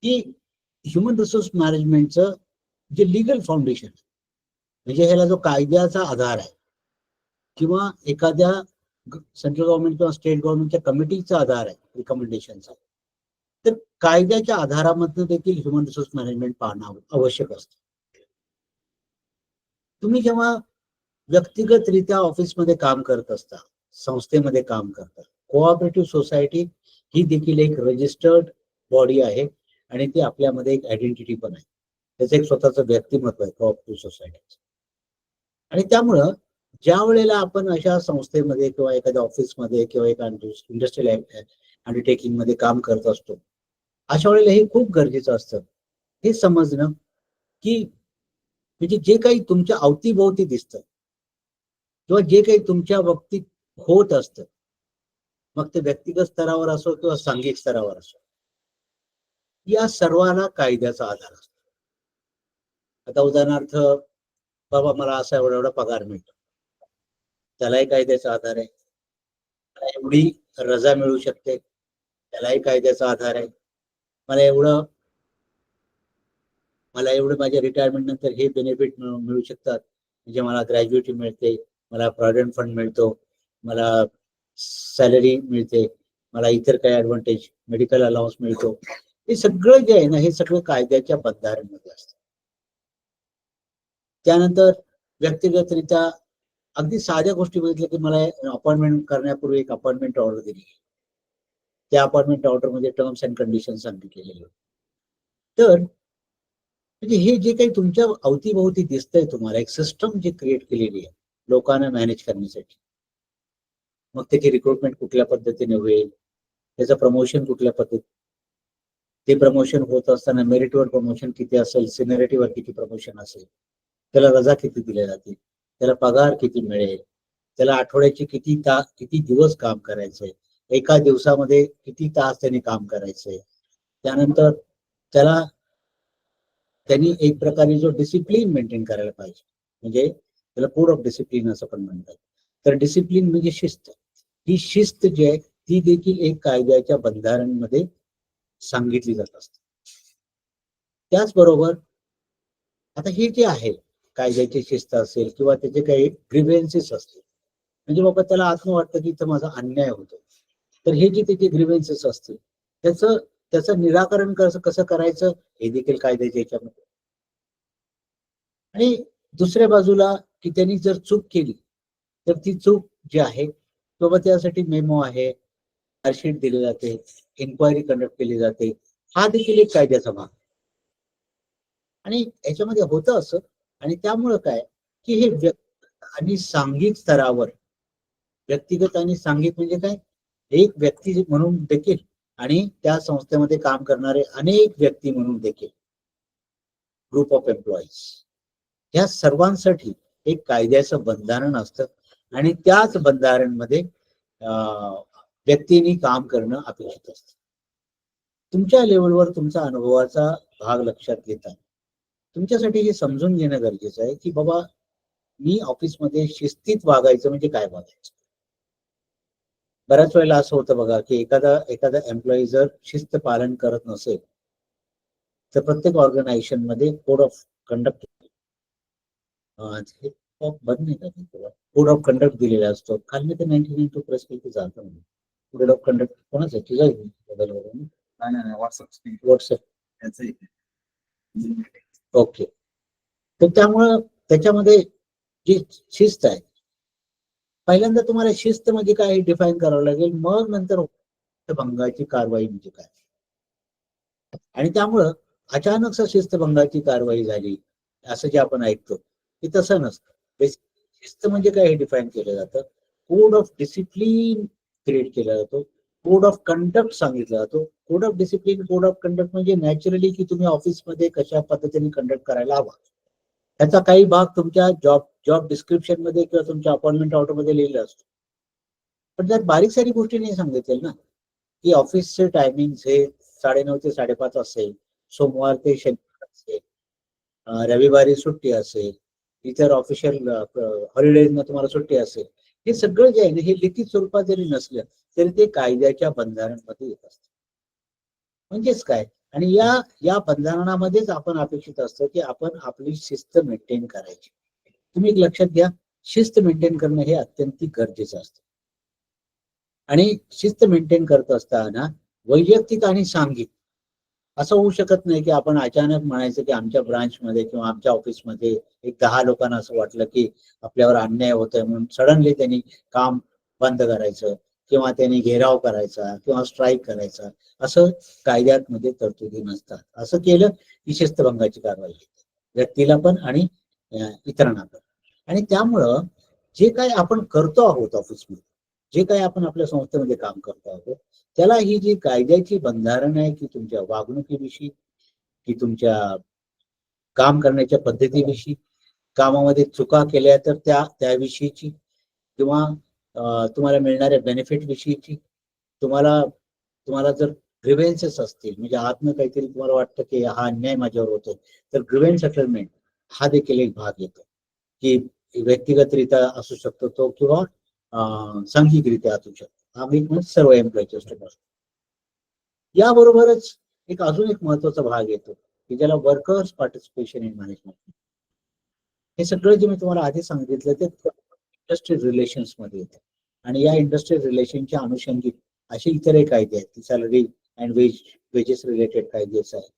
की human resource मॅनेजमेंटचं जे legal foundation म्हणजे ह्याला जो कायद्याचा आधार आहे किंवा एखाद्या सेंट्रल गव्हर्नमेंट किंवा स्टेट गव्हर्नमेंटच्या कमिटीचा आधार आहे रिकमेंडेशनचा, तर कायद्याच्या आधारामधनं देखील ह्युमन रिसोर्स मॅनेजमेंट पाहणं आवश्यक असतं. तुम्ही जेव्हा व्यक्तिगतरित्या ऑफिसमध्ये काम करत असता, संस्थेमध्ये काम करता, कोऑपरेटिव्ह सोसायटी ही देखील एक रजिस्टर्ड बॉडी आहे आणि ती आपल्यामध्ये एक आयडेंटिटी पण आहे. त्याचं एक स्वतःचं व्यक्तिमत्व आहे कोऑपरेटिव्ह सोसायटीचं. आणि त्यामुळं ज्या वेळेला आपण अशा संस्थेमध्ये किंवा एखाद्या ऑफिसमध्ये किंवा एका इंडस्ट्रियल अंडरटेकिंग मध्ये काम करत असतो, अशा वेळेला हे खूप गरजेचं असतं हे समजणं की म्हणजे जे काही तुमच्या अवतीभोवती दिसतं किंवा जे काही तुमच्या बाबतीत होत असतं, मग ते व्यक्तिगत स्तरावर असो किंवा सांघिक स्तरावर असो, या सर्वांना कायद्याचा आधार असतो. आता उदाहरणार्थ, बाबा मला असा एवढा एवढा पगार मिळतो, त्यालाही कायद्याचा आधार आहे. मला एवढी रजा मिळू शकते, त्यालाही कायद्याचा आधार आहे. मला एवढं माझ्या रिटायरमेंट नंतर हे बेनिफिट मिळू शकतात, म्हणजे मला ग्रॅज्युएटी मिळते, मला प्रॉव्हिडंट फंड मिळतो, मला सॅलरी मिळते, मला इतर काही ऍडव्हान्टेज मेडिकल अलाउन्स मिळतो. हे सगळं जे आहे ना, हे सगळं कायद्याच्या बंधाऱ्यांमध्ये असतं. त्यानंतर व्यक्तिगतरित्या अगदी साध्या गोष्टी बघितल्या की मला अपॉइंटमेंट करण्यापूर्वी एक अपॉइंटमेंट ऑर्डर दिली, त्या अपॉइंटमेंट ऑर्डर मध्ये टर्म्स अँड कंडिशन सांगितलेले. तर म्हणजे हे जे काही तुमच्या अवतीभोवती दिसतंय तुम्हाला, एक सिस्टम जी क्रिएट केलेली आहे लोकांना मॅनेज करण्यासाठी, मग त्याची रिक्रुटमेंट कुठल्या पद्धतीने होईल, त्याचं प्रमोशन कुठल्या पद्धतीने, ते प्रमोशन होत असताना मेरिटवर प्रमोशन किती असेल, सिनियरिटीवर किती प्रमोशन असेल, त्याला रजा किती दिल्या जातील, त्याला पगार किती मिळेल, त्याला आठवड्याचे किती दिवस काम करायचंय, एका दिवसामध्ये किती तास त्यांनी काम करायचंय, त्यानंतर त्यांनी एक प्रकारे जो डिसिप्लिन मेंटेन करायला पाहिजे, म्हणजे त्याला कोड ऑफ डिसिप्लिन असं पण म्हणतात. तर डिसिप्लिन म्हणजे शिस्त. ही शिस्त जी आहे ती देखील एक कायद्याच्या बंधाऱ्यांमध्ये सांगितली जात असते. त्याचबरोबर आता हे जे आहे कायद्याची शिस्त असेल किंवा त्याचे काही ग्रीव्हन्सेस असतील, म्हणजे बाबा त्याला आत्म वाटतं की इथं माझा अन्याय होतो, तर हे जे त्याचे ग्रीव्हन्सेस असतील त्याचं निराकरण कसं करायचं हे देखील कायद्याच्या याच्यामध्ये. आणि दुसऱ्या बाजूला की त्यांनी जर चूक केली तर ती चूक जी आहे बाबा त्यासाठी मेमो आहे, चार्जशीट दिली जाते, इन्क्वायरी कंडक्ट केली जाते, हा देखील एक कायद्याचा भाग. आणि याच्यामध्ये होतं असं, आणि त्यामुळं काय की हे आणि सांघिक स्तरावर, व्यक्तिगत आणि सांघिक म्हणजे काय, एक व्यक्ती म्हणून देखील आणि त्या संस्थेमध्ये काम करणारे अनेक व्यक्ती म्हणून देखील, ग्रुप ऑफ एम्प्लॉईज, या सर्वांसाठी एक कायद्याचं बंधारण असतं आणि त्याच बंधारणमध्ये व्यक्तींनी काम करणं अपेक्षित असतं. तुमच्या लेवलवर तुमचा अनुभवाचा भाग लक्षात घेता तुमच्यासाठी हे समजून घेणं गरजेचं आहे की बाबा मी ऑफिसमध्ये शिस्तीत वागायचं म्हणजे काय वागायचं. बऱ्याच वेळेला असं होतं बघा की एखादा एम्प्लॉई जर शिस्त पालन करत नसेल तर प्रत्येक ऑर्गनायझेशन मध्ये code of conduct code of conduct दिलेला असतो. काल मी ते 99 प्रेस केली जातं म्हणजे कोड ऑफ कंडक्ट कोणाचं तुझं व्हॉट्सअप. ओके. तर त्यामुळं त्याच्यामध्ये जी शिस्त आहे, पहिल्यांदा तुम्हाला शिस्त म्हणजे काय डिफाईन करावं लागेल, मग नंतर भंगाची कारवाई म्हणजे काय. आणि त्यामुळं अचानक शिस्तभंगाची कारवाई झाली असं जे आपण ऐकतो ते तसं नसतं. शिस्त म्हणजे काय हे डिफाईन केलं जातं, कोड ऑफ डिसिप्लिन क्रिएट केला जातो, कोड ऑफ कंडक्ट सांगितला जातो. Code of discipline, code of conduct म्हणजे नॅचरली की तुम्ही ऑफिसमध्ये कशा पद्धतीने कंडक्ट करायला हवा, त्याचा काही भाग तुमच्या जॉब डिस्क्रिप्शन मध्ये किंवा तुमच्या अपॉइंटमेंट ऑर्डर मध्ये लिहिलं असतं. पण त्यात बारीक सारी गोष्टी नाही सांगितलेल्या ना, की ऑफिसचे टायमिंग हे 9:30 ते 5:30 असेल, सोमवार ते शनिवार असेल, रविवारी सुट्टी असेल, इतर ऑफिशियल हॉलिडेजना तुम्हाला सुट्टी असेल. हे सगळं जे आहे ना हे लिखित स्वरूपात जरी नसलं तरी ते कायद्याच्या बंधाऱ्यांमध्ये येत असतं. म्हणजेच काय, आणि या या बंधनामध्येच आपण अपेक्षित असतं की आपण आपली शिस्त मेंटेन करायची. तुम्ही एक लक्षात घ्या, शिस्त मेंटेन करणं हे अत्यंत गरजेचं असतं. आणि शिस्त मेंटेन करत असताना वैयक्तिक आणि सांघिक असं होऊ शकत नाही की आपण अचानक म्हणायचं की आमच्या ब्रांचमध्ये किंवा आमच्या ऑफिसमध्ये एक 10 लोकांना असं वाटलं की आपल्यावर अन्याय होतोय म्हणून सडनली त्यांनी काम बंद करायचं किंवा त्यांनी घेराव करायचा किंवा स्ट्राईक करायचा. असं कायद्यामध्ये तरतुदी नसतात. असं केलं की शिस्तभंगाची कारवाई होते, व्यक्तीला पण आणि इतरांना पण. आणि त्यामुळं जे काही आपण करतो आहोत ऑफिसमध्ये, जे काही आपण आपल्या संस्थेमध्ये काम करतो आहोत, त्याला ही जी कायद्याची बंधारण आहे की तुमच्या वागणुकीविषयी, की तुमच्या काम करण्याच्या पद्धतीविषयी, कामामध्ये चुका केल्या तर त्याविषयीची, किंवा तुम्हाला मिळणाऱ्या बेनिफिट विषयीची, तुम्हाला तुम्हाला जर ग्रीव्हेन्सेस असतील, म्हणजे आतनं काहीतरी तुम्हाला वाटतं की हा अन्याय माझ्यावर होतोय, तर ग्रीव्हेन्स सेटलमेंट हा देखील एक भाग येतो, की व्यक्तिगतरित्या असू शकतो तो किंवा सांघिकरित्या असू शकतो. हा एक म्हणजे सर्व एम्प्लॉईच्या दृष्टिकोन. याबरोबरच एक अजून एक महत्वाचा भाग येतो की ज्याला वर्कर्स पार्टिसिपेशन इन मॅनेजमेंट. हे सगळं जे मी तुम्हाला आधी सांगितलं ते इंडस्ट्रियल रिलेशन्स मध्ये येतं. आणि या इंडस्ट्रियल रिलेशनच्या अनुषंगिक असे इतरही कायदे आहेत. सॅलरी अँड वेजेस रिलेटेड कायदेच आहे,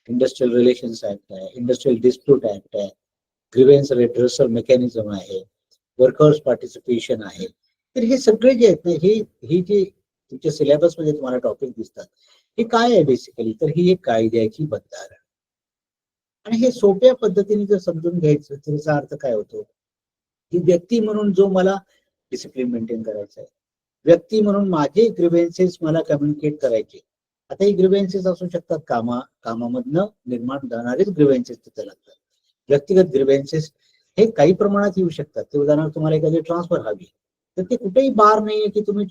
इंडस्ट्रियल रिलेशन्स ऍक्ट आहे, इंडस्ट्रियल डिस्प्यूट ऍक्ट आहे, ग्रीव्हेन्स रेड्रेसल मेकॅनिझम आहे, वर्कर्स पार्टिसिपेशन आहे. तर हे सगळे जे आहेत ना, हे जे तुमच्या सिलेबस मध्ये तुम्हाला टॉपिक दिसतात, हे काय आहे बेसिकली, तर ही एक कायद्याची बंधारण. आणि हे सोप्या पद्धतीने जर समजून घ्यायचं तर याचा अर्थ काय होतो की व्यक्ती म्हणून जो मला डिसिप्लिन मेंटेन करायचा आहे, व्यक्ती म्हणून माझे ग्रीव्हेन्सेस मला कम्युनिकेट करायचे. आता हे ग्रीव्हेन्सेस असू शकतात कामामधनं निर्माण होणारेच ग्रीव्हेन्सेस तिथे लागतात. व्यक्तिगत ग्रीव्हेन्सेस हे काही प्रमाणात येऊ शकतात. ते उदाहरणार्थ तुम्हाला एखादी ट्रान्सफर हवी, तर ते कुठेही बार नाहीये की तुम्ही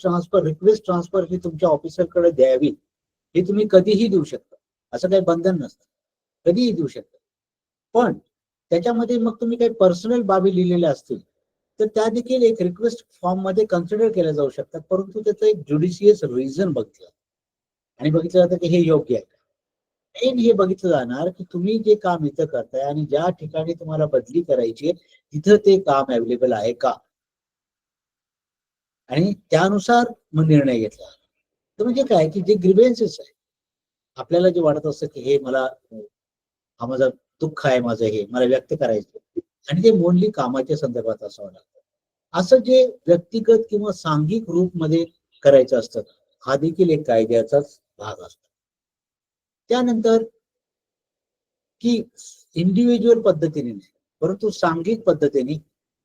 रिक्वेस्ट ट्रान्सफर ही तुमच्या ऑफिसरकडे द्यावी. हे तुम्ही कधीही देऊ शकता, असं काही बंधन नसतं, कधीही देऊ शकता. पण त्याच्यामध्ये मग तुम्ही काही पर्सनल बाबी लिहिलेल्या असतील तर त्या देखील एक रिक्वेस्ट फॉर्म मध्ये कन्सिडर केल्या जाऊ शकतात, परंतु त्याचं एक ज्युडिशियस रिझन बघितलं आणि बघितलं जातं की हे योग्य आहे. मेन हे बघितलं जाणार की तुम्ही जे काम इथं करताय आणि ज्या ठिकाणी तुम्हाला बदली करायची तिथं ते काम अवेलेबल आहे का, आणि त्यानुसार मग निर्णय घेतला. तर म्हणजे काय की जे ग्रीव्हेन्सेस आहे, आपल्याला जे वाटत असतं की हे मला, हा माझं दुःख आहे, माझं हे मला व्यक्त करायचं, आणि ते मोनली कामाच्या संदर्भात असावं लागतं. असं जे व्यक्तिगत किंवा सांघिक रूप मध्ये करायचं असतं, हा देखील एक कायद्याचाच भाग असतो. त्यानंतर की इंडिव्हिज्युअल पद्धतीने नाही, परंतु सांघिक पद्धतीने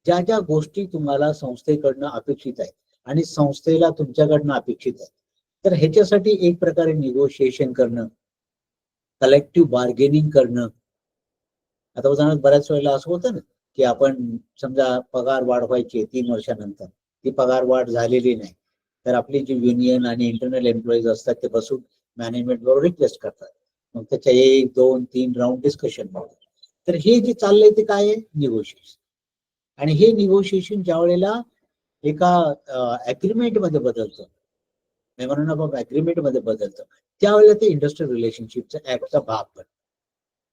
ज्या ज्या गोष्टी तुम्हाला संस्थेकडनं अपेक्षित आहे आणि संस्थेला तुमच्याकडनं अपेक्षित आहे, तर ह्याच्यासाठी एक प्रकारे निगोशिएशन करणं, कलेक्टिव्ह बार्गेनिंग करणं. आता उदाहरणार्थ बऱ्याच वेळेला असं होतं ना की आपण समजा पगार वाढ व्हायची 3 वर्षानंतर, ती पगार वाढ झालेली नाही, तर आपली जी युनियन आणि इंटरनल एम्प्लॉईज असतात ते बसून मॅनेजमेंट बरोबर रिक्वेस्ट करतात. मग त्याच्या 1, 2, 3 राऊंड डिस्कशन होतं. तर हे जे चाललंय ते काय आहे, निगोशिएशन. आणि हे निगोशिएशन ज्या वेळेला एका अग्रीमेंट मध्ये बदलतं, मेमोरंडम ऑफ अग्रीमेंट मध्ये बदलतं, त्यावेळेला ते इंडस्ट्रियल रिलेशनशिपचा ऍक्टचा भाग बनतो.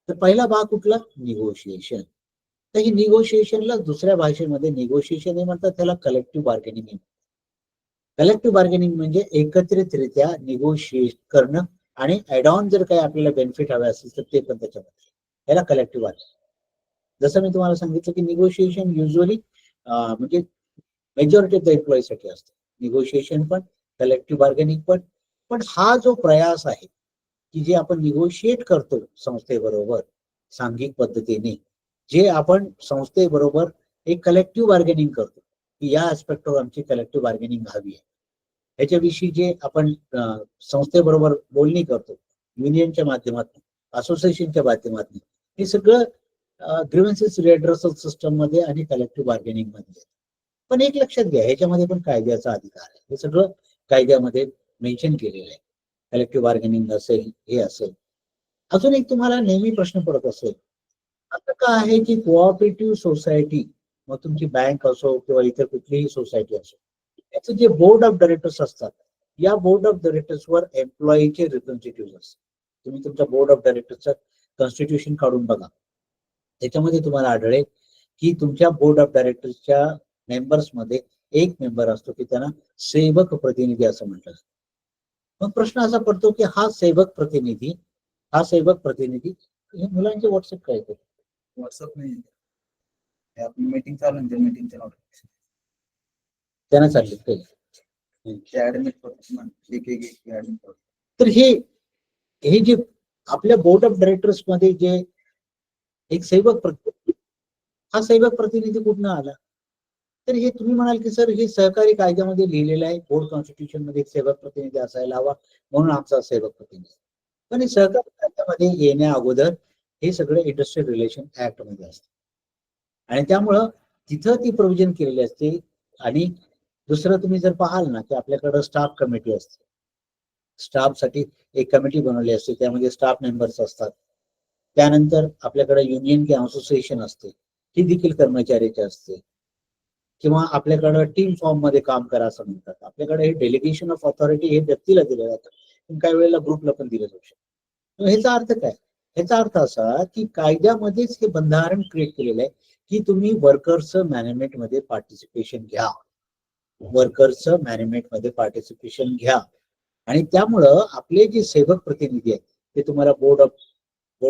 तर पहिला भाग कुठला, निगोशिएशन. तर ही निगोशिएशनला दुसऱ्या भाषेमध्ये निगोशिएशन हे म्हणतात, त्याला कलेक्टिव्ह बार्गेनिंग. कलेक्टिव्ह बार्गेनिंग म्हणजे एकत्रितरित्या निगोशिएट करणं, आणि ऍड ऑन जर काही आपल्याला बेनिफिट हवे असेल तर ते पण त्याच्यामध्ये, याला कलेक्टिव्ह बार्गेनिंग. जसं मी तुम्हाला सांगितलं की निगोशिएशन युजली म्हणजे मेजॉरिटी ऑफ द एम्प्लॉई साठी असतं, निगोशिएशन पण, कलेक्टिव्ह बार्गेनिंग पण. पण हा जो प्रयास आहे की जे आपण निगोशिएट करतो संस्थेबरोबर सांघिक पद्धतीने, जे आपण संस्थेबरोबर एक कलेक्टिव्ह बार्गेनिंग करतो की या ऍस्पेक्टवर आमची कलेक्टिव्ह बार्गेनिंग हवी आहे, याच्याविषयी जे आपण संस्थेबरोबर बोलणी करतो युनियनच्या माध्यमातून, असोसिएशनच्या माध्यमातून, हे सगळं ग्रीव्हन्सेस रिड्रेसल सिस्टम मध्ये आणि कलेक्टिव्ह बार्गेनिंग मध्ये. पण एक लक्षात घ्या, ह्याच्यामध्ये पण कायद्याचा अधिकार आहे, हे सगळं कायद्यामध्ये मेन्शन केलेलं आहे. कलेक्टिव्ह बार्गेनिंग असेल, हे असेल. अजून एक तुम्हाला नेहमी प्रश्न पडत असेल, असं का आहे की कोऑपरेटिव्ह सोसायटी, मग तुमची बँक असो किंवा इतर कुठलीही सोसायटी असो, त्याचं जे बोर्ड ऑफ डायरेक्टर्स असतात, या बोर्ड ऑफ डायरेक्टर्सवर एम्प्लॉईचे रिप्रेझेंटेटिव्ह असतात. तुम्ही तुमच्या बोर्ड ऑफ डायरेक्टरचं कॉन्स्टिट्यूशन काढून बघा, त्याच्यामध्ये तुम्हाला आढळेल की तुमच्या बोर्ड ऑफ डायरेक्टरच्या मेंबर्स मध्ये एक मेंबर असतो की त्यांना सेवक प्रतिनिधी असं म्हटलं जातं. मग प्रश्न असा पडतो की हा सेवक प्रतिनिधी हे मुलांचे व्हॉट्सअप काय येते? व्हॉट्सअप नाही, आपली मीटिंग चालू आहे, मीटिंगच्या नोटिफिकेशन त्यांना चालले काही. तर हे जे आपल्या बोर्ड ऑफ डायरेक्टर्स मध्ये जे एक सेवक प्रतिनिधी, हा सेवक प्रतिनिधी कुठनं आला? तर हे तुम्ही म्हणाल की सर हे सहकारी कायद्यामध्ये लिहिलेलं आहे, बोर्ड कॉन्स्टिट्यूशन मध्ये एक सेवक प्रतिनिधी असायला हवा म्हणून आमचा सेवक प्रतिनिधी. पण हे सहकारी कायद्यामध्ये येण्या अगोदर हे सगळे इंडस्ट्रियल रिलेशन ऍक्ट मध्ये असते आणि त्यामुळं तिथं ती प्रोव्हिजन केलेली असते. आणि दुसरं तुम्ही जर पाहाल ना की आपल्याकडं स्टाफ कमिटी असते, स्टाफसाठी एक कमिटी बनवली असते, त्यामध्ये स्टाफ मेंबर्स असतात. त्यानंतर आपल्याकडे युनियन किंवा असोसिएशन असते, ती देखील कर्मचाऱ्याची असते. किंवा आपल्याकडं टीम फॉर्म मध्ये काम करा असं म्हणतात. आपल्याकडे हे डेलिगेशन ऑफ ऑथॉरिटी हे व्यक्तीला दिलं जातं, पण काही वेळेला ग्रुपला पण दिलं जाऊ शकतं. ह्याचा अर्थ काय? ह्याचा अर्थ असा की कायद्यामध्येच हे बंधारण क्रिएट केलेलं आहे की तुम्ही वर्कर्सचं मॅनेजमेंट मध्ये पार्टिसिपेशन घ्या, वर्कर्सचं मॅनेजमेंट मध्ये पार्टिसिपेशन घ्या. आणि त्यामुळं आपले जे सेवक प्रतिनिधी आहेत ते तुम्हाला बोर्ड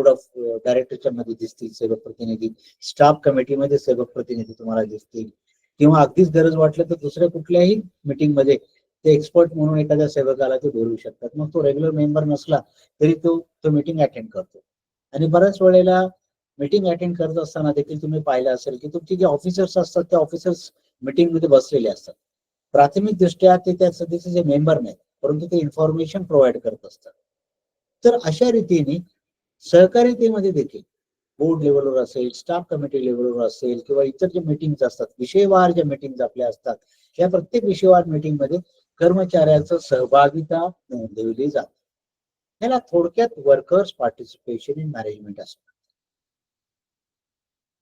ऑफ डायरेक्टरच्या मध्ये दिसतील सेवक प्रतिनिधी, स्टाफ कमिटीमध्ये सेवक प्रतिनिधी तुम्हाला दिसतील, किंवा अगदीच गरज वाटलं तर दुसऱ्या कुठल्याही मीटिंग मध्ये ते एक्सपर्ट म्हणून एखाद्या सेवकाला ते बोलवू शकतात. मग तो रेग्युलर मेंबर नसला तरी तो मीटिंग अटेंड करतो. आणि बऱ्याच वेळेला मीटिंग अटेंड करत असताना देखील तुम्ही पाहिलं असेल की तुमचे जे ऑफिसर्स असतात ते ऑफिसर्स मीटिंग मध्ये बसलेले असतात. प्राथमिक दृष्ट्या ते त्या सदस्य जे मेंबर नाहीत, परंतु ते इन्फॉर्मेशन प्रोव्हाइड करत असतात. तर अशा रीतीने सहकारितेमध्ये देखील बोर्ड लेवलवर असेल, स्टाफ कमिटी लेवलवर असेल, किंवा इतर जे मीटिंग असतात, विषयवार ज्या मीटिंग आपल्या असतात, या प्रत्येक विषयवार मीटिंग मध्ये कर्मचाऱ्यांचं सहभागिता नोंदवली जाते. याला थोडक्यात वर्कर्स पार्टिसिपेशन इन मॅनेजमेंट असतं.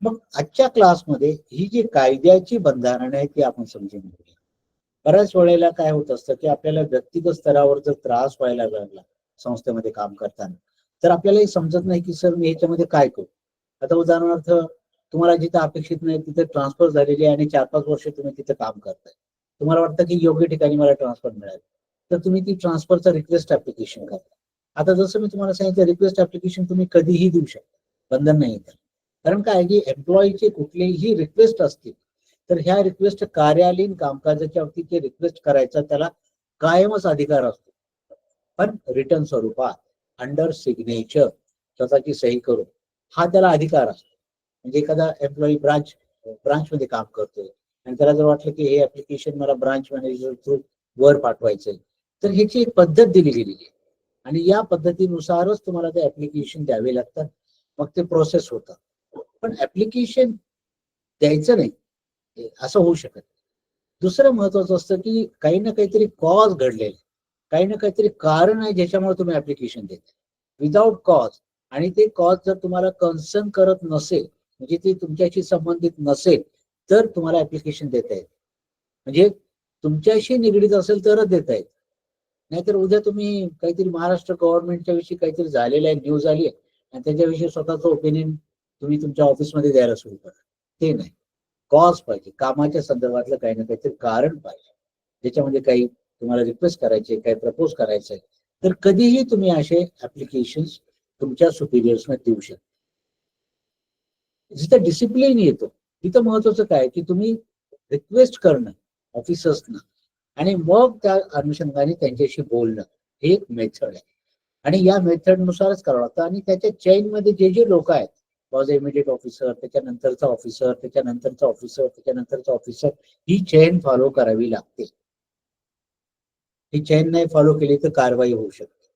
मग आजच्या क्लासमध्ये ही जी कायद्याची बंधारण आहे ती आपण समजून घेऊया. बऱ्याच वेळेला काय होत असतं की आपल्याला व्यक्तिगत स्तरावर जर त्रास व्हायला लागला संस्थेमध्ये काम करताना, तर आपल्याला समजत नाही की सर मी ह्याच्यामध्ये काय करू. आता उदाहरणार्थ तुम्हाला जिथं अपेक्षित नाही तिथे ट्रान्सफर झालेली आहे आणि 4-5 वर्ष तुम्ही तिथे काम करताय, तुम्हाला वाटतं की योग्य ठिकाणी मला ट्रान्सफर मिळेल, तर तुम्ही ती ट्रान्सफरचा रिक्वेस्ट ऍप्लिकेशन करता. आता जसं मी तुम्हाला सांगितलं, रिक्वेस्ट ऍप्लिकेशन तुम्ही कधीही देऊ शकता, बंधन नाही. कारण काय की एम्प्लॉईचे कुठलेही रिक्वेस्ट असतील तर ह्या रिक्वेस्ट कार्यालयीन कामकाजाच्या बाबतीत रिक्वेस्ट करायचा त्याला कायमच अधिकार असतो, पण रिटर्न स्वरूपात अंडर सिग्नेचर स्वतःची सही करून हा त्याला अधिकार असतो. म्हणजे एखादा एम्प्लॉई ब्रांच मध्ये काम करतोय आणि त्याला जर वाटलं की हे ऍप्लिकेशन मला ब्रांच मॅनेजर थ्रू वर पाठवायचंय, तर ह्याची एक पद्धत दिली गेलेली आहे आणि या पद्धतीनुसारच तुम्हाला ते ऍप्लिकेशन द्यावे लागतात, मग ते प्रोसेस होतं. पण ऍप्लिकेशन द्यायचं नाही असं होऊ शकत. दुसरं महत्वाचं असतं की काही ना काहीतरी कॉज घडलेलं, काही ना काहीतरी कारण आहे ज्याच्यामुळे तुम्ही ऍप्लिकेशन देता विदाउट कॉज, आणि ते कॉज जर तुम्हाला कन्सर्न करत नसेल, म्हणजे ते तुमच्याशी संबंधित नसेल, तर तुम्हाला ऍप्लिकेशन देता येत. म्हणजे तुमच्याशी निगडीत असेल तरच देता येत. नाहीतर उद्या तुम्ही काहीतरी महाराष्ट्र गव्हर्नमेंटच्या विषयी काहीतरी झालेलं आहे, न्यूज आली आहे आणि त्याच्याविषयी स्वतःचं ओपिनियन तुम्ही तुमच्या ऑफिसमध्ये द्यायला सुरू करा, ते नाही. कॉज पाहिजे, कामाच्या संदर्भातलं काही ना काहीतरी कारण पाहिजे, ज्याच्यामध्ये काही तुम्हाला रिक्वेस्ट करायचे, काही प्रपोज करायचंय, तर कधीही तुम्ही असे ऍप्लिकेशन तुमच्या सुपिरियर्सना देऊ शकता. जिथं डिसिप्लिन येतो तिथं महत्वाचं काय की तुम्ही रिक्वेस्ट करणं ऑफिसर्सना आणि मग त्या अनुषंगाने त्यांच्याशी बोलणं, हे एक मेथड आहे आणि या मेथड नुसारच करावं लागतं. आणि त्याच्या चेन मध्ये जे जे लोक आहेत, वॉज इमिडिएट ऑफिसर, त्याच्यानंतरचा ऑफिसर, त्याच्यानंतरचा ऑफिसर, त्याच्यानंतरचा ऑफिसर, ही चेन फॉलो करावी लागते. ही चेन नाही फॉलो केली तर कारवाई होऊ शकते.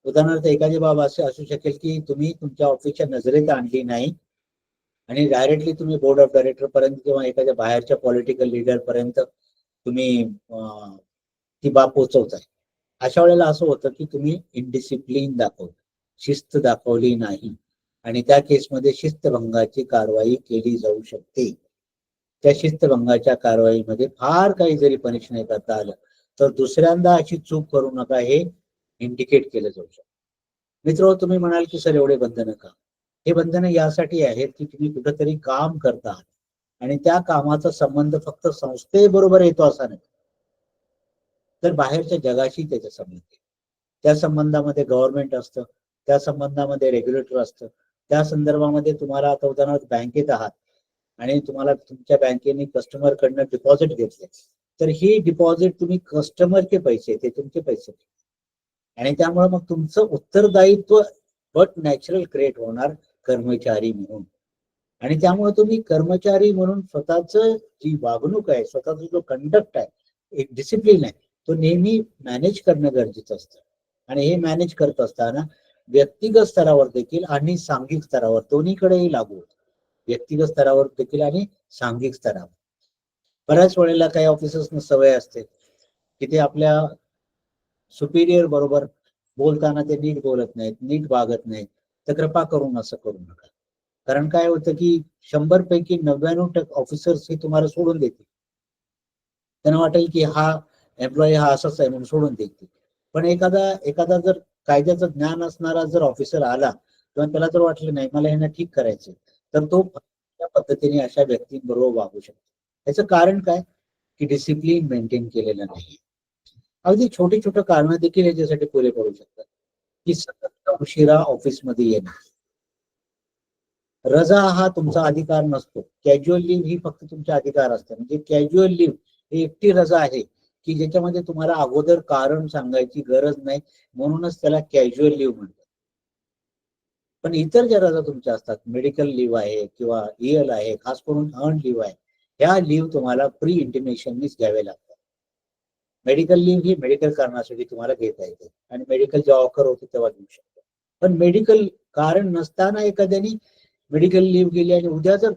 उदाहरणार्थ एखादी बाब असे असू शकेल की तुम्ही तुमच्या ऑफिसच्या नजरेत आणली नाही आणि डायरेक्टली तुम्ही बोर्ड ऑफ डायरेक्टर पर्यंत किंवा एखाद्या बाहेरच्या पॉलिटिकल लीडर पर्यंत तुम्ही ती बाब पोहोचवताय. अशा वेळेला असं होतं की तुम्ही इनडिसिप्लिन दाखवली, शिस्त दाखवली नाही आणि त्या केसमध्ये शिस्तभंगाची कारवाई केली जाऊ शकते. त्या शिस्तभंगाच्या कारवाईमध्ये फार काही जरी पनिश नाही करता आलं तर दुसऱ्यांदा अशी चूक करू नका हे इंडिकेट केलं जाऊ शकतं. मित्र, तुम्ही म्हणाल की सर एवढे बंधनं का? हे बंधनं यासाठी आहेत की तुम्ही कुठंतरी काम करता आणि त्या कामाचा संबंध फक्त संस्थेबरोबर येतो असा नाही, तर बाहेरच्या जगाशी त्याचा संबंध आहे. त्या संबंधामध्ये गव्हर्नमेंट असतं, त्या संबंधामध्ये रेग्युलेटर असतं, त्या संदर्भामध्ये तुम्हाला आता उदाहरणार्थ बँकेत आहात आणि तुम्हाला तुमच्या बँकेने कस्टमर कडनं डिपॉझिट घेतले, तर ही डिपॉझिट तुम्ही कस्टमरचे पैसे, ते तुमचे पैसे आणि त्यामुळे मग तुमचं उत्तरदायित्व बट नॅचरल क्रिएट होणार कर्मचारी म्हणून. आणि त्यामुळे तुम्ही कर्मचारी म्हणून स्वतःच जी वागणूक आहे, स्वतःचा जो कंडक्ट आहे, एक डिसिप्लिन आहे, तो नेहमी मॅनेज करणं गरजेचं असतं. आणि हे मॅनेज करत असताना व्यक्तिगत स्तरावर देखील आणि सांघिक स्तरावर दोन्हीकडेही लागू होतं. व्यक्तिगत स्तरावर देखील आणि सांघिक स्तरावर. बऱ्याच वेळेला काही ऑफिसर्सना सवय असते की ते आपल्या सुपिरियर बरोबर बोलताना ते नीट बोलत नाहीत, नीट वागत नाहीत, तर कृपा करून असं करू नका. कारण काय होतं की 100 पैकी 99% ऑफिसर्स हे तुम्हाला सोडून देतील. त्यांना वाटेल की हा एम्प्लॉई हा असाच आहे म्हणून सोडून देतील. पण एखादा जर कायद्याचं ज्ञान असणारा जर ऑफिसर आला किंवा त्याला जर वाटलं नाही मला ह्यांना ठीक करायचं, तर तो त्या पद्धतीने अशा व्यक्तींबरोबर वागू शकतो. याचं कारण काय की डिसिप्लिन मेंटेन केलेलं नाही. अगदी छोटी छोटी कारणं देखील याच्यासाठी पुरे पडू शकतात की सतत उशिरा ऑफिसमध्ये येणं. रजा हा तुमचा अधिकार नसतो. कॅज्युअल लिव्ह ही फक्त तुमचा अधिकार असते. म्हणजे कॅज्युअल लिव्ह ही एकटी रजा आहे की ज्याच्यामध्ये तुम्हाला अगोदर कारण सांगायची गरज नाही, म्हणूनच त्याला कॅज्युअल लिव्ह म्हणतात. पण इतर ज्या रजा तुमच्या असतात, मेडिकल लिव्ह आहे किंवा EL आहे, खास करून अर्न लिव्ह आहे, ह्या लिव्ह तुम्हाला प्री इंटिमेशननीच घ्यावे लागतात. मेडिकल लिव्ह ही मेडिकल कारणासाठी तुम्हाला घेता येते आणि मेडिकल जेव्हा ऑकर होते तेव्हा घेऊ शकतो. पण मेडिकल कारण नसताना एखाद्याने मेडिकल लिव्ह गेली आणि उद्या जर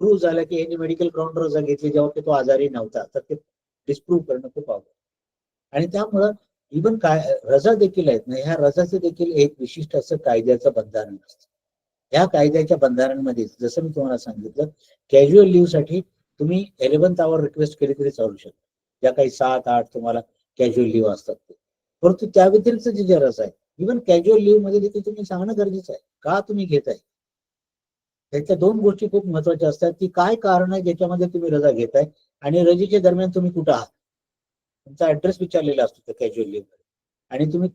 प्रूव्ह झालं की यांनी मेडिकल ग्राउंड रजा घेतली जेव्हा तो आजारी नव्हता, तर ते डिस्प्रूव्ह करणं खूप अवघड. आणि त्यामुळं इव्हन काय रजा देखील आहेत ना, ह्या रजाचे देखील एक विशिष्ट असं कायद्याचं बंधारण असतं. ह्या कायद्याच्या बंधारांमध्ये जसं मी तुम्हाला सांगितलं, कॅज्युअल लिव्ह साठी तुम्ही 11th आवर रिक्वेस्ट केली तरी चालू शकतो. ज्या काही 7-8 तुम्हाला कॅज्युअल लिव्ह असतात ते. परंतु त्या व्यतिरिक्त जे रजा आहे, इव्हन कॅज्युअल लिव्ह मध्ये देखील तुम्ही सांगणं गरजेचं आहे का तुम्ही घेताय. त्याच्या 2 गोष्टी खूप महत्वाच्या असतात की काय कारण आहे ज्याच्यामध्ये तुम्ही रजा घेताय आणि रजेच्या दरम्यान तुम्ही कुठं आहात. तुमचा ऍड्रेस विचारलेला असतो त्या कॅज्युअल लिव्ह मध्ये आणि तुम्ही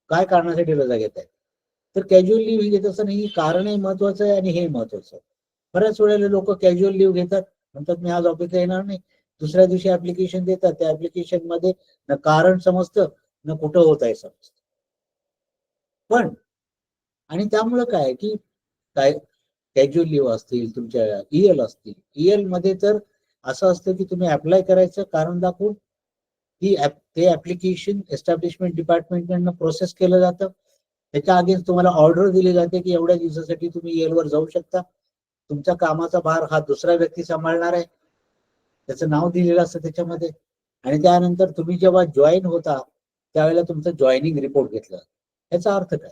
काय कारणासाठी रजा घेताय. तर कॅज्युअल लिव्ह ही घेत असताना ही कारणही महत्वाचं आहे आणि हे महत्वाचं आहे. बऱ्याच वेळेला लोक कॅज्युअल लिव्ह घेतात, म्हणतात मी आज ऑफिसला येणार नाही, दुसऱ्या दिवशी ऍप्लिकेशन देतात, त्या ऍप्लिकेशन मध्ये न कारण समजतं न कुठं होत आहे समजतं. पण आणि त्यामुळं काय की काय कॅज्युअल लिव्ह असतील, तुमच्या EL असतील, EL मध्ये तर असं असतं की तुम्ही अप्लाय करायचं कारण दाखवून ते ऍप्लिकेशन एस्टॅब्लिशमेंट डिपार्टमेंटकडनं प्रोसेस केलं जातं. त्याच्या अगेन्स्ट तुम्हाला ऑर्डर दिली जाते की एवढ्या दिवसासाठी तुम्ही EL वर जाऊ शकता. तुमच्या कामाचा भार हा दुसरा व्यक्ती सांभाळणार आहे, त्याचं नाव दिलेलं असतं त्याच्यामध्ये. आणि त्यानंतर तुम्ही जेव्हा जॉईन होता त्यावेळेला तुमचं जॉईनिंग रिपोर्ट घेतला. याचा अर्थ काय?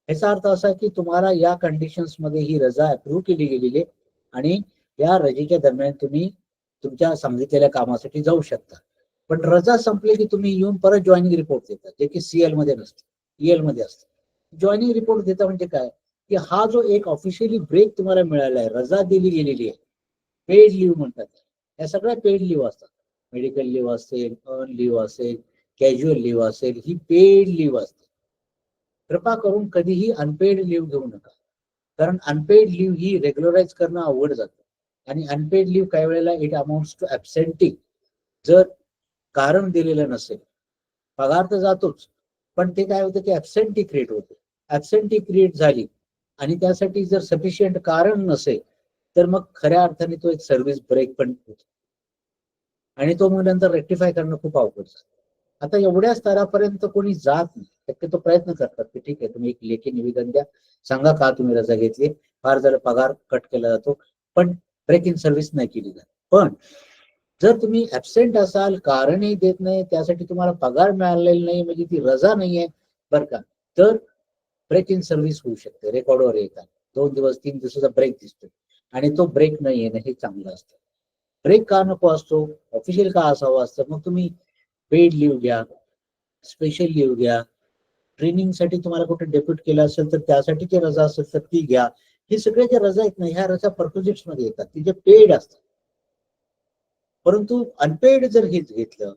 याचा अर्थ असा की तुम्हाला या कंडिशन्स मध्ये ही रजा अप्रूव्ह केली गेलेली आहे आणि या रजेच्या दरम्यान तुम्ही तुमच्या सांगितलेल्या कामासाठी जाऊ शकता. पण रजा संपली की तुम्ही येऊन परत जॉईनिंग रिपोर्ट देता, जे की CL मध्ये नसतं, EL मध्ये असतं. जॉईनिंग रिपोर्ट देता म्हणजे काय की हा जो एक ऑफिशियली ब्रेक तुम्हाला मिळाला आहे, रजा दिली गेलेली आहे, पेड लिव्ह म्हणतात, या सगळ्या पेड लिव्ह असतात. मेडिकल लिव्ह असेल, अर्न लिव्ह असेल, कॅज्युअल लिव्ह असेल, ही पेड लिव्ह असते. कृपा करून कधीही अनपेड लिव्ह घेऊ नका, कारण अनपेड लिव्ह ही रेग्युलराइज करणं अवघड जातं आणि अनपेड लिव्ह काही वेळेला इट अमाउंट्स टू ऍबसेंटी. जर कारण दिलेलं नसेल, पगार तर जातोच, पण ते काय होतं की ऍबसेंटी क्रिएट होते. ऍबसेंटी क्रिएट झाली आणि त्यासाठी जर सफिशियंट कारण नसेल तर मग खऱ्या अर्थाने तो एक सर्व्हिस ब्रेक पण होतो आणि तो मग नंतर रेक्टिफाय करणं खूप अवघड जातं. आता एवढ्या स्तरापर्यंत कोणी जात नाही, शक्यतो प्रयत्न करतात की ठीक आहे तुम्ही एक लेखी निवेदन द्या, सांगा का तुम्ही रजा घेतली, फार जर पगार कट केला जातो, पण ब्रेक इन सर्व्हिस नाही केली जात. पण जर तुम्ही ऍबसेंट असाल, कारणही देत नाही, त्यासाठी तुम्हाला पगार मिळालेला नाही, म्हणजे ती रजा नाहीये बरं का, तर ब्रेक इन सर्व्हिस होऊ शकते. रेकॉर्डवर येतात 2 दिवस 3 दिवसाचा ब्रेक दिसतो आणि तो ब्रेक न येणं हे चांगलं असतं. ब्रेक का नको असतो, ऑफिशियल का असावं असतं, मग तुम्ही पेड लिव्ह घ्या, स्पेशल लिव्ह घ्या, ट्रेनिंगसाठी तुम्हाला कुठे डेप्युट केलं असेल तर त्यासाठी जे रजा असेल तर ती घ्या. हे सगळे ज्या रजा आहेत ना, ह्या रजा परक्विजिट्स मध्ये येतात, ती जे पेड असतात. परंतु अनपेड जर घेतलं,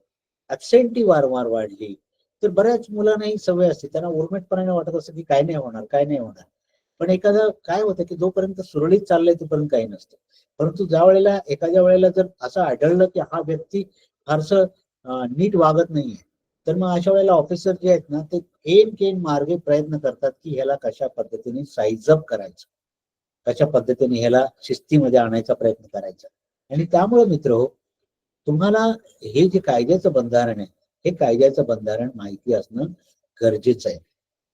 ऍबसेंटी वारंवार वाढली, तर बऱ्याच मुलांना ही सवय असते, त्यांना उर्मिटपणाने वाटत असतं की काय नाही होणार, काय नाही होणार. पण एखादं काय होतं की जोपर्यंत सुरळीत चाललंय तोपर्यंत काही नसतं. परंतु ज्या वेळेला एखाद्या वेळेला जर असं आढळलं की हा व्यक्ती फारसं नीट वागत नाहीये, तर मग अशा वेळेला ऑफिसर जे आहेत ना, ते केन मार्गे प्रयत्न करतात की ह्याला कशा पद्धतीने साईज अप करायचं, कशा पद्धतीने ह्याला शिस्तीमध्ये आणायचा प्रयत्न करायचा. आणि त्यामुळे मित्र, तुम्हाला हे जे कायद्याचं बंधारण आहे, हे कायद्याचं बंधारण माहिती असणं गरजेचं आहे.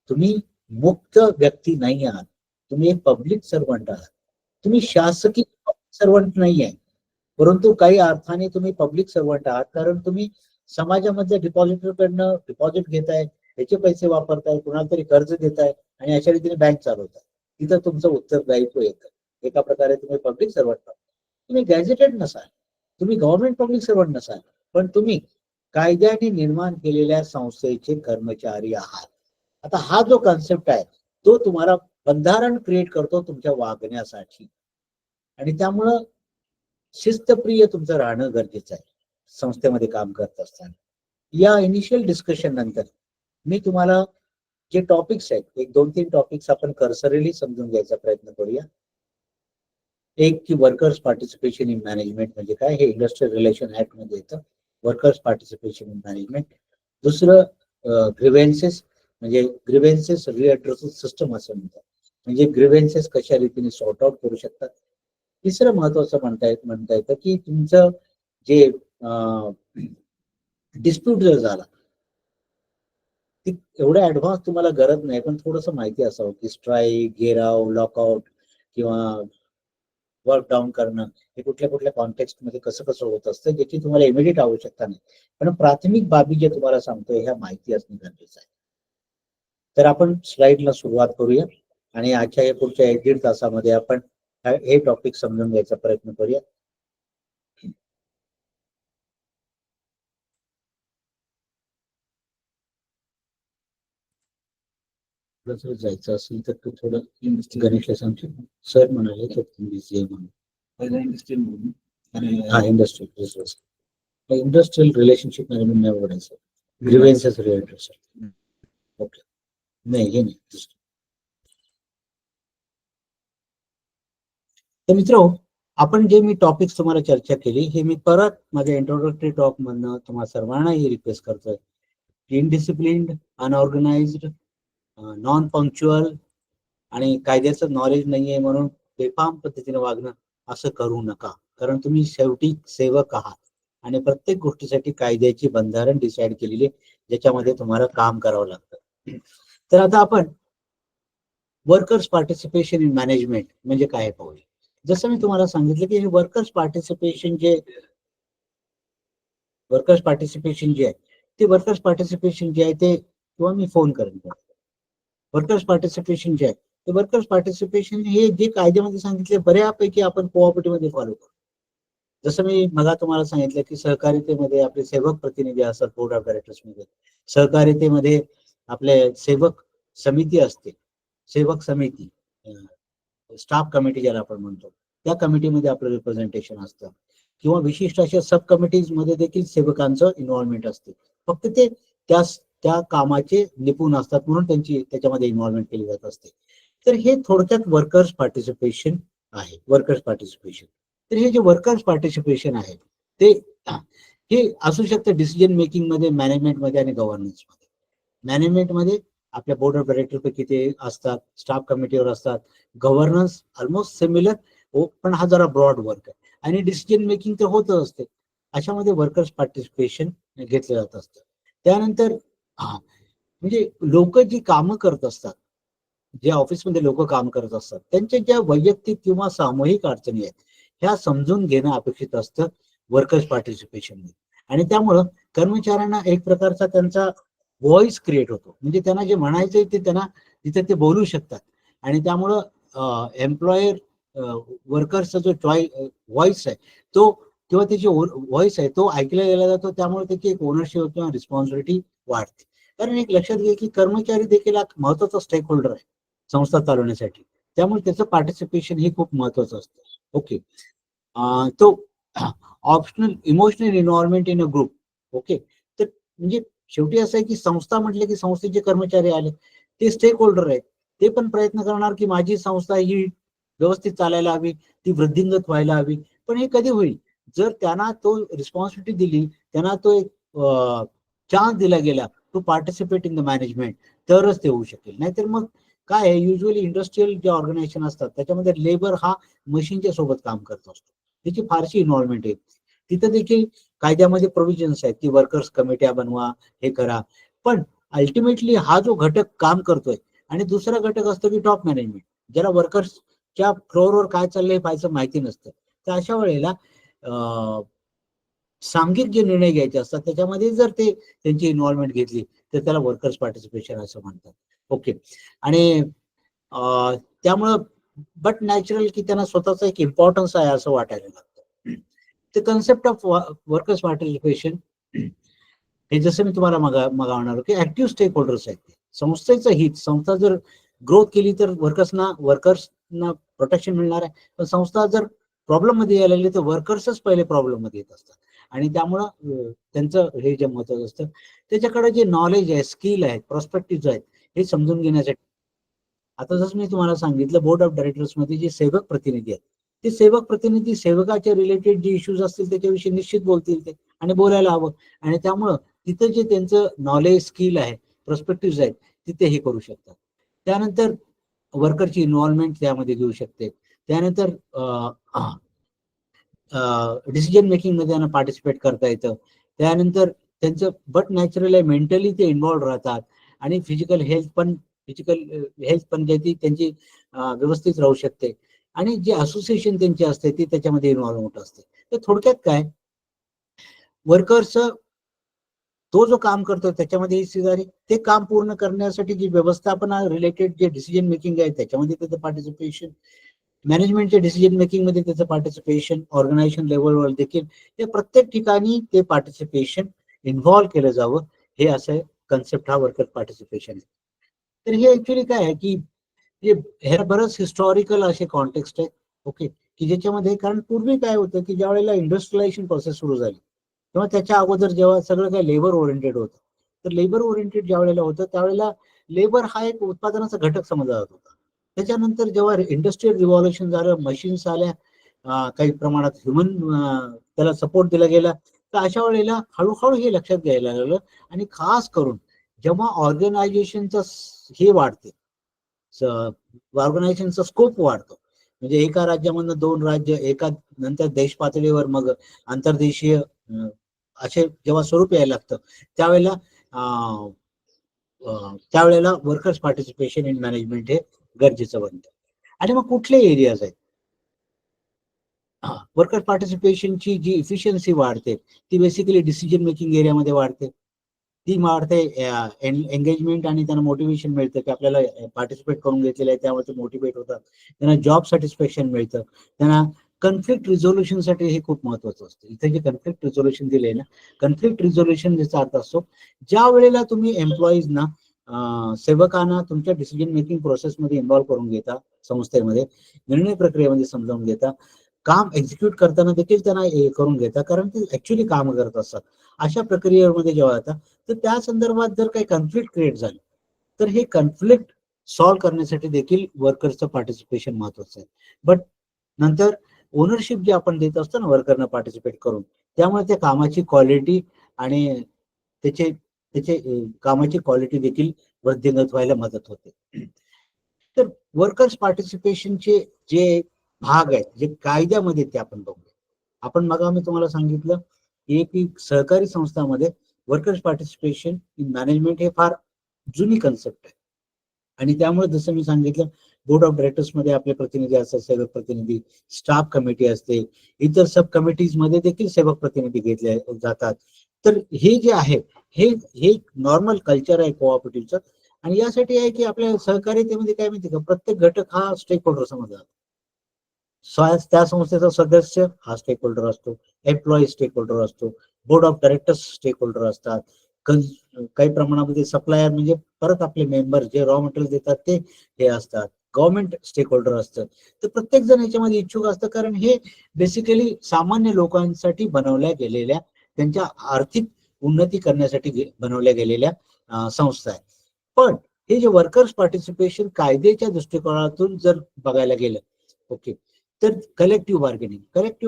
तुम्ही मुक्त व्यक्ती नाही आहात, तुम्ही एक पब्लिक सर्वंट आहात. तुम्ही शासकीय सर्वंट नाही आहे, परंतु काही अर्थाने तुम्ही पब्लिक सर्वंट आहात, कारण तुम्ही समाजामध्ये डिपॉझिटर कडनं डिपॉझिट घेताय, त्याचे पैसे वापरताय, कुणाला तरी कर्ज देताय आणि अशा रीतीने बँक चालवताय. तिथं तुमचं उत्तरदायित्व येतं. एका प्रकारे तुम्ही पब्लिक सर्वंट आहात. तुम्ही गॅझेटेड नसाल, तुम्ही गव्हर्नमेंट पब्लिक सर्वंट नसाल, पण तुम्ही कायद्याने निर्माण केलेल्या संस्थेचे कर्मचारी आहात. आता हा जो कॉन्सेप्ट आहे तो तुम्हाला बंधारण क्रिएट करतो तुमच्या वागण्यासाठी, आणि त्यामुळं शिस्तप्रिय तुमचं राहणं गरजेचं आहे संस्थेमध्ये काम करत असताना. या इनिशियल डिस्कशन नंतर मी तुम्हाला जे टॉपिक्स आहेत, एक 2-3 टॉपिक्स आपण कर्सरीली समजून घ्यायचा प्रयत्न करूया. एक की वर्कर्स पार्टिसिपेशन इन मॅनेजमेंट म्हणजे काय, हे इंडस्ट्रियल रिलेशन ऍक्ट मध्ये येतं, वर्कर्स पार्टिसिपेशन इन मॅनेजमेंट. दुसरं ग्रीव्हेन्सेस, म्हणजे ग्रीव्हेन्सेस रिएड्रेसल सिस्टम असं म्हणतात, म्हणजे ग्रीव्हेन्सेस कशा रीतीने सॉर्ट आउट करू शकतात. तिसरं महत्वाचं म्हणता येतं की तुमचं जे डिस्प्यूट जर झाला, ती एवढ्या ऍडव्हान्स तुम्हाला गरज नाही, पण थोडंसं माहिती असावं की स्ट्राईक, घेराव, लॉकआउट किंवा वर्क डाऊन करणं हे कुठल्या कुठल्या कॉन्टेक्स्ट मध्ये कसं कसं होत असतं, ज्याची तुम्हाला इमिडिएट आवश्यकता नाही, पण प्राथमिक बाबी जे तुम्हाला सांगतोय ह्या माहिती असणं गरजेचं आहे. तर आपण स्लाइडला सुरुवात करूया आणि आजच्या या पुढच्या 1-1.5 तासामध्ये आपण हे टॉपिक समजून घ्यायचा प्रयत्न करूया. जर जायचं असेल तर तू थोडं गणेशला सांगतो. सर म्हणाले की तुम्ही बिझी आहे म्हणून. पहिला इंडस्ट्रियल म्हणून आणि हा, इंडस्ट्रियल रिलेशनशिप मॅनेजमेंट नाही बोलायचं, ग्रीव्हेन्सेस रिलेटेड. ओके, नाही हे नाही. तर मित्र, आपण जे मी टॉपिक्स तुम्हाला चर्चा केली, हे मी परत माझ्या इंट्रोडक्टरी टॉक मधनं तुम्हाला सर्वांना ही रिक्वेस्ट करतोय. इनडिसिप्लिन्ड, अनऑर्गनाइज्ड, नॉन पंक्च्युअल आणि कायद्याचं नॉलेज नाहीये म्हणून बेफाम पद्धतीने वागणं असं करू नका, कारण तुम्ही शेवटी सेवक आहात आणि प्रत्येक गोष्टीसाठी कायद्याची बंधारण डिसाईड केलेली ज्याच्यामध्ये तुम्हाला काम करावं लागतं. तर आता आपण वर्कर्स पार्टिसिपेशन इन मॅनेजमेंट म्हणजे काय पाहूया. जसं मी तुम्हाला सांगितलं की हे वर्कर्स पार्टिसिपेशन जे आहे ते वर्कर्स पार्टिसिपेशन जे आहे ते, किंवा मी फोन करेन, वर्कर्स पार्टिसिपेशन जे आहे ते वर्कर्स पार्टिसिपेशन हे जे कायद्यामध्ये सांगितले बऱ्यापैकी आपण कोऑपरेटिव्ह मध्ये फॉलो करतो. जसं मी मगा तुम्हाला सांगितलं की सहकारितेमध्ये आपले सेवक प्रतिनिधी असतात बोर्ड ऑफ डायरेक्टर्स मध्ये, सहकारितेमध्ये आपले सेवक समिती असते, सेवक समिती, स्टाफ कमिटी ज्याला आपण म्हणतो, त्या कमिटीमध्ये आपलं रिप्रेझेंटेशन असतं, किंवा विशिष्ट अशा सब कमिटीज मध्ये देखील सेवकांचं इन्व्हॉल्वमेंट असते. फक्त ते त्या कामाचे निपुण असतात म्हणून त्याच्यामध्ये इन्व्हॉल्वमेंट केली जात असते. तर हे थोडक्यात वर्कर्स पार्टिसिपेशन आहे. वर्कर्स पार्टिसिपेशन, तर हे जे वर्कर्स पार्टिसिपेशन आहे ते हे असू शकतं डिसिजन मेकिंग मध्ये, मॅनेजमेंट मध्ये आणि गव्हर्नन्स मध्ये. मॅनेजमेंट मध्ये आपल्या बोर्ड ऑफ डायरेक्टर पैकी ते असतात, स्टाफ कमिटीवर असतात, गव्हर्नन्स ऑलमोस्ट सिमिलर, पण हा जरा ब्रॉड वर्क आहे, आणि डिसिजन मेकिंग तर होत असते. अशामध्ये वर्कर्स पार्टिसिपेशन घेतलं जात असतं. त्यानंतर म्हणजे लोक जी कामं करत असतात, जे ऑफिसमध्ये लोक काम करत असतात, त्यांच्या ज्या वैयक्तिक किंवा सामूहिक अडचणी आहेत ह्या समजून घेणं अपेक्षित असतं वर्कर्स पार्टिसिपेशन मध्ये. आणि त्यामुळं कर्मचाऱ्यांना एक प्रकारचा त्यांचा व्हॉइस क्रिएट होतो, म्हणजे त्यांना जे म्हणायचंय ते त्यांना तिथे ते बोलू शकतात. आणि त्यामुळं एम्प्लॉयर वर्कर्सचा जो व्हॉइस आहे तो, किंवा त्याची व्हॉइस आहे तो ऐकला गेला जातो. त्यामुळे त्याची एक ओनरशिप किंवा रिस्पॉन्सिबिलिटी वाढते. कारण एक लक्षात घ्या की कर्मचारी देखील एक महत्वाचा स्टेक होल्डर आहे संस्था चालवण्यासाठी, त्यामुळे त्याचं पार्टिसिपेशन हे खूप महत्वाचं असतं. ओके, तो optional emotional involvement in a group. Okay, तर म्हणजे शेवटी असं आहे की संस्था म्हटलं की संस्थेचे कर्मचारी आले, ते स्टेक होल्डर आहेत, ते पण प्रयत्न करणार की माझी संस्था ही व्यवस्थित चालायला हवी, ती वृद्धिंगत व्हायला हवी. पण हे कधी होईल जर त्यांना तो रिस्पॉन्सिबिलिटी दिली, त्यांना तो एक चान्स दिला गेला to participate in the management, तरच ते होऊ शकेल. नाहीतर मग काय आहे, युजली इंडस्ट्रीयल जे ऑर्गनायझेशन असतात त्याच्यामध्ये लेबर हा मशीनच्या सोबत काम करत असतो, त्याची फारशी इन्व्हॉल्वमेंट आहे. तिथं देखील कायद्यामध्ये प्रोव्हिजन्स आहेत की वर्कर्स कमिट्या बनवा, हे करा. पण अल्टिमेटली हा जो घटक काम करतोय आणि दुसरा घटक असतो की टॉप मॅनेजमेंट, ज्याला वर्कर्सच्या फ्लोअरवर काय चाललंय हे पाहायचं माहिती नसतं. तर अशा वेळेला सांघिक जे निर्णय घ्यायचे असतात त्याच्यामध्ये जर ते त्यांची इन्व्हॉल्वमेंट घेतली तर त्याला वर्कर्स पार्टिसिपेशन असं म्हणतात. ओके, आणि त्यामुळं बट नॅचरल की त्यांना स्वतःचा एक इम्पॉर्टन्स आहे असं वाटायला लागतं. ते कन्सेप्ट ऑफ वर्कर्स पार्टिसिपेशन हे जसं मी तुम्हाला म्हणालो की ऍक्टिव्ह स्टेक होल्डर्स आहेत ते. संस्थेचं हित, संस्था जर ग्रोथ केली तर वर्कर्सना प्रोटेक्शन मिळणार आहे, पण संस्था जर प्रॉब्लेम मध्ये यायला लागली तर वर्कर्सच पहिले प्रॉब्लेम मध्ये येत असतात. आणि त्यामुळं त्यांचं हे जे महत्वाचं असतं त्याच्याकडे जे नॉलेज आहे, स्किल आहे, प्रॉस्पेक्टिव्ह आहेत, हे समजून घेण्यासाठी. आता जसं मी तुम्हाला सांगितलं, बोर्ड ऑफ डायरेक्टर्स मध्ये जे सेवक प्रतिनिधी आहेत, ते सेवक प्रतिनिधी सेवकाच्या रिलेटेड जे इश्यूज असतील त्याच्याविषयी निश्चित बोलतील ते, आणि बोलायला हवं. आणि त्यामुळं तिथं जे त्यांचं नॉलेज, स्किल आहे, पर्स्पेक्टिव्ह आहेत, तिथे हे करू शकतात. त्यानंतर वर्करची इन्व्हॉल्वमेंट त्यामध्ये घेऊ शकते. त्यानंतर डिसिजन मेकिंग मध्ये त्यांना पार्टिसिपेट करता येतं. त्यानंतर त्यांचं बट नॅचरल आहे, मेंटली ते इन्व्हॉल्व राहतात आणि फिजिकल हेल्थ पण त्यांची व्यवस्थित राहू शकते. आणि जे असोसिएशन त्यांची असते ती त्याच्यामध्ये इन्व्हॉल्व होत असते. तर थोडक्यात काय, वर्कर्स तो जो काम करतो त्याच्यामध्ये हिस्सेदारी, ते काम पूर्ण करण्यासाठी जी व्यवस्थापन रिलेटेड जे डिसिजन मेकिंग आहे त्याच्यामध्ये त्याचं पार्टिसिपेशन, मॅनेजमेंटच्या डिसिजन मेकिंग मध्ये त्याचं पार्टिसिपेशन, ऑर्गनायझेशन लेवलवर देखील हे प्रत्येक ठिकाणी ते पार्टिसिपेशन इन्व्हॉल्व केलं जावं, हे असं कन्सेप्ट हा वर्कर पार्टिसिपेशन आहे. तर हे ऍक्च्युली काय आहे की हे बरंच हिस्टॉरिकल असे कॉन्टेक्स्ट आहे. ओके, की ज्याच्यामध्ये, कारण पूर्वी काय होतं की ज्या वेळेला इंडस्ट्रियलायझेशन प्रोसेस सुरू झाली तेव्हा त्याच्या अगोदर जेव्हा सगळं काही लेबर ओरिएंटेड होतं, तर लेबर ओरिएंटेड ज्या वेळेला होतं त्यावेळेला लेबर हा एक उत्पादनाचा घटक समजला जात होता. त्याच्यानंतर जेव्हा इंडस्ट्रियल रिव्हॉल्युशन झालं, मशीन्स आल्या, काही प्रमाणात ह्युमन त्याला सपोर्ट दिला गेला, तर अशा वेळेला हळूहळू हे लक्षात घ्यायला लागलं. आणि खास करून जेव्हा ऑर्गनायझेशनचं हे वाढते, ऑर्गनायझेशनचा स्कोप वाढतो, म्हणजे एका राज्यामधनं 2 राज्य, एका नंतर देश पातळीवर, मग आंतरदेशीय असे जेव्हा स्वरूप यायला लागतं त्यावेळेला त्यावेळेला वर्कर्स पार्टिसिपेशन इन मॅनेजमेंट हे गरजेचं बनतं. आणि मग कुठले एरियाज आहेत, वर्कर पार्टिसिपेशनची जी इफिशियन्सी वाढते ती बेसिकली डिसिजन मेकिंग एरियामध्ये वाढते. ती वाढते एंगेजमेंट, आणि त्यांना मोटिवेशन मिळतं की आपल्याला पार्टिसिपेट करून घेतलेलं आहे त्यामुळे ते मोटिवेट होतात. त्यांना जॉब सॅटिस्फॅक्शन मिळतं. त्यांना कन्फ्लिक्ट रिझोल्युशनसाठी हे खूप महत्वाचं असतं. इथे जे कन्फ्लिक्ट रिझोल्युशन दिले ना, कन्फ्लिक्ट रिझोल्युशन ज्याचा अर्थ असतो, ज्या वेळेला तुम्ही एम्प्लॉईजना, सेवकांना तुमच्या डिसिजन मेकिंग प्रोसेसमध्ये इन्व्हॉल्व करून घेता, संस्थेमध्ये निर्णय प्रक्रियेमध्ये समजावून घेता, काम एक्झिक्यूट करताना देखील त्यांना करून घेता, कारण ते ऍक्च्युली काम करत असतात. अशा प्रक्रियेमध्ये जेव्हा येतात तर त्या संदर्भात जर काही कन्फ्लिक्ट क्रिएट झाली तर हे कन्फ्लिक्ट सॉल्व्ह करण्यासाठी देखील वर्कर्सचं पार्टिसिपेशन महत्वाचं आहे. बट नंतर ओनरशिप जे आपण देत असतो ना वर्करना पार्टिसिपेट करून, त्यामुळे त्या कामाची क्वालिटी आणि त्याचे त्याचे कामाची क्वालिटी देखील वृद्धिंगत व्हायला मदत होते. तर वर्कर्स पार्टिसिपेशनचे जे भाग आहेत, जे कायद्यामध्ये ते आपण बघूया. आपण मग मी तुम्हाला सांगितलं की सहकारी संस्थांमध्ये वर्कर्स पार्टिसिपेशन इन मॅनेजमेंट हे फार जुनी कन्सेप्ट आहे. आणि त्यामुळे जसं मी सांगितलं, बोर्ड ऑफ डायरेक्टर्स मध्ये आपले प्रतिनिधी असतात, सेवक प्रतिनिधी, स्टाफ कमिटी असते, इतर सब कमिटीज मध्ये देखील सेवक प्रतिनिधी घेतले जातात. तर हे जे आहे हे हे नॉर्मल कल्चर आहे कोऑपरेटिव्हचं. आणि यासाठी आहे की आपल्या सहकार्यतेमध्ये काय माहिती का, प्रत्येक घटक हा स्टेक होल्डर समजला जातो. त्या संस्थेचा सदस्य हा स्टेक होल्डर असतो, एम्प्लॉई स्टेक होल्डर असतो, board of directors stakeholder असतात, काही प्रमाणामध्ये सप्लायर म्हणजे परत आपले मेंबर जे रॉ मटेरियल देतात ते हे असतात, गव्हर्नमेंट स्टेक होल्डर असतात. तर प्रत्येक जण याच्यामध्ये इच्छुक असतं, कारण हे बेसिकली सामान्य लोकांसाठी बनवल्या गेलेल्या, त्यांच्या आर्थिक उन्नती करण्यासाठी बनवल्या गेलेल्या संस्था आहेत. पण हे जे वर्कर्स पार्टिसिपेशन कायद्याच्या दृष्टिकोनातून जर बघायला गेलं, ओके, तर कलेक्टिव्ह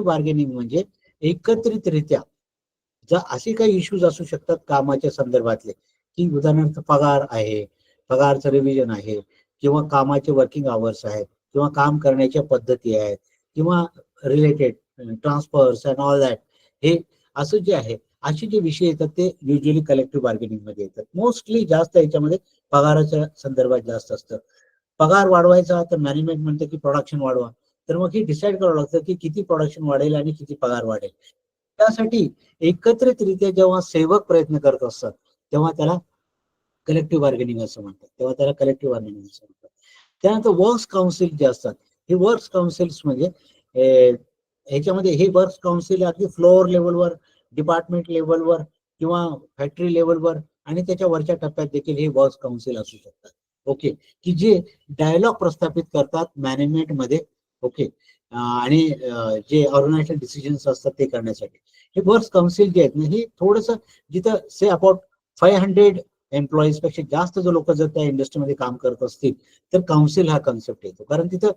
बार्गेनिंग म्हणजे एकत्रितरित्या जर असे काही इश्यूज असू शकतात कामाच्या संदर्भातले, की उदाहरणार्थ पगार आहे, पगारचं रिव्हिजन आहे, किंवा कामाचे वर्किंग आवर्स आहेत, किंवा काम करण्याच्या पद्धती आहेत, किंवा related transfers and all that, हे असं जे आहे असे जे विषय येतात ते युजली कलेक्टिव्ह बार्गेनिंग मध्ये येतात. मोस्टली जास्त याच्यामध्ये पगाराच्या संदर्भात जास्त असतं. पगार वाढवायचा तर मॅनेजमेंट म्हणतं की प्रोडक्शन वाढवा, तर मग हे डिसाईड करावं लागतं की किती प्रोडक्शन वाढेल आणि किती पगार वाढेल. त्यासाठी एकत्रितरित्या जेव्हा सेवक प्रयत्न करत असतात तेव्हा त्याला कलेक्टिव्ह बार्गेनिंग असं म्हणतात, त्यानंतर वर्क्स काउन्सिल जे असतात, हे वर्क्स काउन्सिल्स म्हणजे ह्याच्यामध्ये हे वर्क्स काउन्सिल अगदी फ्लोअर लेवलवर, डिपार्टमेंट लेवलवर किंवा फॅक्टरी लेवलवर आणि त्याच्या वरच्या टप्प्यात देखील हे वर्क्स काउन्सिल असू शकतात. ओके, की जे डायलॉग प्रस्थापित करतात मॅनेजमेंट मध्ये. ओके, आणि जे ऑर्गनायझेशन डिसिजन्स असतात ते करण्यासाठी हे वर्क्स काउन्सिल जे आहेत ना, हे थोडस जिथं से अबाउट 500 एम्प्लॉईज पेक्षा जास्त जो लोक जर त्या इंडस्ट्रीमध्ये काम करत असतील तर काउन्सिल हा कन्सेप्ट येतो, कारण तिथं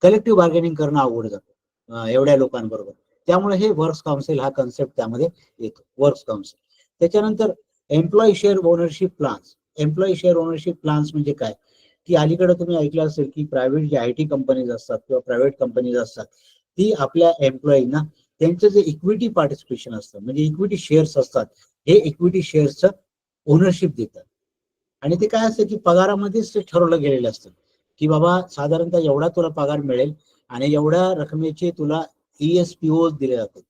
कलेक्टिव्ह बार्गेनिंग करणं अवघड जातं एवढ्या लोकांबरोबर. त्यामुळे हे वर्क्स काउन्सिल हा कन्सेप्ट त्यामध्ये येतो, वर्क्स काउन्सिल. त्याच्यानंतर employee share ownership plans. Employee share ownership plans म्हणजे काय, की अलीकडे तुम्ही ऐकलं असेल की प्रायव्हेट जे IT कंपनीज असतात किंवा प्रायव्हेट कंपनीज असतात, ती आपल्या एम्प्लॉईना त्यांचं जे इक्विटी पार्टिसिपेशन असतं, म्हणजे इक्विटी शेअर्स असतात, हे इक्विटी शेअर्सचं ओनरशिप देतात. आणि ते काय असतं की पगारामध्येच ते ठरवलं गेलेलं असतं की बाबा साधारणतः एवढा तुला पगार मिळेल आणि एवढ्या रकमेचे तुला ESPO दिले जातात.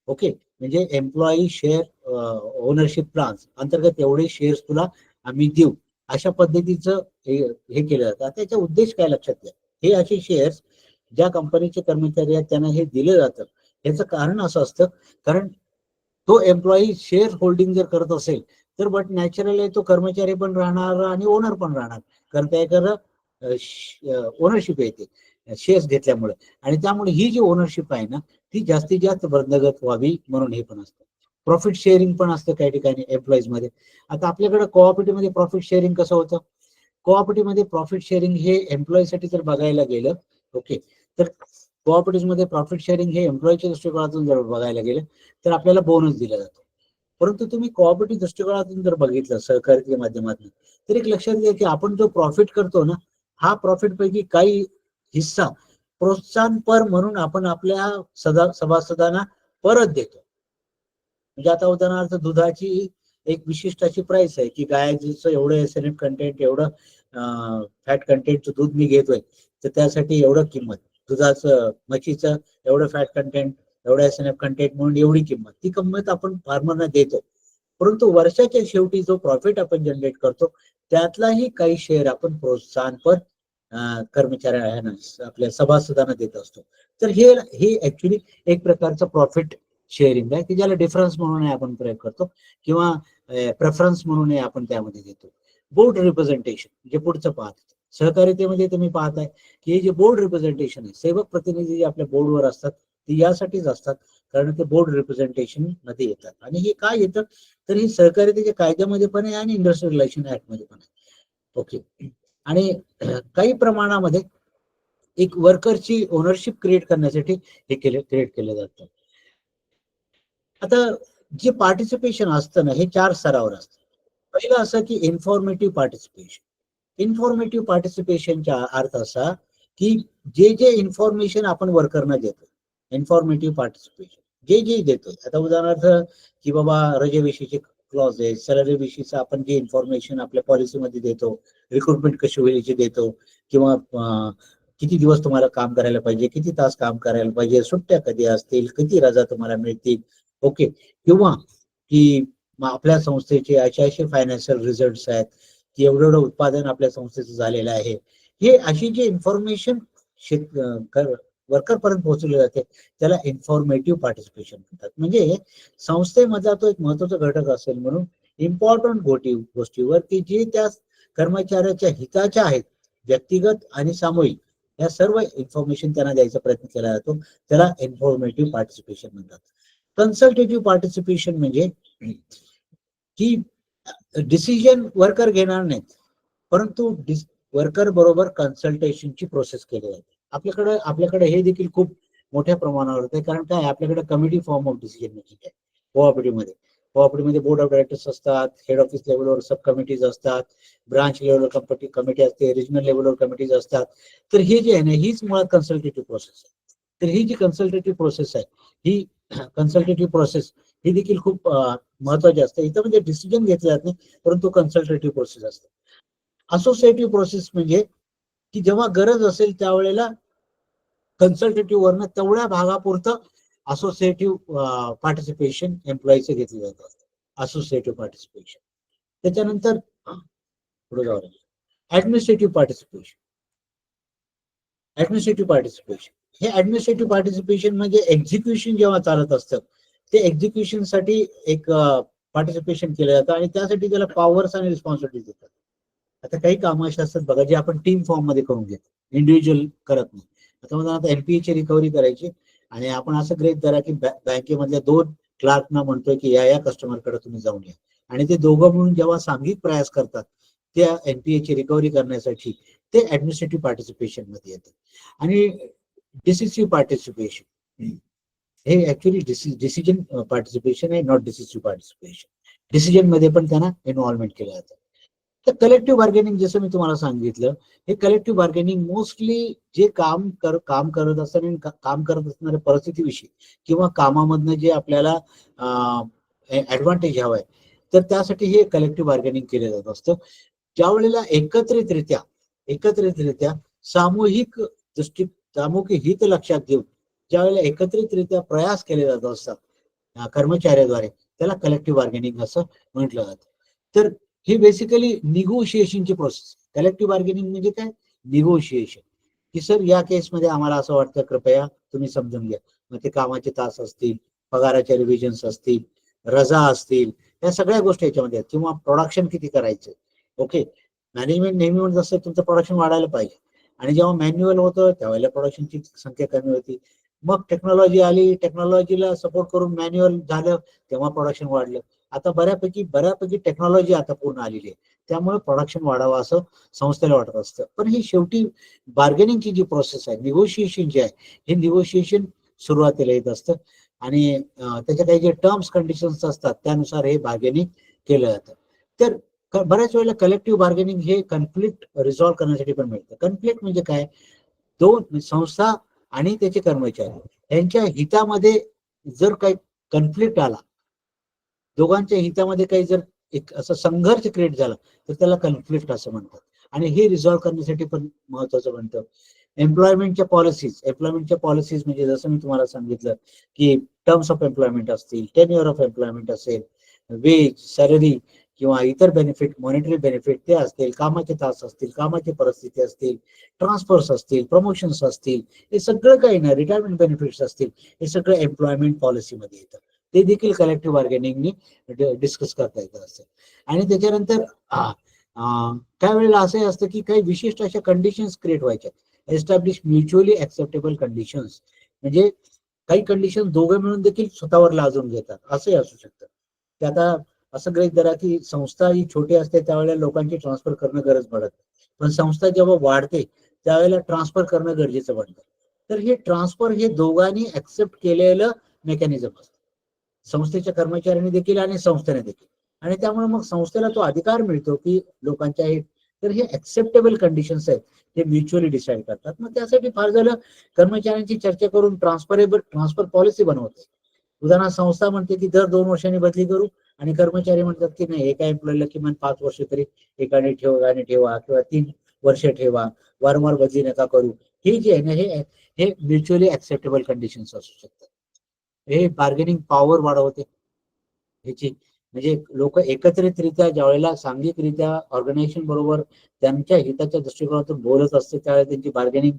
ओके, म्हणजे एम्प्लॉई शेअर ओनरशिप प्लान्स अंतर्गत एवढे शेअर्स तुला आम्ही देऊ, अशा पद्धतीचं हे केलं जातं. त्याचा उद्देश काय लक्षात घ्या, हे असे शेअर्स ज्या कंपनीचे कर्मचारी आहेत त्यांना हे दिलं जातं. याचं कारण असं असतं, कारण तो एम्प्लॉई शेअर होल्डिंग जर करत असेल तर बट नॅचरली तो कर्मचारी पण राहणार आणि ओनर पण राहणार, कारण त्याकडं ओनरशिप येते शेअर्स घेतल्यामुळे. आणि त्यामुळे ही जी ओनरशिप आहे ना, ती जास्तीत जास्त वर्धगत व्हावी म्हणून हे पण असतं. प्रॉफिट शेअरिंग पण असतं काही ठिकाणी एम्प्लॉईज मध्ये. आता आपल्याकडे कोऑपरेटिव्ह मध्ये प्रॉफिट शेअरिंग कसं होतं, कोऑपरेटिव्ह मध्ये प्रॉफिट शेअरिंग हे एम्प्लॉई साठी जर बघायला गेलं, ओके, तर कोऑपरेटिव्ह मध्ये प्रॉफिट शेअरिंग हे एम्प्लॉईच्या दृष्टिकोनातून जर बघायला गेलं तर आपल्याला बोनस दिला जातो. परंतु तुम्ही कोऑपरेटिव्ह दृष्टिकोनातून जर बघितलं सहकार्याच्या माध्यमातून, तर एक लक्षात घ्या की आपण जो प्रॉफिट करतो ना, हा प्रॉफिट पैकी काही हिस्सा प्रोत्साहनपर म्हणून आपण आपल्या सभासदांना परत देतो. म्हणजे आता उदाहरणार्थ दुधाची एक विशिष्ट अशी प्राइस आहे की गायचं एवढं SNF कंटेंट, एवढं फॅट कंटेंटचं दूध मी घेतोय, तर त्यासाठी एवढं किंमत, दुधाचं म्हशीचं एवढं फॅट कंटेंट, एवढं SNF कंटेंट म्हणून एवढी किंमत, ती किंमत आपण फार्मरना देतो. परंतु वर्षाच्या शेवटी जो प्रॉफिट आपण जनरेट करतो त्यातलाही काही शेअर आपण प्रोत्साहनपर कर्मचाऱ्यांना, आपल्या सभासदांना देत असतो. तर हे ऍक्च्युली एक प्रकारचं प्रॉफिट शेअरिंग आहे की ज्याला डिफरन्स म्हणून आपण प्रयोग करतो किंवा प्रेफरन्स म्हणून आपण त्यामध्ये देतो. बोर्ड रिप्रेझेंटेशन जे पुढचं पाहत, सहकारितेमध्ये तुम्ही पाहताय की हे जे बोर्ड रिप्रेझेंटेशन आहे, सेवक प्रतिनिधी जे आपल्या बोर्डवर असतात ते यासाठीच असतात कारण ते बोर्ड रिप्रेझेंटेशन मध्ये येतात. आणि हे काय येतं, तर हे सहकारितेच्या कायद्यामध्ये पण आहे आणि इंडस्ट्रियल रिलेशन ऍक्ट मध्ये पण आहे. ओके, आणि काही प्रमाणामध्ये एक वर्करची ओनरशिप क्रिएट करण्यासाठी हे क्रिएट केलं जातं. आता जे पार्टिसिपेशन असतं ना, हे 4 स्तरावर असतं. पहिलं असं की इन्फॉर्मेटिव्ह पार्टिसिपेशन. इन्फॉर्मेटिव्ह पार्टिसिपेशनचा अर्थ असा की जे इन्फॉर्मेशन आपण वर्करना देतो, इन्फॉर्मेटिव्ह पार्टिसिपेशन जे देतो. आता उदाहरणार्थ की बाबा रजेविषयीचे क्लॉज आहे, सॅलरी विषयीचं आपण जे इन्फॉर्मेशन आपल्या पॉलिसीमध्ये देतो, रिक्रुटमेंट कशी होईल देतो, किंवा किती दिवस तुम्हाला काम करायला पाहिजे, किती तास काम करायला पाहिजे, सुट्ट्या कधी असतील, किती रजा तुम्हाला मिळतील. ओके, किंवा की आपल्या संस्थेचे असे फायनान्शियल रिझल्ट आहेत की एवढं उत्पादन आपल्या संस्थेचं झालेलं आहे. हे अशी जी इन्फॉर्मेशन वर्कर पर्यंत पोहोचवली जाते त्याला इन्फॉर्मेटिव्ह पार्टिसिपेशन म्हणतात. म्हणजे संस्थेमधला तो एक महत्वाचा घटक असेल म्हणून इम्पॉर्टंट गोष्टीवर की जे त्या कर्मचाऱ्याच्या हिताच्या आहेत, व्यक्तिगत आणि सामूहिक, या सर्व इन्फॉर्मेशन त्यांना द्यायचा प्रयत्न केला जातो. त्याला इन्फॉर्मेटिव्ह पार्टिसिपेशन म्हणतात. कन्सल्टेटिव्ह पार्टिसिपेशन म्हणजे की डिसिजन वर्कर घेणार नाहीत, परंतु वर्कर बरोबर कन्सल्टेशनची प्रोसेस केली जाते. आपल्याकडे हे देखील खूप मोठ्या प्रमाणावर होते, कारण काय, आपल्याकडे committee form of decision making आहे कोऑपरेटिव्हमध्ये बोर्ड ऑफ डायरेक्टर्स असतात, हेड ऑफिस लेवलवर सब कमिटीज असतात, ब्रांच लेवलवर कमिटी असते, रिजनल लेवलवर कमिटीज असतात. तर हे जे आहे ना, हीच मुळात कन्सल्टेटिव्ह प्रोसेस आहे. तर ही जी कन्सल्टेटिव्ह प्रोसेस आहे, ही कन्सल्टेटिव्ह प्रोसेस ही देखील खूप महत्वाची असते. इथं म्हणजे डिसिजन घेतले जात नाही, परंतु कन्सल्टेटिव्ह प्रोसेस असते. असोसिएटिव्ह प्रोसेस म्हणजे की जेव्हा गरज असेल त्यावेळेला कन्सल्टेटिव्ह वरनं तेवढ्या भागापुरतं असोसिएटिव्ह पार्टिसिपेशन एम्प्लॉईचं घेतलं जातं, असोसिएटिव्ह पार्टिसिपेशन. त्याच्यानंतर पुढे जाऊ, ऍडमिनिस्ट्रेटिव्ह पार्टिसिपेशन. हे ऍडमिनिस्ट्रेटिव्ह पार्टिसिपेशन म्हणजे एक्झिक्युशन जेव्हा चालत असतं, ते एक्झिक्युशन साठी एक पार्टिसिपेशन केलं जातं आणि त्यासाठी त्याला पॉवर्स आणि रिस्पॉन्सिबिलिटी देतात. आता काही कामं अशी असतात बघा, जे आपण टीम फॉर्म मध्ये करून घेतो, इंडिव्हिज्युअल करत नाही. आता एनपीए ची रिकव्हरी करायची आणि आपण असं गृहीत धरा की बँकेमधल्या 2 क्लार्कना म्हणतोय की या कस्टमरकडे तुम्ही जाऊन या, आणि ते दोघं म्हणून जेव्हा सांघिक प्रयास करतात त्या एनपीए ची रिकव्हरी करण्यासाठी, ते ऍडमिनिस्ट्रेटिव्ह पार्टिसिपेशन मध्ये येतं. आणि डिसिसिव्ह पार्टिसिपेशन हे ऍक्च्युअली डिसिजन पार्टिसिपेशन आहे, नॉट डिसिसिव्ह पार्टिसिपेशन. डिसिजन मध्ये पण त्यांना इन्व्हॉल्वमेंट केलं जातं. तर कलेक्टिव्ह बार्गेनिंग, जसं मी तुम्हाला सांगितलं, हे कलेक्टिव्ह बार्गेनिंग मोस्टली जे काम करत असताना काम करत असणाऱ्या परिस्थितीविषयी किंवा कामामधनं जे आपल्याला ऍडव्हान्टेज हवाय, तर त्यासाठी हे कलेक्टिव्ह बार्गेनिंग केलं जात असतं. ज्या वेळेला एकत्रितरित्या सामूहिक सामूहिक हित लक्षात घेऊन ज्या वेळेला एकत्रितरित्या प्रयास केले जात असतात कर्मचाऱ्याद्वारे, त्याला कलेक्टिव्ह बार्गेनिंग असं म्हटलं जातं. तर ही बेसिकली निगोशिएशनची प्रोसेस. कलेक्टिव्ह बार्गेनिंग म्हणजे काय, निगोशिएशन. की सर या केसमध्ये आम्हाला असं वाटतं, कृपया तुम्ही समजून घ्या. मग ते कामाचे तास असतील, पगाराच्या रिव्हिजन्स असतील, रजा असतील, या सगळ्या गोष्टी याच्यामध्ये आहेत. किंवा प्रोडक्शन किती करायचं. ओके, मॅनेजमेंट नेहमी म्हणत असतं तुमचं प्रोडक्शन वाढायला पाहिजे, आणि जेव्हा मॅन्युअल होतं त्यावेळेला प्रोडक्शनची संख्या कमी होती. मग टेक्नॉलॉजी आली, टेक्नॉलॉजीला सपोर्ट करून मॅन्युअल झालं, तेव्हा प्रोडक्शन वाढलं. आता बऱ्यापैकी टेक्नॉलॉजी आता पूर्ण आलेली आहे, त्यामुळे प्रोडक्शन वाढावं असं संस्थेला वाटत असतं. पण ही शेवटी बार्गेनिंगची जी प्रोसेस आहे, निगोशिएशन जे आहे, हे निगोशिएशन सुरुवातीला येत असतं आणि त्याच्या काही जे टर्म्स कंडिशन्स असतात त्यानुसार हे बार्गेनिंग केलं जातं. तर बऱ्याच वेळेला कलेक्टिव्ह बार्गेनिंग हे कन्फ्लिक्ट रिझॉल्व्ह करण्यासाठी पण मिळतं. कन्फ्लिक्ट म्हणजे काय, दोन संस्था आणि त्याचे कर्मचारी यांच्या हितामध्ये जर काही कन्फ्लिक्ट आला, दोघांच्या हितामध्ये काही जर एक असं संघर्ष क्रिएट झाला, तर त्याला कन्फ्लिक्ट असं म्हणतात. आणि हे रिझॉल्व्ह करण्यासाठी पण महत्वाचं म्हणतं एम्प्लॉयमेंटच्या पॉलिसीज म्हणजे जसं मी तुम्हाला सांगितलं की टर्म्स ऑफ एम्प्लॉयमेंट असतील, टेन्युअर ऑफ एम्प्लॉयमेंट असेल, वेज, सॅलरी किंवा इतर बेनिफिट, मॉनिटरी बेनिफिट ते असतील, कामाचे तास असतील, कामाची परिस्थिती असतील, ट्रान्सफर्स असतील, प्रमोशन्स असतील, हे सगळं काही ना, रिटायरमेंट बेनिफिट्स असतील, हे सगळं एम्प्लॉयमेंट पॉलिसीमध्ये येतं. ते देखील कलेक्टिव्ह बार्गेनिंगनी डिस्कस करता येतं असं. आणि त्याच्यानंतर त्यावेळेला असं असतं की काही विशिष्ट अशा कंडिशन्स क्रिएट व्हायच्या, एस्टॅब्लिश म्युच्युअली ऍक्सेप्टेबल कंडिशन्स, म्हणजे काही कंडिशन दोघे मिळून देखील स्वतःवर लादून घेतात, असंही असू शकतं. ते आता असं गृहीत धरा की संस्था ही छोटी असते, त्यावेळेला लोकांची ट्रान्सफर करणं गरज पडत, पण संस्था जेव्हा वाढते त्यावेळेला ट्रान्सफर करणं गरजेचं बनतं. तर हे ट्रान्सफर हे दोघांनी ऍक्सेप्ट केलेलं मेकॅनिझम असतं, संस्थेच्या कर्मचाऱ्यांनी देखील आणि संस्थेने देखील. आणि त्यामुळे मग संस्थेला तो अधिकार मिळतो की लोकांच्या तर हे ऍक्सेप्टेबल कंडिशन्स आहेत, ते म्युच्युअली डिसाईड करतात. मग त्यासाठी फार झालं कर्मचाऱ्यांची चर्चा करून ट्रान्सफर पॉलिसी बनवते. उदाहरणार्थ संस्था म्हणते की दर 2 वर्षांनी बदली करू, आणि कर्मचारी म्हणतात की नाही, एका एम्प्लॉईला किमान 5 वर्ष तरी एकाने ठेवा किंवा 3 वर्ष ठेवा, वारंवार बदली नका करू. हे जे आहे ना, हे म्युच्युअली ऍक्सेप्टेबल कंडिशन्स असू शकतात. हे बार्गेनिंग पॉवर वाढवते ह्याची. म्हणजे लोक एकत्रितरित्या ज्या वेळेला सांघिकरित्या ऑर्गनायझेशन बरोबर त्यांच्या हिताच्या दृष्टिकोनातून बोलत असते, त्यावेळेला त्यांची बार्गेनिंग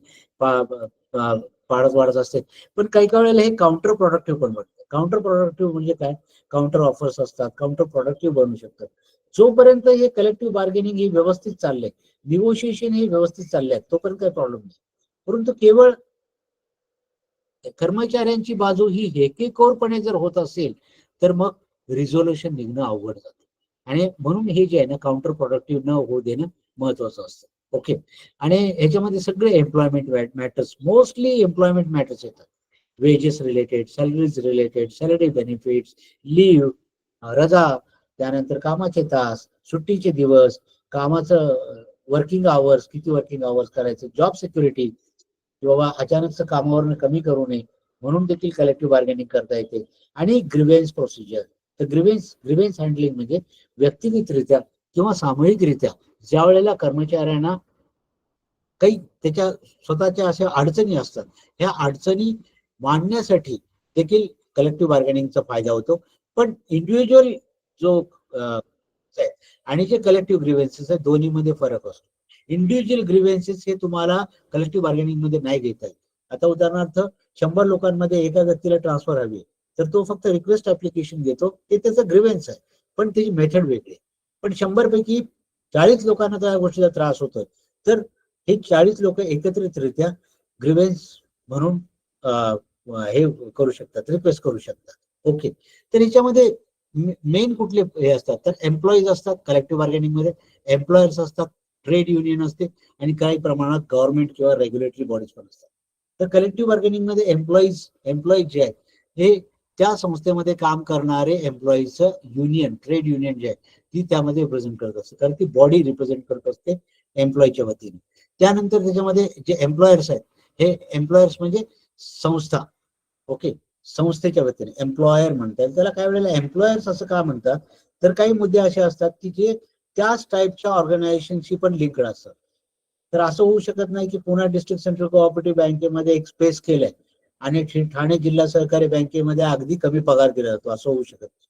वाढत असते. पण काही काही वेळेला हे काउंटर प्रोडक्टिव्ह पण बनतं. काउंटर प्रोडक्टिव्ह म्हणजे काय, काउंटर ऑफर्स असतात, काउंटर प्रोडक्टिव्ह बनू शकतात. जोपर्यंत हे कलेक्टिव्ह बार्गेनिंग ही व्यवस्थित चाललंय, निगोशिएशन ही व्यवस्थित चाललंय, तोपर्यंत काही प्रॉब्लेम नाही. परंतु केवळ कर्मचाऱ्यांची बाजू ही हेकेखोरपणे जर होत असेल तर मग रिझोल्युशन निघणं अवघड जातं. आणि म्हणून हे जे आहे ना, काउंटर प्रोडक्टिव्ह न होऊ देणं महत्वाचं असतं. ओके. आणि ह्याच्यामध्ये सगळे employment matters, mostly employment matters येतात. Wages related, salaries related, salary benefits, leave, रजा, त्यानंतर कामाचे तास, सुट्टीचे दिवस, कामाचं वर्किंग आवर्स, किती वर्किंग आवर्स करायचे, जॉब सिक्युरिटी, किंवा अचानकच कामावरून कमी करू नये म्हणून देखील कलेक्टिव्ह बार्गेनिंग करता येते. आणि ग्रीव्हन्स प्रोसिजर. तर ग्रीव्हन्स हँडलिंग म्हणजे व्यक्तिगतरित्या किंवा सामूहिकरित्या ज्या वेळेला कर्मचाऱ्यांना काही त्याच्या स्वतःच्या अशा अडचणी असतात, ह्या अडचणी मांडण्यासाठी देखील कलेक्टिव्ह बार्गेनिंगचा फायदा होतो. पण इंडिव्हिज्युअल जो आहे आणि जे कलेक्टिव्ह ग्रीव्हन्सेस आहे दोन्हीमध्ये फरक असतो. इंडिव्हिज्युअल ग्रीव्हन्सेस हे तुम्हाला कलेक्टिव्ह बार्गेनिंग मध्ये नाही घेता येत. आता उदाहरणार्थ 100 लोकांमध्ये एका व्यक्तीला ट्रान्सफर हवी तर तो फक्त रिक्वेस्ट ऍप्लिकेशन घेतो, ते त्याचं ग्रीव्हन्स आहे, पण त्याची मेथड वेगळी. पण 100 पैकी 40 लोकांना त्या गोष्टीचा त्रास होतोय, तर हे 40 लोक एकत्रितरित्या ग्रीव्हन्स म्हणून हे करू शकतात, रिक्वेस्ट करू शकतात. ओके. तर याच्यामध्ये मेन कुठले हे असतात, तर एम्प्लॉईज असतात कलेक्टिव्ह बार्गेनिंग मध्ये, एम्प्लॉयर्स असतात, ट्रेड युनियन असते, आणि काही प्रमाणात गव्हर्नमेंट किंवा रेग्युलेटरी बॉडीज पण असतात. तर कलेक्टिव्ह बार्गेनिंग मध्ये एम्प्लॉईज जे आहेत हे त्या संस्थेमध्ये काम करणारे एम्प्लॉईजचं युनियन, ट्रेड युनियन जे आहे ती त्यामध्ये रिप्रेझेंट करत असते, कारण ती बॉडी रिप्रेझेंट करत असते एम्प्लॉईच्या वतीने. त्यानंतर त्याच्यामध्ये जे एम्प्लॉयर्स आहेत हे एम्प्लॉयर्स म्हणजे संस्था. ओके. संस्थेच्या वतीने एम्प्लॉयर म्हणतात त्याला. काही वेळेला एम्प्लॉयर्स असं का म्हणतात, तर काही मुद्दे असे असतात की जे त्याच टाईपच्या ऑर्गनायझेशनशी पण लिंक्ड असतात. तर असं होऊ शकत नाही की पुणे डिस्ट्रिक्ट सेंट्रल कोऑपरेटिव्ह बँकेमध्ये एक स्पेस केलंय आणि ठाणे जिल्हा सहकारी बँकेमध्ये अगदी कमी पगार दिला जातो, असं होऊ शकत नाही.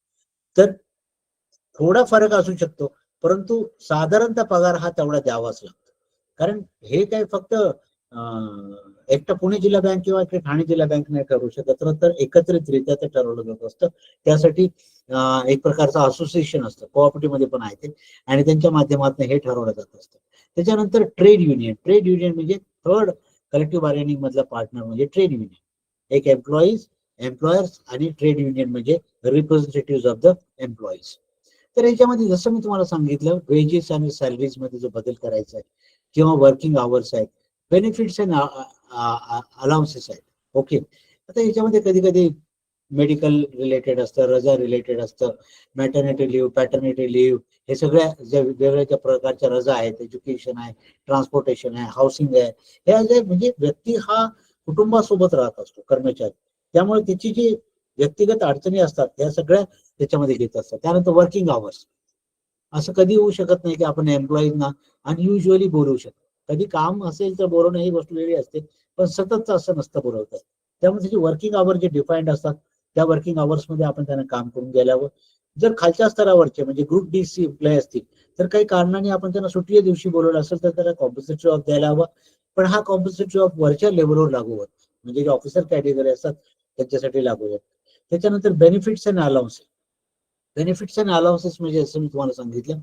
तर थोडा फरक असू शकतो, परंतु साधारणतः पगार हा तेवढा द्यावाच लागतो. कारण हे काय फक्त एकटा पुणे जिल्हा बँक किंवा ठाणे जिल्हा बँक नाही ठरवू शकत, तर एकत्रितरित्या ते ठरवलं जात असतं. त्यासाठी एक प्रकारचं असोसिएशन असतं, कोऑपरेटिव्ह मध्ये पण आहे ते, आणि त्यांच्या माध्यमातून हे ठरवलं जात असतं. त्याच्यानंतर ट्रेड युनियन म्हणजे थर्ड कलेक्टिव्ह बार्गेनिंग मधला पार्टनर म्हणजे ट्रेड युनियन. एक एम्प्लॉयर्स आणि ट्रेड युनियन म्हणजे रिप्रेझेंटेटिव्ह ऑफ द एम्प्लॉईज. तर याच्यामध्ये जसं मी तुम्हाला सांगितलं, वेजेस आणि सॅलरीज मध्ये जो बदल करायचा आहे किंवा वर्किंग आवर्स आहेत, बेनिफिट्स अँड अलाउन्सेस आहेत. ओके. आता याच्यामध्ये कधी कधी मेडिकल रिलेटेड असतं, रजा रिलेटेड असतं, मॅटर्निटी लिव्ह, पॅटर्निटी लिव्ह, हे सगळ्या ज्या वेगवेगळ्या प्रकारच्या रजा आहेत, एज्युकेशन आहे, ट्रान्सपोर्टेशन आहे, हाऊसिंग आहे, हे म्हणजे व्यक्ती हा कुटुंबासोबत राहत असतो कर्मचारी, त्यामुळे त्याची जी व्यक्तिगत अडचणी असतात त्या सगळ्या त्याच्यामध्ये घेत असतात. त्यानंतर वर्किंग आवर्स. असं कधी होऊ शकत नाही की आपण एम्प्लॉईजना अनयुज्युअली बोलवू शकतो. कधी काम असेल तर बोलवणं ही गोष्ट वेगळी असते, पण सततच असं नसतं बोलवतं. त्यामुळे त्याची वर्किंग आवर जे डिफाईंड असतात त्या वर्किंग आवर्स मध्ये आपण त्यांना काम करून द्यायला. जर खालच्या स्तरावरचे म्हणजे ग्रुप डी सी एम्प्लॉय असतील तर काही कारणाने आपण त्यांना सुट्टी दिवशी बोलवलं असेल तर त्याला कॉम्पन्सेटरी ऑफ द्यायला हवं. पण हा कॉम्पन्सेटरी ऑफ वरच्या लेवलवर लागू होत, म्हणजे जे ऑफिसर कॅटेगरी असतात त्यांच्यासाठी लागू होत. त्याच्यानंतर बेनिफिट्स अँड अलाउन्सेस म्हणजे असं मी तुम्हाला सांगितलं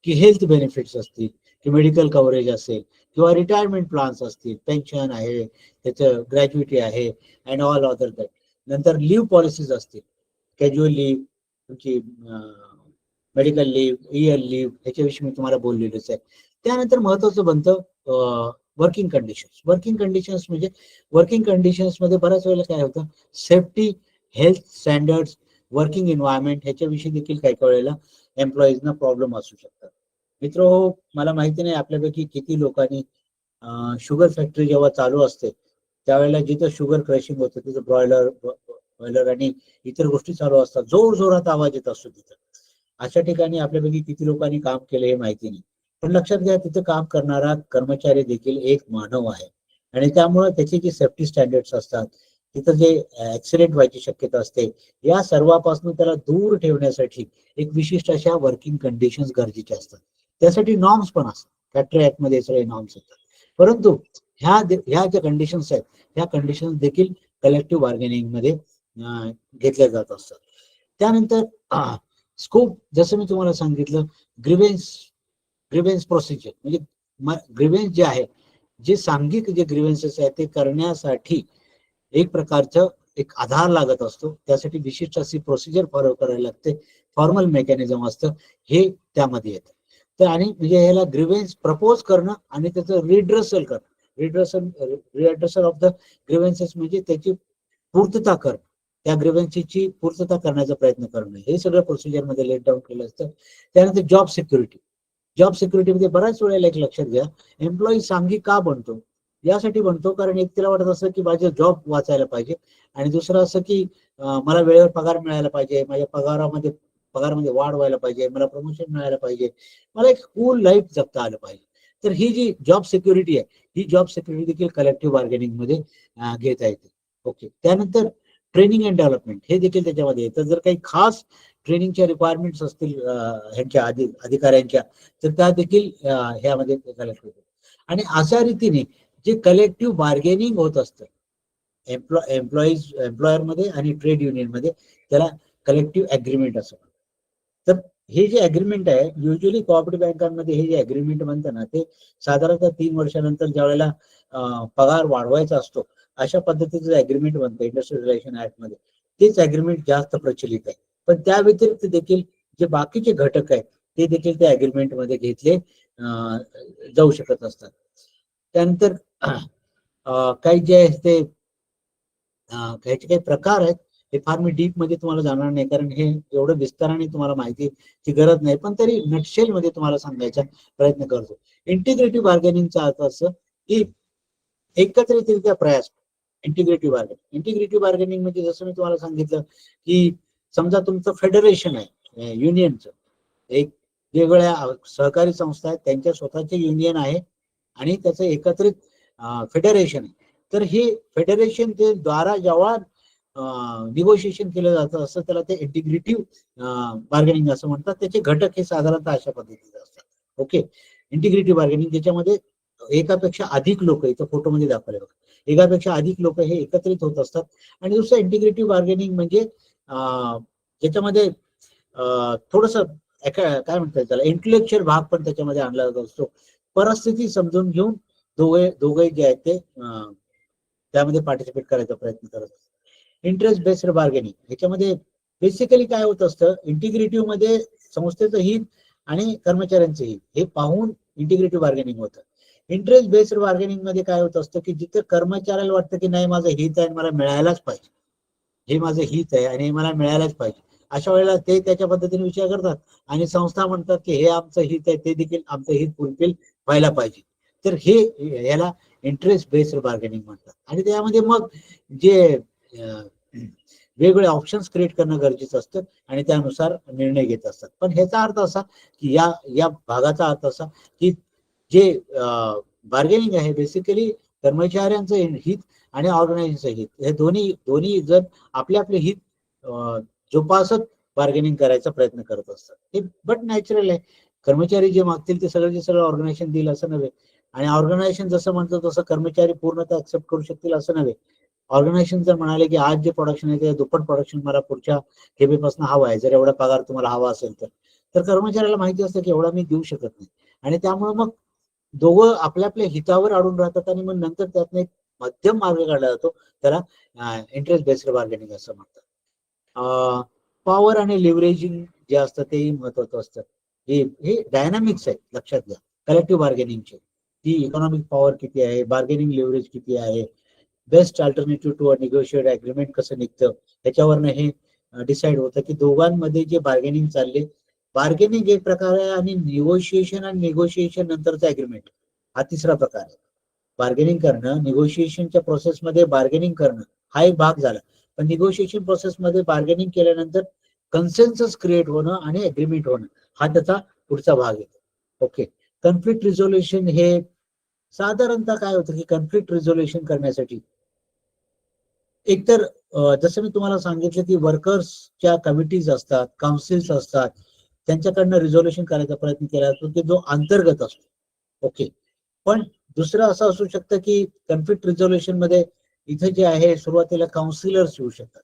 की हेल्थ बेनिफिट्स असतील, की मेडिकल कव्हरेज असेल, किंवा रिटायरमेंट प्लान्स असतील, पेन्शन आहे, त्याचं ग्रॅज्युइटी आहे, अँड ऑल अदर दॅट. नंतर लिव्ह पॉलिसीज असतील, कॅज्युअल लिव्ह, तुमची मेडिकल लिव्ह, इयर लिव्ह, ह्याच्याविषयी मी तुम्हाला बोललेलोच आहे. त्यानंतर महत्वाचं बनतं वर्किंग कंडिशन्स म्हणजे वर्किंग कंडिशन्स मध्ये बऱ्याच वेळेला काय होतं, safety, health standards, working environment ह्याच्याविषयी देखील काही वेळेला एम्प्लॉईजना प्रॉब्लेम असू शकतात. मित्र, मला माहिती नाही आपल्यापैकी किती लोकांनी शुगर फॅक्टरी जेव्हा चालू असते त्यावेळेला जिथं शुगर क्रशिंग होतं तिथं बॉयलर आणि इतर गोष्टी चालू असतात, जोर जोरात आवाज येत असतो तिथं. अशा ठिकाणी आपल्यापैकी किती लोकांनी काम केलं हे माहिती नाही, पण लक्षात घ्या तिथं काम करणारा कर्मचारी देखील एक मानव आहे, आणि त्यामुळे त्याचे जे सेफ्टी स्टँडर्ड्स असतात, तिथं जे ऍक्सिडेंट व्हायची शक्यता असते, या सर्वांपासून त्याला दूर ठेवण्यासाठी एक विशिष्ट अशा वर्किंग कंडिशन्स गरजेच्या असतात. त्यासाठी नॉर्म्स पण असतात, फॅक्टरी ऍक्ट मध्ये सगळे नॉर्म्स असतात. परंतु ह्या ज्या कंडिशन्स आहेत ह्या कंडिशन्स देखील कलेक्टिव्ह बार्गेनिंग मध्ये घेतल्या जात असतात. त्यानंतर स्कोप, जसं मी तुम्हाला सांगितलं, ग्रीवेन्स प्रोसिजर म्हणजे ग्रीवेन्स जे आहे, जे सांघिक जे ग्रीवेन्सेस आहेत ते करण्यासाठी एक प्रकारचं एक आधार लागत असतो. त्यासाठी विशिष्ट अशी प्रोसिजर फॉलो करायला लागते, फॉर्मल मेकॅनिझम असतं, हे त्यामध्ये येतं. तर आणि म्हणजे ह्याला ग्रीवेन्स प्रपोज करणं आणि त्याचं रिड्रेसल करणं, रिड्रेसल ऑफ द ग्रीवेन्सेस म्हणजे त्याची पूर्तता करणं, त्या ग्रीवेन्सची पूर्तता करण्याचा प्रयत्न करणं, हे सगळं प्रोसिजर मध्ये लेट डाऊन केलं असतं. त्यानंतर जॉब सिक्युरिटी मध्ये बऱ्याच वेळेला एक लक्षात घ्या, एम्प्लॉई सांघिक का बनतो? यासाठी बनतो कारण एक तिला वाटत असं की माझे जॉब वाचायला पाहिजे, आणि दुसरं असं की मला वेळेवर पगार मिळायला पाहिजे, माझ्या पगारामध्ये वाढ व्हायला पाहिजे, मला प्रमोशन मिळायला पाहिजे, मला एक कूल लाईफ जगता आलं पाहिजे. तर ही जी जॉब सिक्युरिटी आहे, ही जॉब सिक्युरिटी देखील कलेक्टिव्ह बार्गेनिंग मध्ये घेता येते. ओके. त्यानंतर ट्रेनिंग अँड डेव्हलपमेंट हे देखील त्याच्यामध्ये येतं. जर काही खास ट्रेनिंगच्या रिक्वायरमेंट्स असतील ह्यांच्या अधिकाऱ्यांच्या, तर त्या देखील ह्यामध्ये कलेक्ट होतात. आणि अशा रीतीने जे कलेक्टिव्ह बार्गेनिंग होत असतं एम्प्लॉयर मध्ये आणि ट्रेड युनियन मध्ये, त्याला कलेक्टिव्ह अग्रीमेंट असं म्हणतात. तर हे जे अग्रीमेंट आहे, युजली कोऑपरेटिव्ह बँकांमध्ये हे जे अग्रीमेंट म्हणतात ना, ते साधारणतः 3 वर्षानंतर ज्या वेळेला पगार वाढवायचा असतो, अशा पद्धतीचं अग्रीमेंट बनतं इंडस्ट्रियल रिलेशन ऍक्ट मध्ये. तेच अग्रीमेंट जास्त प्रचलित आहे. पण त्या व्यतिरिक्त देखील जे बाकीचे घटक आहेत ते देखील त्या अग्रीमेंट मध्ये घेतले जाऊ शकत असतात. त्यानंतर काही जे आहे ते ह्याचे काही प्रकार आहेत, हे फार मी डीप मध्ये तुम्हाला जाणार नाही, कारण हे एवढं विस्ताराने तुम्हाला माहितीची गरज नाही, पण तरी नटशेल मध्ये तुम्हाला सांगायचा प्रयत्न करतो. इंटिग्रेटिव्ह बार्गेनिंगचा अर्थ असं की एकत्रितरित्या प्रयास. इंटिग्रेटिव्ह बार्गेनिंग म्हणजे जसं मी तुम्हाला सांगितलं की समजा तुमचं फेडरेशन आहे युनियनचं, एक वेगवेगळ्या सहकारी संस्था आहेत, त्यांच्या स्वतःचे युनियन आहे आणि त्याचं एकत्रित फेडरेशन आहे. तर हे फेडरेशन ते द्वारा जेव्हा निगोशिएशन केलं जातं असं, त्याला ते इंटिग्रेटिव्ह बार्गेनिंग असं म्हणतात. त्याचे घटक हे साधारणतः अशा पद्धतीचे असतात. ओके. इंटिग्रेटिव्ह बार्गेनिंग ज्याच्यामध्ये एकापेक्षा अधिक लोक, इथं फोटोमध्ये दाखवले बघा, एकापेक्षा अधिक लोक हे एकत्रित होत असतात. आणि दुसरं इंटिग्रेटिव्ह बार्गेनिंग म्हणजे ज्याच्यामध्ये थोडस काय म्हणतात त्याला, इंटेलेक्च्युअल भाग पण त्याच्यामध्ये आणला जात असतो. परिस्थिती समजून घेऊन दोघे जे आहेत ते त्यामध्ये पार्टिसिपेट करायचा प्रयत्न करत असतात. इंटरेस्ट बेस्ड बार्गेनिंग ह्याच्यामध्ये बेसिकली काय होत असतं, इंटिग्रेटिव्ह मध्ये संस्थेचं हित आणि कर्मचाऱ्यांचं हित हे पाहून इंटिग्रेटिव्ह बार्गेनिंग होतं. इंटरेस्ट बेस्ड बार्गेनिंग मध्ये काय होत असतं की जिथे कर्मचाऱ्याला वाटतं की नाही माझं हित आहे, मला मिळायलाच पाहिजे, हे माझं हित आहे आणि मला मिळायलाच पाहिजे, अशा वेळेला ते त्याच्या पद्धतीने विचार करतात आणि संस्था म्हणतात की हे आमचं हित आहे, ते देखील आमचं हित फुलफिल व्हायला पाहिजे. तर हे याला इंटरेस्ट बेस्ड बार्गेनिंग म्हणतात. आणि त्यामध्ये मग जे वेगवेगळे ऑप्शन्स क्रिएट करणं गरजेचं असतं आणि त्यानुसार निर्णय घेत असतात. पण ह्याचा अर्थ असा की या भागाचा अर्थ असा की जे बार्गेनिंग आहे बेसिकली कर्मचाऱ्यांचं हित आणि ऑर्गनायझेशनचं हित, हे दोन्ही जर आपले हित जोपासत बार्गेनिंग करायचा प्रयत्न करत असतात. हे बट नॅचरल आहे. कर्मचारी जे मागतील ते सगळं ऑर्गनायझेशन देईल असं नव्हे, आणि ऑर्गनायझेशन जसं म्हणतं तसं कर्मचारी पूर्णतः ऍक्सेप्ट करू शकतील असं नव्हे. ऑर्गनायझेशन जर म्हणाले की आज जे प्रोडक्शन आहे ते दुप्पट प्रोडक्शन मला पुढच्या खेपेपासून हवा आहे, जर एवढा पगार तुम्हाला हवा असेल तर कर्मचाऱ्याला माहिती असतं की एवढा मी देऊ शकत नाही, आणि त्यामुळे मग दोघं आपल्या हितावर अडून राहतात आणि मग नंतर त्यातनं एक मध्यम मार्ग काढला जातो, त्याला इंटरेस्ट बेस्ड बार्गेनिंग असं म्हणतात. पॉवर आणि लिव्हरेजिंग जे असतं तेही महत्वाचं असतं. हे डायनामिक्स आहे, लक्षात घ्या कलेक्टिव्ह बार्गेनिंगचे, की इकॉनॉमिक पॉवर किती आहे, बार्गेनिंग लिव्हरेज किती आहे, best alternative to negotiate agreement कसं निघतं, ह्याच्यावरनं हे डिसाईड होतं की दोघांमध्ये जे बार्गेनिंग चालले, बार्गेनिंग एक प्रकार आहे आणि निगोशिएशन आणि निगोशिएशन नंतरचा अग्रीमेंट हा तिसरा प्रकार आहे. बार्गेनिंग करणं, निगोशिएशनच्या प्रोसेसमध्ये बार्गेनिंग करणं हा एक भाग झाला, पण निगोशिएशन प्रोसेसमध्ये बार्गेनिंग केल्यानंतर कन्सेन्सस क्रिएट होणं आणि अग्रीमेंट होणं हा त्याचा पुढचा भाग येतो. ओके. कन्फ्लिक्ट रिझोल्युशन हे साधारणतः काय होतं की कन्फ्लिक्ट रिझोल्युशन करण्यासाठी एकतर जसं मी तुम्हाला सांगितलं की वर्कर्सच्या कमिटीज असतात, काउन्सिल्स असतात, त्यांच्याकडनं रिझोल्युशन करायचा प्रयत्न केला जातो की जो अंतर्गत असतो. ओके. पण दुसरं असं असू शकतं की कन्फ्लिक्ट रिझोल्युशन मध्ये इथे जे आहे सुरुवातीला काउन्सिलर्स येऊ शकतात.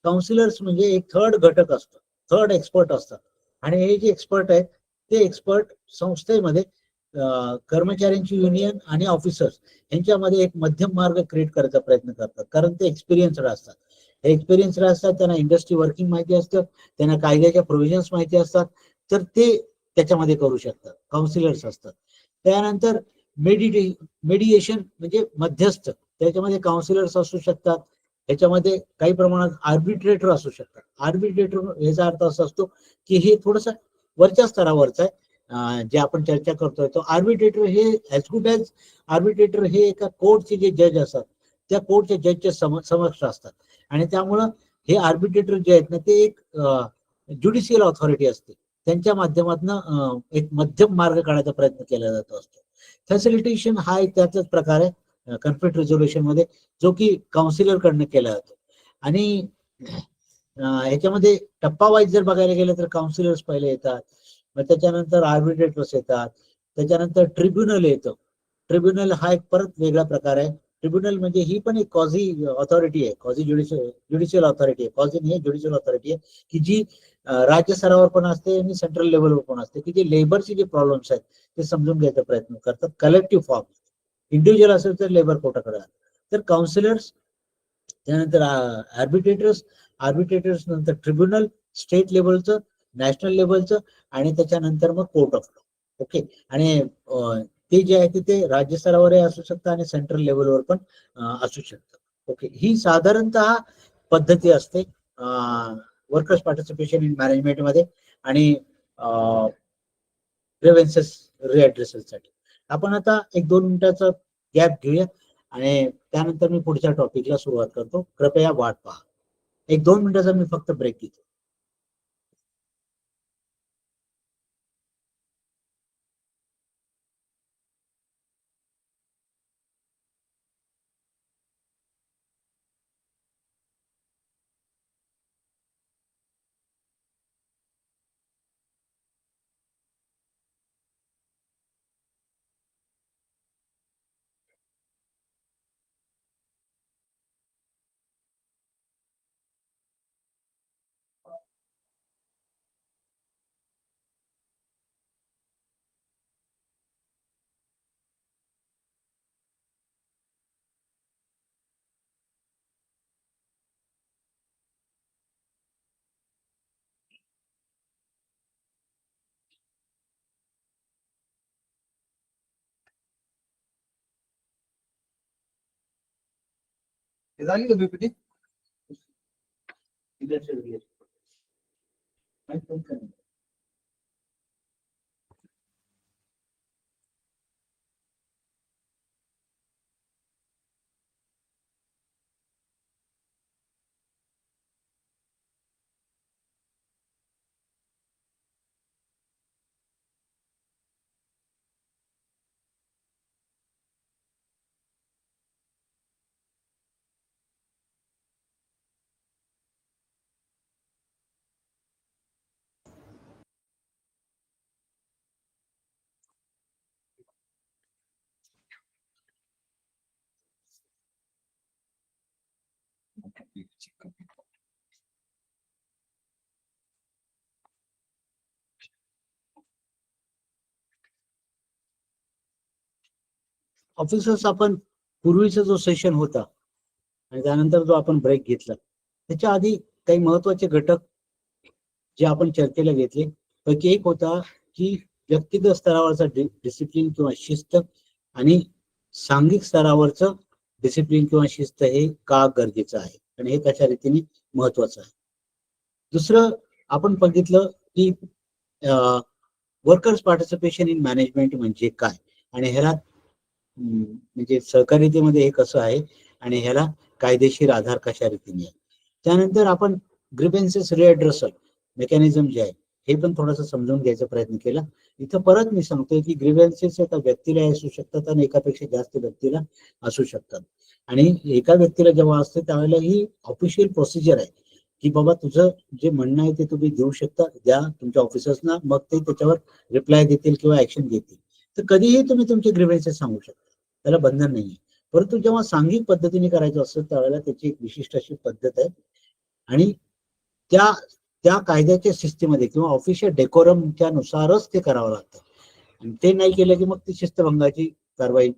काउन्सिलर्स म्हणजे एक थर्ड घटक असतो, थर्ड एक्सपर्ट असतात. आणि हे जे एक्सपर्ट आहेत ते एक्सपर्ट संस्थेमध्ये कर्मचाऱ्यांची युनियन आणि ऑफिसर्स यांच्यामध्ये एक मध्यम मार्ग क्रिएट करायचा प्रयत्न करतात, कारण ते एक्सपिरियन्सड असतात. हे एक्सपिरियन्सड असतात, त्यांना इंडस्ट्री वर्किंग माहिती असतं, त्यांना कायद्याच्या प्रोव्हिजन्स माहिती असतात, तर ते त्याच्यामध्ये करू शकतात, काउन्सिलर्स असतात. त्यानंतर मेडिएशन म्हणजे मध्यस्थ, त्याच्यामध्ये काउन्सिलर्स असू शकतात. याच्यामध्ये काही प्रमाणात आर्बिट्रेटर असू शकतात. आर्बिट्रेटर याचा अर्थ असा असतो की हे थोडस वरच्या स्तरावरचं आहे. जे आपण चर्चा करतोय तो आर्बिट्रेटर हे ऍज गुड ऍज आर्बिट्रेटर हे एका कोर्टचे जे जज असतात त्या कोर्टच्या जजच्या समक्ष असतात. आणि त्यामुळं हे आर्बिट्रेटर जे आहेत ना ते एक ज्युडिशियल ऑथॉरिटी असते, त्यांच्या माध्यमातून एक मध्यम मार्ग काढायचा प्रयत्न केला जातो असतो. फॅसिलिटेशन हा एक त्याचाच प्रकार आहे कन्फ्लिक्ट रिझोल्युशन मध्ये, जो की काउन्सिलर कडनं केला जातो. आणि ह्याच्यामध्ये टप्पा वाईज जर बघायला गेलं तर काउन्सिलर्स पहिले येतात, मग त्याच्यानंतर आर्बिट्रेटर्स येतात, त्याच्यानंतर ट्रिब्युनल येतं. ट्रिब्युनल हा एक परत वेगळा प्रकार आहे. ट्रिब्युनल म्हणजे ही पण एक कॉझी ऑथॉरिटी आहे, कॉझी ज्युडिशियल ऑथॉरिटी आहे, कॉझी नाही ज्युडिशियल ऑथॉरिटी आहे, की जी राज्य स्तरावर पण असते आणि सेंट्रल लेवलवर पण असते, की जे लेबरचे जे प्रॉब्लेम्स आहेत ते समजून घ्यायचा प्रयत्न करतात कलेक्टिव्ह फॉर्म. इंडिव्हिज्युअल असेल तर लेबर कोर्टाकडे. तर काउन्सिलर्स, त्यानंतर आर्बिट्रेटर्स, आर्बिट्रेटर्स नंतर ट्रिब्युनल, स्टेट लेवलचं, नॅशनल लेवलचं, आणि त्याच्यानंतर मग कोर्ट ऑफ लॉ. ओके. आणि ते जे आहे ते राज्य स्तरावरही असू शकतं आणि सेंट्रल लेवलवर पण असू शकतं. ओके. ही साधारणतः पद्धती असते वर्कर्स पार्टिसिपेशन इन मॅनेजमेंट मध्ये आणि ग्रीव्हन्सेस रिॲड्रेसलसाठी. आपण आता एक 2 मिनिटाचा गॅप घेऊया आणि त्यानंतर मी पुढच्या टॉपिकला सुरुवात करतो. कृपया वाट पहा. एक 2 मिनिटाचा मी फक्त ब्रेक घेतो. ते झाली का बीपीटी? ऑफिसर्स, आपण पूर्वीचा जो सेशन होता आणि त्यानंतर जो आपण ब्रेक घेतला त्याच्या आधी काही महत्वाचे घटक जे आपण चर्चेला घेतले पैकी एक होता की व्यक्तिगत स्तरावरचा डिसिप्लिन किंवा शिस्त आणि सांघिक स्तरावरचं डिसिप्लिन किंवा शिस्त हे का गरजेचं आहे आणि हे कशा रीतीने महत्वाचं आहे. दुसरं आपण बघितलं की वर्कर्स पार्टिसिपेशन इन मॅनेजमेंट म्हणजे काय आणि ह्याला म्हणजे सहकार्यतेमध्ये हे कसं आहे आणि ह्याला कायदेशीर आधार कशा रीतीने आहे. त्यानंतर आपण ग्रीव्हन्सेस रिॲड्रेसल मेकॅनिझम जे आहे हे पण थोडंसं समजून घ्यायचा प्रयत्न केला. इथं परत मी सांगतोय की ग्रीव्हन्सेस एका व्यक्तीला असू शकतात आणि एकापेक्षा जास्त व्यक्तीला असू शकतात. आणि एका व्यक्तीला जेव्हा असते त्यावेळेला ही ऑफिशियल प्रोसिजर आहे की बाबा तुझं जे म्हणणं आहे ते तुम्ही देऊ शकता, द्या तुमच्या ऑफिसर्सना, मग ते त्याच्यावर रिप्लाय देतील किंवा ऍक्शन घेतील. तर कधीही तुम्ही तुमचे ग्रीव्हन्सेस सांगू शकता, त्याला बंधन नाहीये. परंतु जेव्हा सांघिक पद्धतीने करायचं असतं त्यावेळेला त्याची एक विशिष्ट अशी पद्धत आहे आणि त्या त्या कायद्याच्या शिस्तीमध्ये किंवा ऑफिशियल डेकोरमच्या नुसारच ते करावं लागतं. आणि ते नाही केलं की मग ती शिस्तभंगाची कारवाई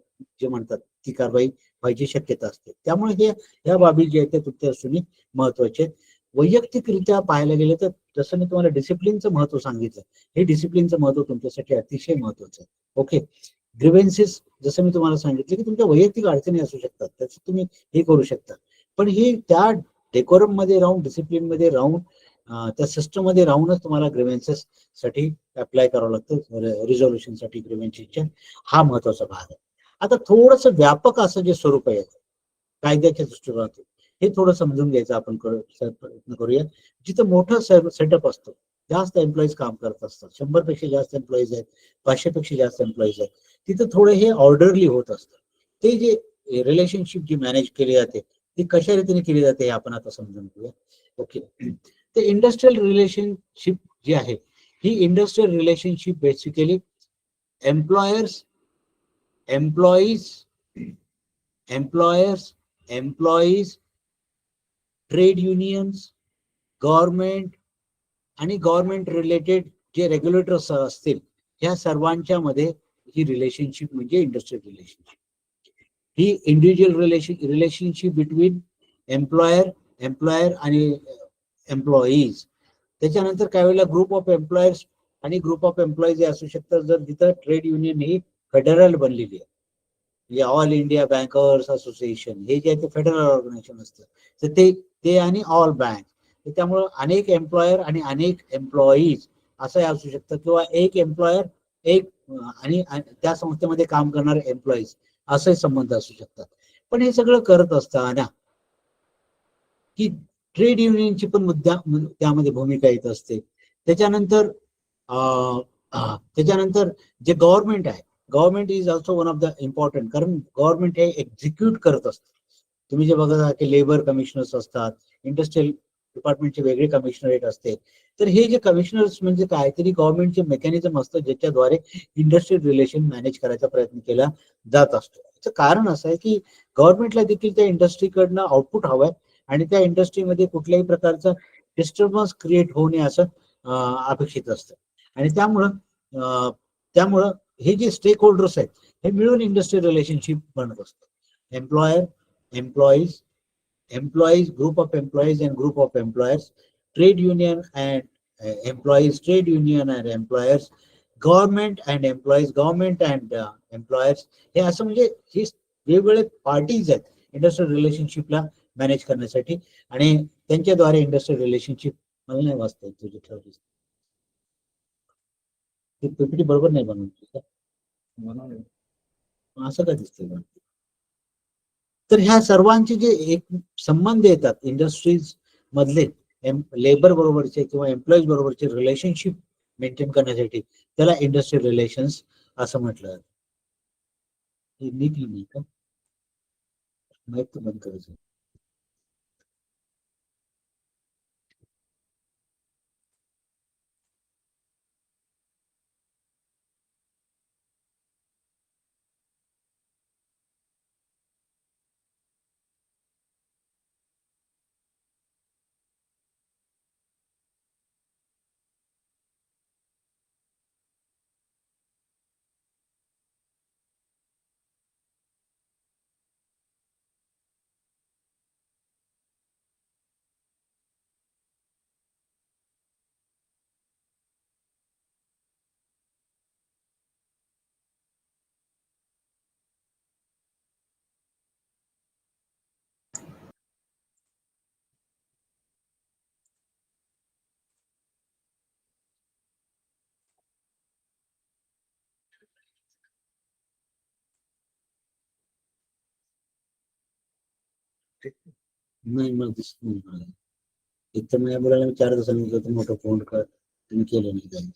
जे म्हणतात ती कारवाई व्हायची शक्यता असते. त्यामुळे हे या बाबी जे आहेत त्या तुमच्या दृष्टीने महत्वाचे आहेत. वैयक्तिकरित्या पाहायला गेलं तर जसं मी तुम्हाला डिसिप्लिनचं महत्व सांगितलं, हे डिसिप्लिनचं महत्व तुमच्यासाठी अतिशय महत्वाचं आहे. ओके, ग्रीव्हन्सेस जसं मी तुम्हाला सांगितलं की तुमच्या वैयक्तिक अडचणी असू शकतात, त्याचं तुम्ही हे करू शकता, पण हे त्या डेकोरम मध्ये राहून, डिसिप्लिन मध्ये राहून, त्या सिस्टम मध्ये राहूनच तुम्हाला ग्रीव्हन्सेस साठी अप्लाय करावं लागतं, रिझोल्युशन साठी ग्रीव्हन्सेसच्या. हा महत्वाचा भाग आहे. आता थोडस व्यापक असं जे स्वरूप आहे कायद्याच्या दृष्टिकोनातून, हे थोडं समजून घ्यायचं आपण प्रयत्न करूया. जिथं मोठं सेटअप असतो, जास्त एम्प्लॉईज काम करत असतात, 100 पेक्षा जास्त एम्प्लॉईज आहेत, 500 पेक्षा जास्त एम्प्लॉईज आहेत, तिथं थोडं हे ऑर्डरली होत असतं. ते जे रिलेशनशिप जी मॅनेज केली जाते ती कशा रीतीने केली जाते हे आपण आता समजून घेऊया. ओके, ते इंडस्ट्रियल रिलेशनशिप जी आहे ही industrial relationship basically employers, employees, employers, employees, trade unions, government आणि गव्हर्नमेंट रिलेटेड जे रेग्युलेटर्स असतील, ह्या सर्वांच्या मध्ये ही रिलेशनशिप म्हणजे इंडस्ट्रियल रिलेशनशिप. ही इंडिव्हिज्युअल रिलेशनशिप बिटवीन एम्प्लॉयर आणि एम्प्लॉईज. त्याच्यानंतर काही वेळेला ग्रुप ऑफ एम्प्लॉयर्स आणि ग्रुप ऑफ एम्प्लॉईज हे असू शकतात जर तिथं ट्रेड युनियन ही फेडरल बनलेली आहे, म्हणजे ऑल इंडिया बँकर्स असोसिएशन हे जे आहे ते फेडरल ऑर्गनायझेशन असतं. तर ते आणि ऑल बँक, त्यामुळं अनेक एम्प्लॉयर आणि अनेक एम्प्लॉईज असं असू शकतं, किंवा एक एम्प्लॉयर एक आणि त्या संस्थेमध्ये काम करणारे एम्प्लॉईज असे संबंध असू शकतात. पण हे सगळं करत असताना की ट्रेड युनियनची पण त्यामध्ये भूमिका येत असते. त्याच्यानंतर त्याच्यानंतर जे गव्हर्नमेंट आहे, government is also one of the important, कारण गव्हर्नमेंट हे एक्झिक्यूट करत असतं. तुम्ही जे बघत आहात की लेबर कमिशनर्स असतात, इंडस्ट्रियल डिपार्टमेंटचे वेगळे कमिशनरेट असते. तर हे जे कमिशनर्स म्हणजे काहीतरी गव्हर्नमेंटचे मेकॅनिझम असतं ज्याच्याद्वारे इंडस्ट्रियल रिलेशन मॅनेज करायचा प्रयत्न केला जात असतो. याचं कारण असं आहे की गव्हर्नमेंटला देखील त्या इंडस्ट्रीकडनं आउटपुट हवंय आणि त्या इंडस्ट्रीमध्ये कुठल्याही प्रकारचं डिस्टर्बन्स क्रिएट होऊ नये असं अपेक्षित असतं. आणि त्यामुळं हे जे स्टेक होल्डर्स आहेत हे मिळून इंडस्ट्रियल रिलेशनशिप बनत असतं. Employer, employees, employees, group of employees and group of employers, trade union and employees, trade union and employers, government and employees, government and employers. हे असं म्हणजे हे वेगवेगळे पार्टीज आहेत इंडस्ट्रियल रिलेशनशिपला मॅनेज करण्यासाठी आणि त्यांच्याद्वारे इंडस्ट्रियल रिलेशनशिप. मला नाही वाचता येत तुझी ठरवली पीपीटी बरोबर नाही बनवली असं का दिसतंय. तर ह्या सर्वांचे जे एक संबंध येतात इंडस्ट्रीज मधले लेबर बरोबरचे किंवा एम्प्लॉईज बरोबरचे रिलेशनशिप मेंटेन करण्यासाठी त्याला इंडस्ट्रियल रिलेशन्स असं म्हटलं जातं. नीट नाही का माहिती बंद करायचं. नाही मला दिसत नाही मला. एक तर माझ्या मुलाला मी 4 दिवसांनी मोठं फोन कर, तुम्ही केलं नाही काही.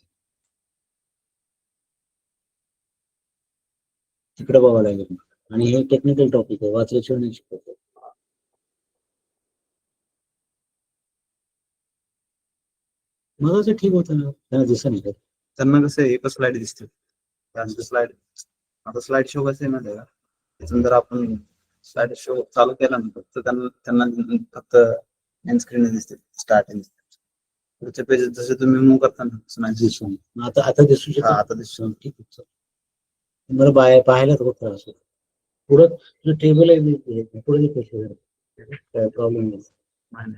तिकडे बघावं लागेल आणि हे टेक्निकल टॉपिक आहे, वाचल्याशिवाय नाही शिकवत. मग असं ठीक होतं ना, त्यांना दिसत नाही का. त्यांना कसं एकच स्लाइड दिसते. त्यांचं स्लाइड आता स्लाइड शो कसं आहे माहिती आहे का, त्याच्यानंतर आपण स्लाइड शो चालू केला ना फक्त त्यांना फक्त एंड स्क्रीन दिसते, स्टार्ट पुढच्या पेज जसे तुम्ही मूव्ह करता ना तसं नाही दिसत. दिसून आता दिसू शकतो. आता दिसतो. ठीक आहे. मला पाहायला खूप त्रास होतो. पुढं जो टेबल आहे पुढे पैसे काय प्रॉब्लेम नाही.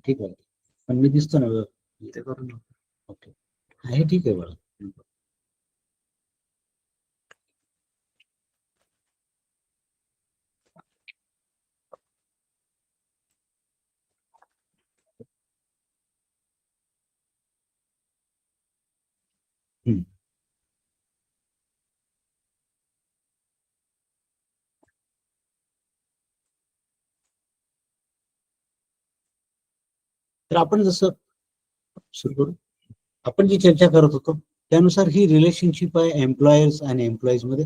ठीक आहे, पण मी दिसतो ना ते करून ओके, हे ठीक आहे बरं. तर आपण जसं सुरू करू, आपण जी चर्चा करत होतो त्यानुसार ही रिलेशनशिप आहे एम्प्लॉयर्स आणि एम्प्लॉईज मध्ये,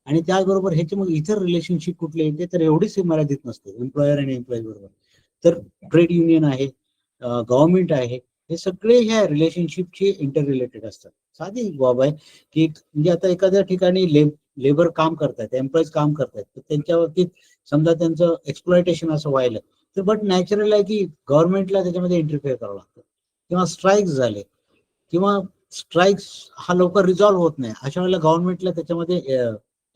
आणि त्याचबरोबर ह्याचे मग इतर रिलेशनशिप कुठले येते तर एवढीच मर्यादित नसते एम्प्लॉयर आणि एम्प्लॉईज बरोबर, तर ट्रेड युनियन आहे, गव्हर्नमेंट आहे, हे सगळे ह्या रिलेशनशिपचे इंटर रिलेटेड असतात. साधी बाब आहे की म्हणजे आता एखाद्या ठिकाणी लेबर काम करतात, एम्प्लॉईज काम करतात, तर त्यांच्या बाबतीत समजा त्यांचं एक्सप्लॉयटेशन असं व्हायला, तर बट नॅचरल आहे की गव्हर्नमेंटला त्याच्यामध्ये इंटरफेअर करावं लागतं, किंवा स्ट्राईक्स झाले किंवा स्ट्राईक्स हा लवकर रिझॉल्व्ह होत नाही, अशा वेळेला गव्हर्नमेंटला त्याच्यामध्ये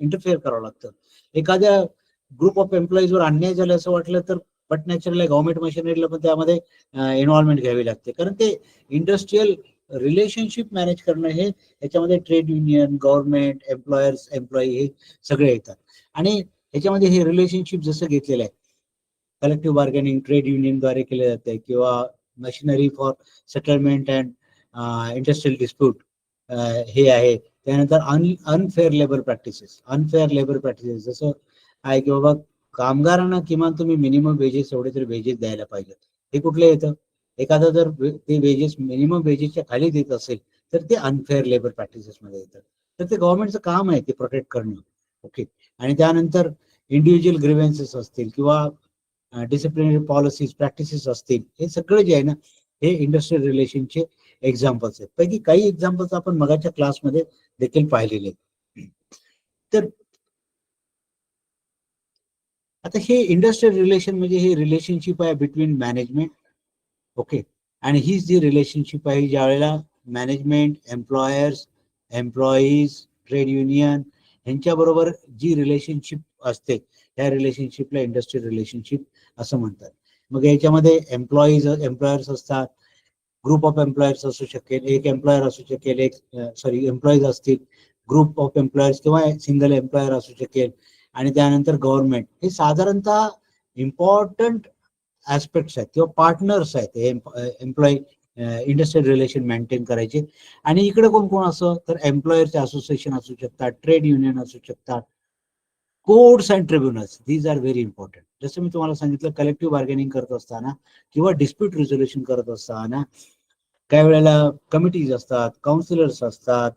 इंटरफेअर करावं लागतं. एखाद्या ग्रुप ऑफ एम्प्लॉईजवर अन्याय झाला असं वाटलं तर बट नॅचरल गव्हर्नमेंट मशिनरीला पण त्यामध्ये इन्व्हॉल्वमेंट घ्यावी लागते, कारण ते इंडस्ट्रीयल रिलेशनशिप मॅनेज करणं हे याच्यामध्ये trade union, government, employers, employee हे सगळे येतात. आणि ह्याच्यामध्ये हे रिलेशनशिप जसं घेतलेलं आहे कलेक्टिव्ह बार्गेनिंग ट्रेड युनियनद्वारे केले जाते, किंवा machinery for settlement and industrial dispute हे आहे. त्यानंतर अनफेअर लेबर प्रॅक्टिसेस जसं आहे की बाबा कामगारांना किमान तुम्ही मिनिमम वेजेस एवढे तरी वेजेस द्यायला पाहिजे, हे कुठले येतं, एखादा जर ते वेजेस मिनिमम वेजेसच्या खाली देत असेल तर ते अनफेअर लेबर प्रॅक्टिसेस मध्ये येतं. तर ते गव्हर्नमेंटचं काम आहे ते प्रोटेक्ट करणं. ओके, आणि त्यानंतर इंडिव्हिज्युअल ग्रीव्हन्सेस असतील किंवा डिसिप्लिनरी पॉलिसीज प्रॅक्टिसेस असतील, हे सगळे जे आहे ना हे इंडस्ट्रियल रिलेशनचे एक्झाम्पल्स आहेत. पैकी काही एक्झाम्पल्स आपण मगाच्या क्लासमध्ये देखील पाहिलेले. तर आता हे इंडस्ट्रियल रिलेशन म्हणजे हे रिलेशनशिप आहे बिटवीन मॅनेजमेंट, ओके, आणि हीच जी रिलेशनशिप आहे ज्या वेळेला management, employers, employees, trade union यांच्याबरोबर जी रिलेशनशिप असते त्या रिलेशनशिपला इंडस्ट्रियल रिलेशनशिप असं म्हणतात. मग याच्यामध्ये एम्प्लॉयर्स असतात, ग्रुप ऑफ एम्प्लॉयर्स असू शकेल, एक एम्प्लॉयर असू शकेल, एम्प्लॉईज असतील, ग्रुप ऑफ एम्प्लॉयर्स किंवा सिंगल एम्प्लॉयर असू शकेल, आणि त्यानंतर गव्हर्नमेंट. हे साधारणतः इम्पॉर्टंट ऍस्पेक्ट्स आहेत किंवा पार्टनर्स आहेत हे एम्प्लॉई इंडस्ट्रियल रिलेशन मेंटेन करायचे. आणि इकडे कोण कोण असं तर एम्प्लॉयरचे असोसिएशन असू शकतात, ट्रेड युनियन असू शकतात, codes and tribunals, these are very important. जसं मी तुम्हाला सांगितलं कलेक्टिव्ह बार्गेनिंग करत असताना किंवा डिस्प्यूट रिझोल्युशन करत असताना काही वेळेला कमिटीज असतात, काउन्सिलर्स असतात,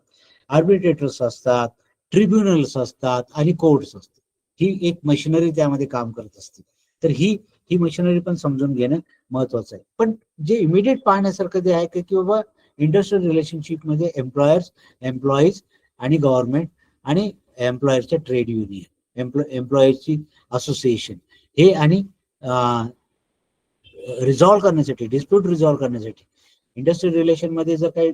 आर्बिट्रेटर्स असतात, ट्रिब्युनल्स असतात आणि कोर्ट्स असतात. ही एक मशिनरी त्यामध्ये काम करत असते. तर ही मशिनरी पण समजून घेणं महत्वाचं आहे. पण जे इमिडिएट पाहण्यासारखं जे आहे की बाबा इंडस्ट्रियल रिलेशनशिप मध्ये एम्प्लॉयर्स, एम्प्लॉईज आणि गव्हर्नमेंट आणि एम्प्लॉयरच्या ट्रेड युनियन, एम्प्लॉयरची असोसिएशन हे, आणि रिझॉल्व्ह करण्यासाठी, डिस्प्यूट रिझॉल्व्ह करण्यासाठी इंडस्ट्रियल रिलेशन मध्ये जर काही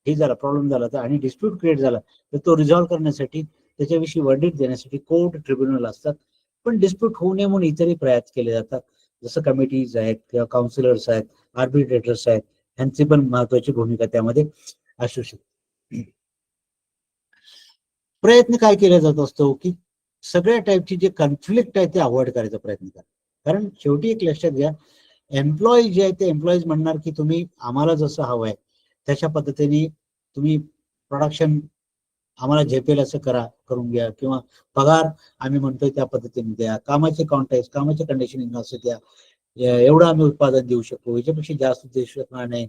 हे झाला प्रॉब्लेम झाला तर आणि डिस्प्यूट क्रिएट झाला तर तो रिझॉल्व्ह करण्यासाठी, त्याच्याविषयी वर्डिक्ट देण्यासाठी कोर्ट, ट्रिब्युनल असतात. पण डिस्प्यूट होऊ नये म्हणून इतरही प्रयास केले जातात, जसं कमिटीज आहेत किंवा काउन्सिलर्स आहेत, आर्बिट्रेटर्स आहेत, यांची पण महत्वाची भूमिका त्यामध्ये असू शकते. प्रयत्न काय केला जात असतो की सगळ्या टाईपचे जे कॉन्फ्लिक्ट आहे ते अवॉइड करायचा प्रयत्न करा. कारण शेवटी एक लक्षात घ्या, एम्प्लॉई जे आहे ते एम्प्लॉईज म्हणणार की तुम्ही आम्हाला जसं हवंय त्याच्या पद्धतीने तुम्ही प्रोडक्शन आम्हाला झेपेल असं करून घ्या, किंवा पगार आम्ही म्हणतोय त्या पद्धतीने द्या, कामाचे कॉन्ट्रॅक्ट, कामाचे कंडिशनिंग असं द्या, एवढं आम्ही उत्पादन देऊ शकतो, याच्यापेक्षा जास्त देऊ शकणार नाही,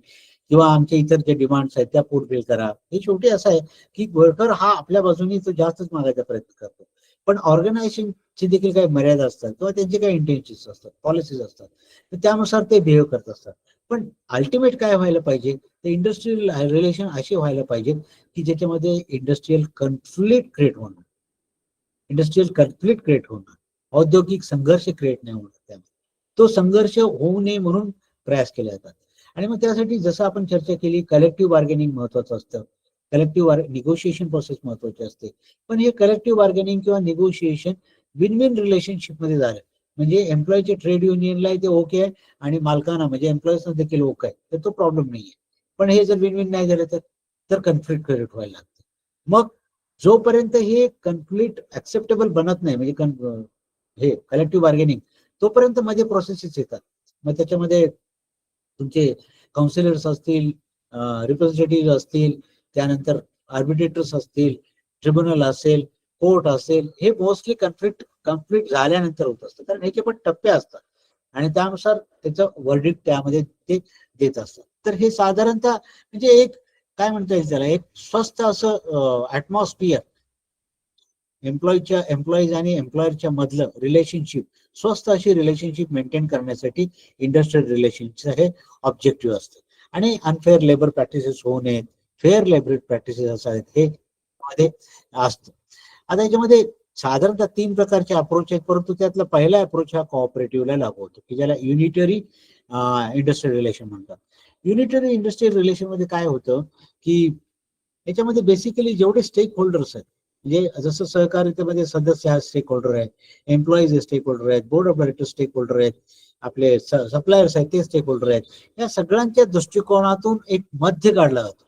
किंवा आमच्या इतर जे डिमांड्स आहेत त्या फुलफिल करा. हे शेवटी असं आहे की वर्कर हा आपल्या बाजूने तो जास्तच मागायचा प्रयत्न करतो, पण ऑर्गनायझेशनची देखील काही मर्यादा असतात किंवा त्यांचे काही इंटेन्शन्स असतात, पॉलिसीज असतात, तर त्यानुसार ते बिहेव करत असतात. पण अल्टिमेट काय व्हायला पाहिजे, तर इंडस्ट्रियल रिलेशन असे व्हायला पाहिजे की ज्याच्यामध्ये इंडस्ट्रियल कन्फ्लिक्ट क्रिएट होणार, औद्योगिक संघर्ष क्रिएट नाही होणार. त्यामध्ये तो संघर्ष होऊ नये म्हणून प्रयास केले जातात. आणि मग त्यासाठी जसं आपण चर्चा केली, कलेक्टिव्ह बार्गेनिंग महत्वाचं असतं, कलेक्टिव्ह निगोशिएशन प्रोसेस महत्वाची असते. पण हे कलेक्टिव्ह बार्गेनिंग किंवा निगोशिएशन विन विन रिलेशनशिप मध्ये झालं म्हणजे एम्प्लॉयचे ट्रेड युनियनला ते ओके आहे आणि मालकांना म्हणजे एम्प्लॉईजना देखील ओके आहे, तर तो प्रॉब्लेम नाहीये. पण हे जर विन विन नाही झालं तर कन्फ्लिक्ट क्रिएट व्हायला लागते. मग जोपर्यंत हे कन्फ्लिक्ट ऍक्सेप्टेबल बनत नाही म्हणजे हे कलेक्टिव्ह बार्गेनिंग, तोपर्यंत मध्ये प्रोसेसेस येतात. मग त्याच्यामध्ये तुमचे काउन्सिलर्स असतील, रिप्रेझेंटेटिव्ह असतील, त्यानंतर आर्बिट्रेटर्स असतील, ट्रिब्युनल असेल, कोर्ट असेल, हे मोस्टली कन्फ्लिक्ट झाल्यानंतर होत असतं, कारण ह्याचे पण टप्पे असतात आणि त्यानुसार त्याचं वर्डिक्ट त्यामध्ये ते देत असतात. तर हे साधारणतः म्हणजे एक काय म्हणता येईल त्याला, एक स्वस्थ असं ऍटमॉस्फिअर एम्प्लॉईज आणि एम्प्लॉयरच्या मधलं रिलेशनशिप, स्वस्त अशी रिलेशनशिप मेंटेन करण्यासाठी इंडस्ट्रियल रिलेशनचं हे ऑब्जेक्टिव्ह असतं. आणि अनफेअर लेबर प्रॅक्टिसेस होऊ नयेत, फेअर लेबर प्रॅक्टिसेस असावेत, हे मध्ये असतं. आता याच्यामध्ये साधारणतः 3 प्रकारचे अप्रोच आहेत, परंतु त्यातला पहिला अप्रोच हा कोऑपरेटिव्हला लागू होतो की ज्याला युनिटरी इंडस्ट्रियल रिलेशन म्हणतात. युनिटरी इंडस्ट्रियल रिलेशन मध्ये काय होतं की याच्यामध्ये बेसिकली जेवढे स्टेक होल्डर्स आहेत, म्हणजे जसं सहकारितेमध्ये सदस्य हा स्टेक होल्डर आहे, एम्प्लॉईज हे स्टेक होल्डर आहेत, board of director stakeholder आहेत, आपले सप्लायर्स आहेत ते स्टेक होल्डर आहेत, या सगळ्यांच्या दृष्टिकोनातून एक मध्य काढला जातो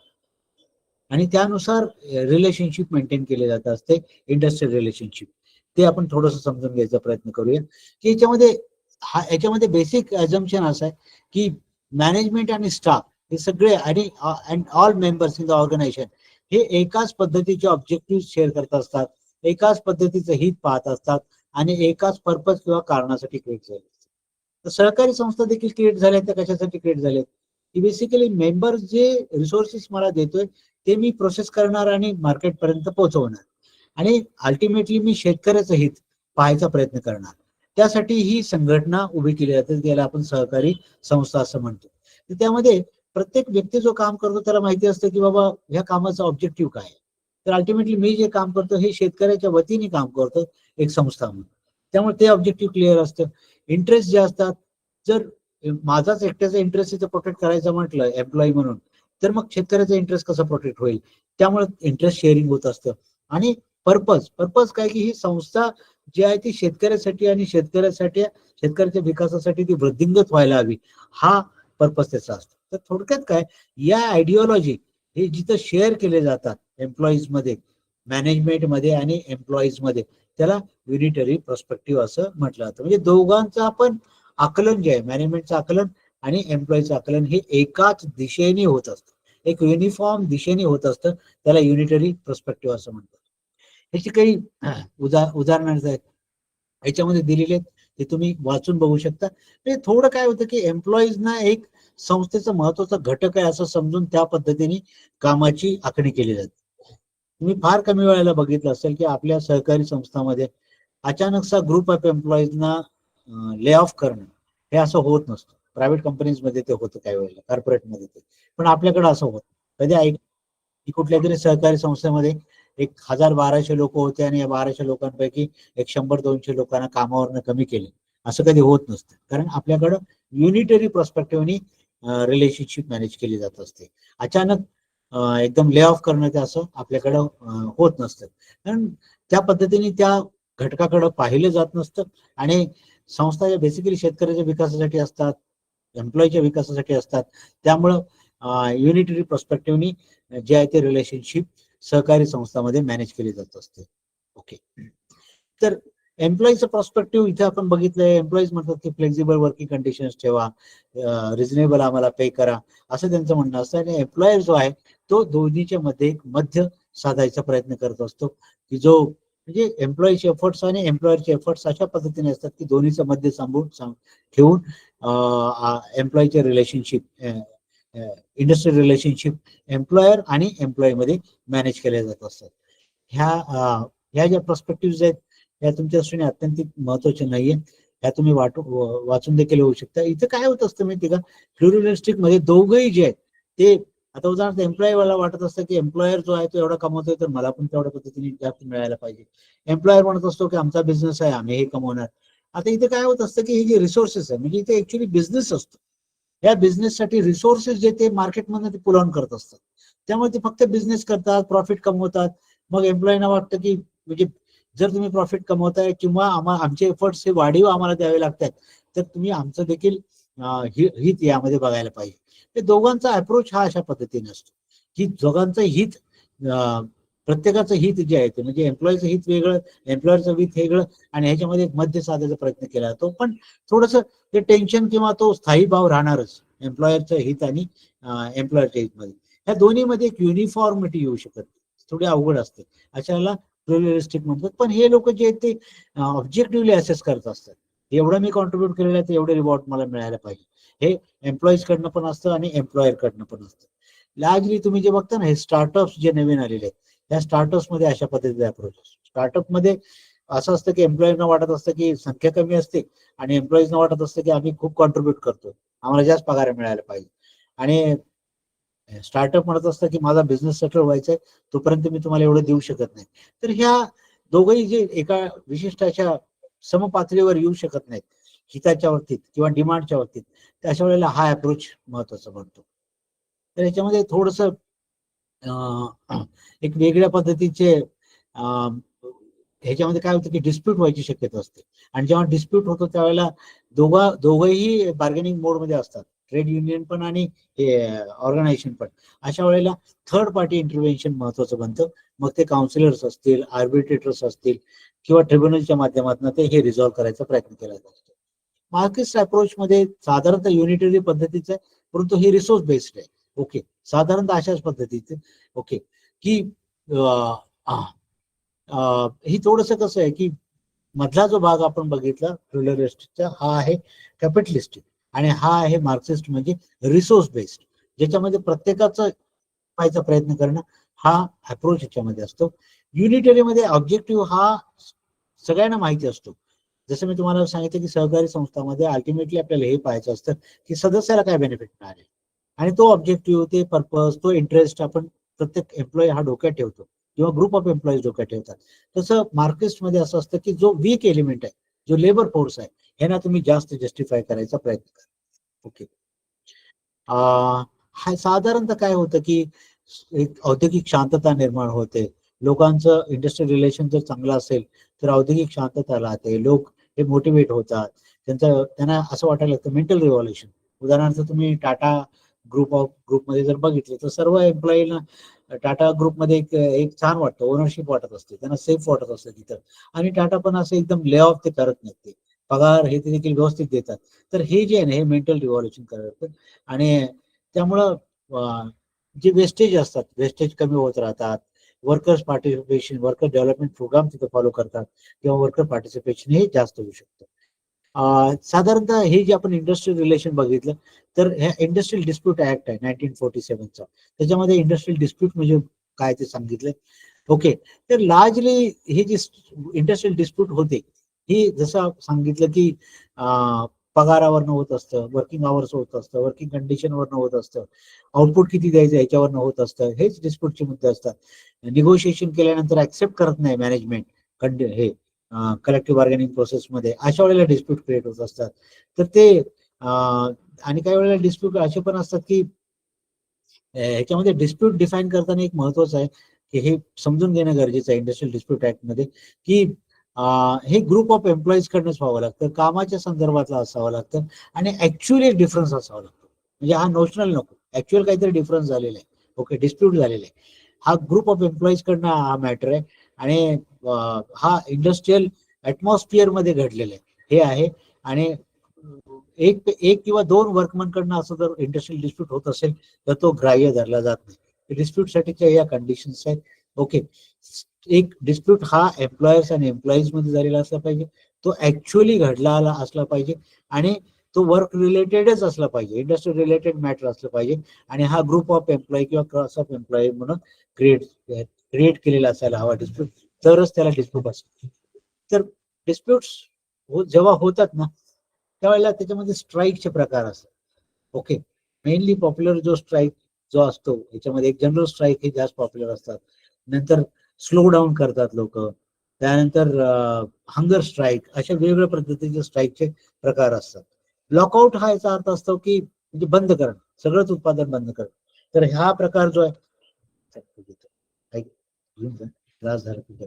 आणि त्यानुसार रिलेशनशिप मेंटेन केले जात असते, इंडस्ट्रियल रिलेशनशिप. ते आपण थोडंसं समजून घ्यायचा प्रयत्न करूया की याच्यामध्ये बेसिक अजम्पशन असं आहे की मॅनेजमेंट आणि स्टाफ हे सगळे आणि all members in the organisation हे एकाच पद्धतीचे ऑब्जेक्टिव्ह शेअर करत असतात, एकाच पद्धतीचं हित पाहत असतात आणि एकाच पर्पज किंवा कारणासाठी क्रिएट झाले. तर सहकारी संस्था देखील क्रिएट झाल्या, त्या कशासाठी क्रिएट झाल्यात की बेसिकली मेंबर जे रिसोर्सेस मला देतोय ते मी प्रोसेस करणार आणि मार्केट पर्यंत पोहोचवणार आणि अल्टिमेटली मी शेतकऱ्याचं हित पाहायचा प्रयत्न करणार. त्यासाठी ही संघटना उभी केली जाते, त्याला आपण सहकारी संस्था असं म्हणतो. तर त्यामध्ये प्रत्येक व्यक्ती जो काम करतो त्याला माहिती असतं की बाबा ह्या कामाचा ऑब्जेक्टिव्ह काय आहे. तर अल्टिमेटली मी जे काम करतो हे शेतकऱ्याच्या वतीने काम करतो एक संस्था म्हणून, त्यामुळे ते ऑब्जेक्टिव्ह क्लिअर असतं. इंटरेस्ट जे असतात, जर माझाच एकट्याचा इंटरेस्ट इथं प्रोटेक्ट करायचं म्हटलं एम्प्लॉई म्हणून, तर मग शेतकऱ्याचा इंटरेस्ट कसा प्रोटेक्ट होईल, त्यामुळे इंटरेस्ट शेअरिंग होत असतं. आणि पर्पज काय की ही संस्था जी आहे ती शेतकऱ्यासाठी आणि शेतकऱ्याच्या विकासासाठी ती वृद्धिंगत व्हायला हवी, हा पर्पज त्याचा असतो. तर थोडक्यात काय, या आयडिओलॉजी हे जिथं शेअर केले जातात एम्प्लॉईज मध्ये, मॅनेजमेंट मध्ये आणि एम्प्लॉईज मध्ये, त्याला युनिटरी पर्स्पेक्टिव्ह असं म्हटलं जातं. म्हणजे दोघांचं आपण आकलन जे आहे, मॅनेजमेंटचं आकलन आणि एम्प्लॉईचं आकलन हे एकाच दिशेने होत असतं, एक युनिफॉर्म दिशेने होत असतं, त्याला युनिटरी पर्स्पेक्टिव्ह असं म्हणतात. ह्याची काही उदाहरणं आहेत याच्यामध्ये दिलेले आहेत, ते तुम्ही वाचून बघू शकता. म्हणजे थोडं काय होतं की एम्प्लॉईजना एक संस्थेचा महत्वाचा घटक आहे असं समजून त्या पद्धतीने कामाची आखणी केली जाते. तुम्ही फार कमी वेळेला बघितलं असेल की आपल्या सहकारी संस्थांमध्ये अचानकचा ग्रुप ऑफ एम्प्लॉईजना ले ऑफ करणं हे असं होत नसतं. प्रायव्हेट कंपनीजमध्ये ते होतं काही वेळेला, कॉर्पोरेटमध्ये ते, पण आपल्याकडे असं होत. कधी ऐक की कुठल्या तरी सहकारी संस्थेमध्ये 1000-1200 लोक होते आणि या 1200 लोकांपैकी 100-200 लोकांना कामावरनं कमी केले, असं कधी होत नसतं. कारण आपल्याकडं युनिटरी पर्स्पेक्टिव्हनी रिलेशनशिप मॅनेज केली जात असते. अचानक एकदम ले ऑफ करणं ते असं आपल्याकडं होत नसतं, कारण त्या पद्धतीने त्या घटकाकडं पाहिलं जात नसतं. आणि संस्था या बेसिकली शेतकऱ्याच्या विकासासाठी असतात, एम्प्लॉईच्या विकासासाठी असतात. त्यामुळं युनिटरी पर्स्पेक्टिव्हनी जे आहे ते रिलेशनशिप सहकारी संस्थांमध्ये मॅनेज केली जात असते. ओके, तर एम्प्लॉईचं पर्स्पेक्टिव्ह इथे आपण बघितलंय. एम्प्लॉईज म्हणतात की फ्लेक्झिबल वर्किंग कंडिशन्स ठेवा, रिझनेबल आम्हाला पे करा, असं त्यांचं म्हणणं असतं. आणि एम्प्लॉयर जो आहे तो दोन्हीच्या मध्ये एक मध्य साधायचा प्रयत्न करत असतो की जो म्हणजे एम्प्लॉईचे एफर्ट्स आणि एम्प्लॉयरचे एफर्ट्स अशा पद्धतीने असतात की दोन्हीचं मध्ये सांभाळून ठेवून एम्प्लॉईचे रिलेशनशिप, इंडस्ट्रियल रिलेशनशिप एम्प्लॉयर आणि एम्प्लॉई मध्ये मॅनेज केले जात असतात. ह्या ज्या पर्स्पेक्टिव्ह आहेत या तुमच्या दृष्टीने अत्यंत महत्वाचे नाहीये. ह्या तुम्ही वाचून देखील होऊ शकता. इथं काय होत असतं माहिती का, प्लुरलिस्टिक मध्ये दोघंही जे आहेत ते, आता उदाहरणार्थ एम्प्लॉयरला वाटत असतं की एम्प्लॉयर जो आहे तो एवढा कमवतोय तर मला पण तेवढ्या पद्धतीने जास्त मिळायला पाहिजे. एम्प्लॉयर म्हणत असतो की आमचा बिझनेस आहे, आम्ही हे कमवणार. आता इथे काय होत असतं की हे जे रिसोर्सेस आहे, म्हणजे इथे ऍक्च्युली बिझनेस असतो, या बिझनेससाठी रिसोर्सेस जे ते मार्केटमधून ते पुल ऑन करत असतात. त्यामुळे ते फक्त बिझनेस करतात, प्रॉफिट कमवतात. मग एम्प्लॉयना वाटतं की म्हणजे जर तुम्ही प्रॉफिट कमवताय किंवा आमचे एफर्ट्स हे वाढीव आम्हाला द्यावे लागतात, तर तुम्ही आमचं देखील हित यामध्ये बघायला पाहिजे. ते दोघांचा अप्रोच हा अशा पद्धतीने असतो की दोघांचं हित, प्रत्येकाचं हित जे आहे ते म्हणजे एम्प्लॉयचं हित वेगळं, एम्प्लॉयरचं हित वेगळं, आणि ह्याच्यामध्ये एक मध्य साधायचा प्रयत्न केला जातो. पण थोडस ते टेन्शन किंवा तो स्थायी भाव राहणारच एम्प्लॉयरचं हित आणि एम्प्लॉयरच्या हितमध्ये. ह्या दोन्हीमध्ये एक युनिफॉर्मिटी येऊ शकत, थोडी अवघड असते, अशाला रिअलिस्टिक म्हणतात. पण हे लोक जे आहेत ते ऑब्जेक्टिव्हली असेस करत असतात, एवढं मी कॉन्ट्रीब्युट केलेलं आहे तर एवढे रिवॉर्ड मला मिळायला पाहिजे. हे एम्प्लॉईज कडनं पण असतं आणि एम्प्लॉयर कडनं पण असतं. लार्जली तुम्ही जे बघता ना, हे स्टार्टअप्स जे नवीन आलेले आहेत, त्या स्टार्टअप्स मध्ये अशा पद्धतीचा अप्रोच असतो. स्टार्टअप मध्ये असं असतं की एम्प्लॉयरना वाटत असतं की संख्या कमी असते, आणि एम्प्लॉईजना वाटत असतं की आम्ही खूप कॉन्ट्रीब्युट करतो, आम्हाला जास्त पगार मिळायला पाहिजे. आणि स्टार्टअप म्हणत असतं की माझा बिझनेस सेटल व्हायचा आहे, तोपर्यंत मी तुम्हाला एवढं देऊ शकत नाही. तर ह्या दोघंही जे एका विशिष्ट अशा समपातळीवर येऊ शकत नाहीत हिताच्या बाबतीत किंवा डिमांडच्या बाबतीत, तर अशा वेळेला हा अप्रोच महत्वाचा बनतो. तर याच्यामध्ये थोडस एक वेगळ्या पद्धतीचे ह्याच्यामध्ये काय होतं की डिस्प्यूट व्हायची शक्यता असते. आणि जेव्हा डिस्प्यूट होतो त्यावेळेला दोघंही बार्गेनिंग मोडमध्ये असतात, ट्रेड युनियन पण आणि ऑर्गनायझेशन पण. अशा वेळेला थर्ड पार्टी इंटरव्हेन्शन महत्वाचं बनतं. मग ते काउन्सिलर्स असतील, आर्बिट्रेटर्स असतील किंवा ट्रिब्युनलच्या माध्यमातून ते हे रिझॉल्व्ह करायचा प्रयत्न केला जातो. मार्केट अप्रोच मध्ये साधारणतः युनिटरी पद्धतीचं आहे, परंतु हे रिसोर्स बेस्ड आहे. ओके, साधारणतः अशाच पद्धतीचे. ओके, की ही थोडस कसं आहे की मधला जो भाग आपण बघितला प्लुरलिस्टिकचा, हा आहे कॅपिटलिस्टिक, आणि हा आहे मार्क्सिस्ट म्हणजे रिसोर्स बेस्ड, ज्याच्यामध्ये प्रत्येकाचं पाहायचा प्रयत्न करणं हा अप्रोच याच्यामध्ये असतो. युनिटरी मध्ये ऑब्जेक्टिव्ह हा सगळ्यांना माहिती असतो. जसं मी तुम्हाला सांगितलं की सहकारी संस्थांमध्ये अल्टिमेटली आपल्याला हे पाहायचं असतं की सदस्याला काय बेनिफिट मिळाले, आणि तो ऑब्जेक्टिव्ह, ते पर्पज, तो इंटरेस्ट आपण प्रत्येक एम्प्लॉई हा डोक्यात ठेवतो किंवा ग्रुप ऑफ एम्प्लॉईज डोक्यात ठेवतात. तसं मार्क्सिस्ट मध्ये असं असतं की जो वीक एलिमेंट आहे, जो लेबर फोर्स आहे, ह्यांना तुम्ही जास्त जस्टिफाय करायचा प्रयत्न करा. ओके, हा साधारणतः काय होतं की एक औद्योगिक शांतता निर्माण होते. लोकांचं इंडस्ट्रियल रिलेशन जर चांगलं असेल तर औद्योगिक शांतता राहते, लोक हे मोटिवेट होतात, त्यांना असं वाटायला लागतं मेंटल रिव्हॉल्युशन. उदाहरणार्थ तुम्ही टाटा ग्रुपमध्ये जर बघितलं तर सर्व एम्प्लॉईना टाटा ग्रुपमध्ये एक छान वाटतं, ओनरशिप वाटत असते, त्यांना सेफ वाटत असतं तिथं. आणि टाटा पण असं एकदम ले ऑफ ते करत नाहीत, ते पगार हे ते देखील व्यवस्थित देतात. तर हे जे आहे ना, हे मेंटल रिव्हॉल्युशन करत. आणि त्यामुळं जे वेस्टेज असतात, वेस्टेज कमी होत राहतात. Workers participation, worker development programme तिथे फॉलो करतात, किंवा वर्कर पार्टिसिपेशन हे जास्त होऊ शकतं. साधारणतः हे जे आपण इंडस्ट्रियल रिलेशन बघितलं, तर ह्या इंडस्ट्रियल डिस्प्यूट ऍक्ट आहे 1947चा, त्याच्यामध्ये इंडस्ट्रियल डिस्प्यूट म्हणजे काय ते सांगितलं. ओके, तर लार्जली हे जे इंडस्ट्रियल डिस्प्यूट होते, ही जसं सांगितलं की पगारावरनं होत असतं, वर्किंग आवर्स होत असतं, वर्किंग कंडिशनवरनं होत असतं, आउटपुट किती द्यायचं याच्यावरनं होत असतं, हेच डिस्प्यूटचे मुद्दे असतात. निगोशिएशन केल्यानंतर ऍक्सेप्ट करत नाही मॅनेजमेंट हे कलेक्टिव्ह बार्गेनिंग प्रोसेसमध्ये, अशा वेळेला डिस्प्यूट क्रिएट होत असतात. तर ते आणि काही वेळेला डिस्प्यूट असे पण असतात की ह्याच्यामध्ये डिस्प्यूट डिफाईन करताना एक महत्वाचं आहे की हे समजून घेणं गरजेचं आहे इंडस्ट्रियल डिस्प्यूट ऍक्ट मध्ये, की हे ग्रुप ऑफ एम्प्लॉईज कडनंच व्हावं लागतं, कामाच्या संदर्भातलं असावं लागतं, आणि ऍक्च्युअली डिफरन्स असावा लागतो. म्हणजे हा नोशनल नको, ऍक्च्युअल काहीतरी डिफरन्स झालेला आहे. ओके, डिस्प्यूट झालेला आहे, हा ग्रुप ऑफ एम्प्लॉईज कडनं हा मॅटर आहे, आणि हा इंडस्ट्रियल ऍटमॉस्फिअर मध्ये घडलेला आहे हे आहे. आणि एक किंवा दोन वर्कमन कडनं असं जर इंडस्ट्रियल डिस्प्यूट होत असेल तर तो ग्राह्य धरला जात नाही. डिस्प्यूट साठीच्या या कंडिशन्स आहेत. ओके, एक डिस्प्यूट हा एम्प्लॉयर्स आणि एम्प्लॉईज मध्ये झालेला असला पाहिजे, तो ऍक्च्युअली घडला असला पाहिजे, आणि तो वर्क रिलेटेडच असला पाहिजे, इंडस्ट्री रिलेटेड मॅटर असलं पाहिजे, आणि हा ग्रुप ऑफ एम्प्लॉई किंवा क्रॉस ऑफ एम्प्लॉई म्हणून क्रिएट केलेला असायला हवा डिस्प्यूट, तरच त्याला डिस्प्यूट असेल. तर डिस्प्यूट्स जेव्हा होतात ना त्यावेळेला त्याच्यामध्ये स्ट्राईकचे प्रकार असतात. ओके, मेनली पॉप्युलर जो स्ट्राईक जो असतो याच्यामध्ये एक जनरल स्ट्राईक हे जास्त पॉप्युलर असतात. नंतर स्लो डाऊन करतात लोक, त्यानंतर हंगर स्ट्राईक, अशा वेगवेगळ्या पद्धतीचे स्ट्राईकचे प्रकार असतात. लॉकआउट हा याचा अर्थ असतो की म्हणजे बंद करणं, सगळंच उत्पादन बंद करणं. तर हा प्रकार जो आहे त्रास झाला.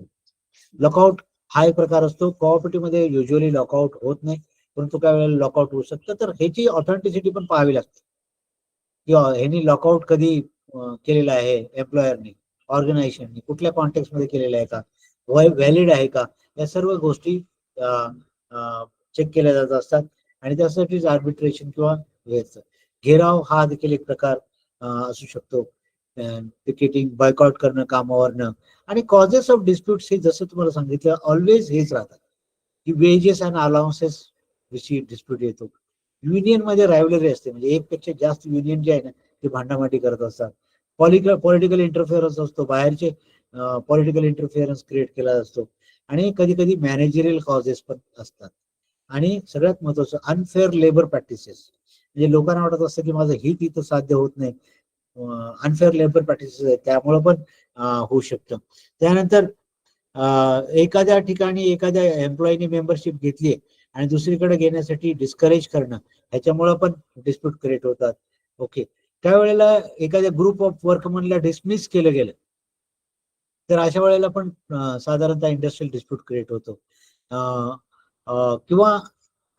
लॉकआउट हा एक प्रकार असतो. कोऑपरेटिव्ह मध्ये युजली लॉकआउट होत नाही, परंतु काही वेळेला लॉकआउट होऊ शकतं. तर ह्याची ऑथेंटिसिटी पण पाहावी लागते किंवा ह्यांनी लॉकआउट कधी केलेला आहे, एम्प्लॉयरनी, ऑर्गनायझेशननी कुठल्या कॉन्टेक्स्ट मध्ये केलेला आहे का, व्हॅलिड आहे का, या सर्व गोष्टी चेक केल्या जात असतात. आणि त्यासाठीच आर्बिट्रेशन किंवा घेराव हा देखील एक प्रकार असू शकतो. पिकेटिंग, बायकॉट करणं कामावरनं. आणि कॉजेस ऑफ डिस्प्यूट्स हे जसं तुम्हाला सांगितलं ऑलवेज हेच राहतात की वेजेस अँड अलाउन्सेस विषयी डिस्प्यूट येतो. युनियन मध्ये रायव्हलरी असते, म्हणजे एक पेक्षा जास्त युनियन जे आहे ना ते भांडामाटी करत असतात. पॉलिटिकल इंटरफेअरन्स असतो, बाहेरचे पॉलिटिकल इंटरफेअरन्स क्रिएट केला असतो. आणि कधी कधी मॅनेजरियल कॉजेस पण असतात. आणि सगळ्यात महत्वाचं अनफेअर लेबर प्रॅक्टिसेस, म्हणजे लोकांना वाटत असतं की माझं हित इथं साध्य होत नाही, अनफेअर लेबर प्रॅक्टिसेस आहेत, त्यामुळं पण होऊ शकतं. त्यानंतर एखाद्या ठिकाणी एखाद्या एम्प्लॉईनी मेंबरशिप घेतली आणि दुसरीकडे घेण्यासाठी डिस्करेज करणं, ह्याच्यामुळं पण डिस्प्यूट क्रिएट होतात. ओके, त्यावेळेला एखाद्या ग्रुप ऑफ वर्कमनला डिसमिस केलं गेलं तर अशा वेळेला पण साधारणतः इंडस्ट्रियल डिस्प्यूट क्रिएट होतो. किंवा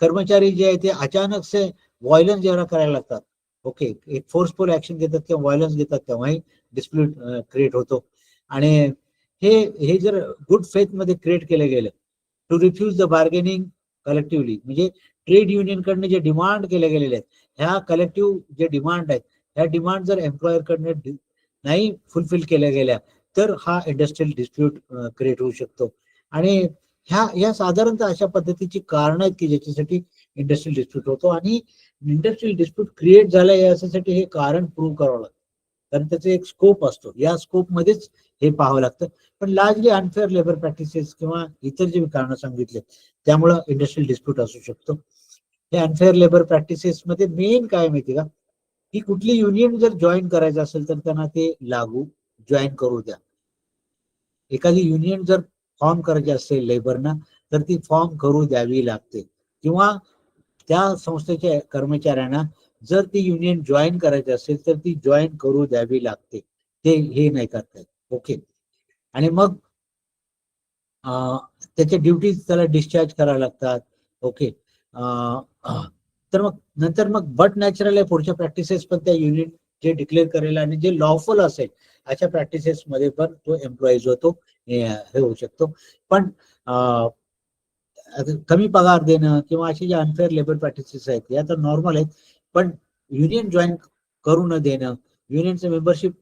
कर्मचारी जे आहे ते अचानक से व्हायलन्स जेव्हा करायला लागतात, ओके, एक फोर्सफुल ऍक्शन घेतात किंवा व्हायलन्स घेतात, तेव्हाही डिस्प्यूट क्रिएट होतो. आणि हे हे जर गुड फेथ मध्ये क्रिएट केलं गेलं, to refuse the bargaining collectively, म्हणजे ट्रेड युनियन कडनं जे डिमांड केले गेलेले आहेत, ह्या कलेक्टिव्ह जे डिमांड आहेत, ह्या डिमांड जर एम्प्लॉयर कडनं नाही फुलफिल केल्या गेल्या तर हा इंडस्ट्रियल डिस्प्यूट क्रिएट होऊ शकतो. आणि ह्या साधारणतः अशा पद्धतीची कारण आहेत की ज्याच्यासाठी इंडस्ट्रियल डिस्प्यूट होतो. आणि इंडस्ट्रियल डिस्प्यूट क्रिएट झालं यासाठी हे कारण प्रूव्ह करावं लागतं, कारण त्याचा एक स्कोप असतो, या स्कोप मध्येच हे पाहावं लागतं. पण लार्जली अनफेअर लेबर प्रॅक्टिसेस किंवा इतर जे कारण सांगितले त्यामुळं इंडस्ट्रियल डिस्प्यूट असू शकतो. हे अनफेअर लेबर प्रॅक्टिसेस मध्ये मेन काय माहिती का, की कुठली युनियन जर जॉईन करायचं असेल तर त्यांना ते लागू जॉईन करू द्या. एखादी युनियन जर फॉर्म करायची असेल लेबरना तर ती फॉर्म करू द्यावी लागते. किंवा त्या संस्थेच्या कर्मचाऱ्यांना जर ती युनियन जॉईन करायची असेल तर ती जॉईन करू द्यावी लागते. ते हे नाही करतायत. ओके, आणि मग त्याच्या ड्युटीज त्याला डिस्चार्ज कराव्या लागतात. ओके, तर मग नंतर मग बट नॅचरल आहे पुढच्या प्रॅक्टिसेस पण त्या युनियन जे डिक्लेअर करेल आणि जे लॉफुल असेल अशा प्रॅक्टिसेस मध्ये पण तो एम्प्लॉई जो तो हे होऊ शकतो. पण कमी पगार देणं किंवा अशी जे अनफेअर लेबर प्रॅक्टिसेस आहेत या तर नॉर्मल आहेत. पण युनियन जॉईन करू न देणं, युनियनचं मेंबरशिप,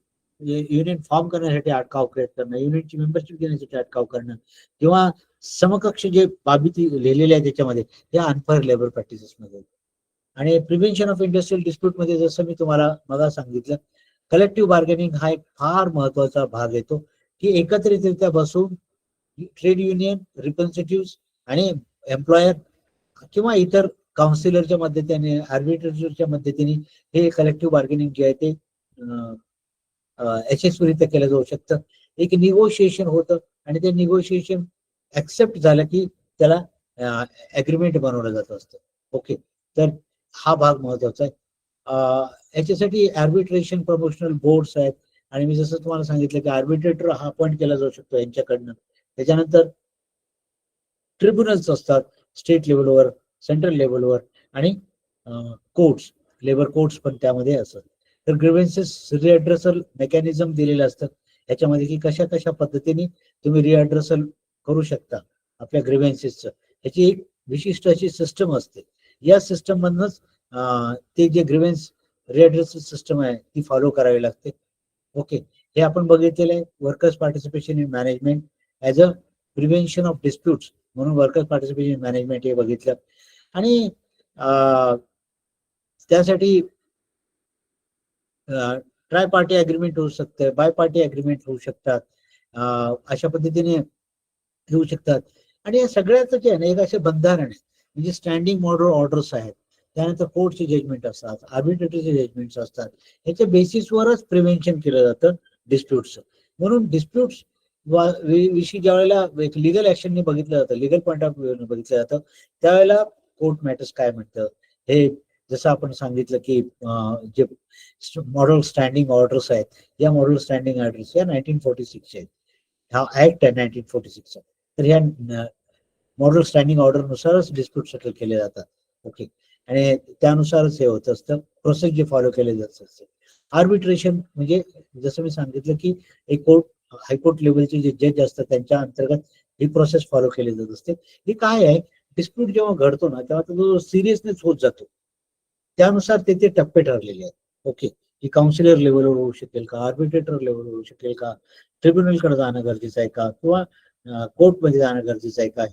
युनियन फॉर्म करण्यासाठी अटकाव क्रिएट करणं, युनियनची मेंबरशिप घेण्यासाठी अटकाव करणं किंवा समकक्ष जे बाबी लिहिलेल्या आहेत त्याच्यामध्ये, या अनफेअर लेबर प्रॅक्टिसेस मध्ये. आणि प्रिव्हेन्शन ऑफ इंडस्ट्रियल डिस्प्यूट मध्ये जसं मी तुम्हाला मग सांगितलं, कलेक्टिव्ह बार्गेनिंग हा एक फार महत्वाचा भाग येतो की एकत्रितरित्या बसून ट्रेड युनियन रिप्रेझेंटेटिव्ह आणि एम्प्लॉयर किंवा इतर काउन्सिलरच्या मदतीने, आर्बिट्रेटरच्या मदतीने हे कलेक्टिव्ह बार्गेनिंग जे आहे ते यशस्वीरित्या केलं जाऊ शकतं. एक निगोशिएशन होतं आणि ते निगोशिएशन ऍक्सेप्ट झालं की त्याला अग्रीमेंट बनवलं जात असतं. ओके, तर हा भाग महत्वाचा आहे. याच्यासाठी आर्बिट्रेशन प्रमोशनल बोर्ड्स आहेत. आणि मी जसं तुम्हाला सांगितलं की आर्बिट्रेटर हा अपॉइंट केला जाऊ शकतो यांच्याकडनं. त्याच्यानंतर ट्रिब्युनल्स असतात स्टेट लेवलवर, सेंट्रल लेवलवर, आणि कोर्ट्स, लेबर कोर्ट्स पण त्यामध्ये असतात. तर ग्रीव्हन्सेस रिअड्रेसल मेकॅनिझम दिलेलं असतं याच्यामध्ये की कशा कशा पद्धतीने तुम्ही रिअड्रेसल करू शकता आपल्या ग्रीव्हन्सेसचं. याची एक विशिष्ट अशी सिस्टम असते. या सिस्टम मधनच ते जे ग्रीव्हन्स रिअड्रेसल सिस्टम आहे ती फॉलो करावी लागते. ओके, हे आपण बघितलेलं आहे workers participation in management as a prevention of disputes म्हणून वर्कर्स पार्टिसिपेशन इन मॅनेजमेंट हे बघितलं. आणि त्यासाठी ट्राय पार्टी अग्रीमेंट होऊ शकते, बाय पार्टी अग्रीमेंट होऊ शकतात, अशा पद्धतीने घेऊ शकतात. आणि या सगळ्याच जे आहे ना एक असे बंधारण आहे म्हणजे स्टँडिंग ऑर्डर्स आहेत, त्यानंतर कोर्टचे जजमेंट असतात, आर्बिट्रेटरचे जजमेंट्स असतात, ह्याच्या बेसिसवरच प्रिव्हेन्शन केलं जातं डिस्प्यूटचं. म्हणून डिस्प्यूट्स विषयी ज्या वेळेला एक लिगल ऍक्शनने बघितलं जातं, लिगल पॉईंट ऑफ व्ह्यू बघितलं जातं, त्यावेळेला कोर्ट मॅटर्स काय म्हणतं, हे जसं आपण सांगितलं की जे मॉडेल स्टँडिंग ऑर्डर्स आहेत, या मॉडेल स्टँडिंग ऑर्डर्स या 1946 आहेत, हा ऍक्ट आहे 1946 चा. तर ह्या मॉडेल स्टँडिंग ऑर्डर नुसारच डिस्प्यूट सेटल केले जातात. ओके, आणि त्यानुसारच हे होत असतं, प्रोसेस जे फॉलो केले जात असते. आर्बिट्रेशन म्हणजे जसं मी सांगितलं की एक कोर्ट, हायकोर्ट लेवलचे जे जज असतात त्यांच्या अंतर्गत ही प्रोसेस फॉलो केली जात असते. हे काय आहे, डिस्प्यूट जेव्हा घडतो ना तेव्हा तो सिरियसनेस होत जातो, त्यानुसार ते टप्पे ठरलेले आहेत. ओके, की काउन्सिलर लेवलवर होऊ शकेल का, आर्बिट्रेटर लेवलवर होऊ शकेल का, ट्रिब्युनलकडे जाणं गरजेचं आहे का, किंवा कोर्टमध्ये जाणं गरजेचं आहे का,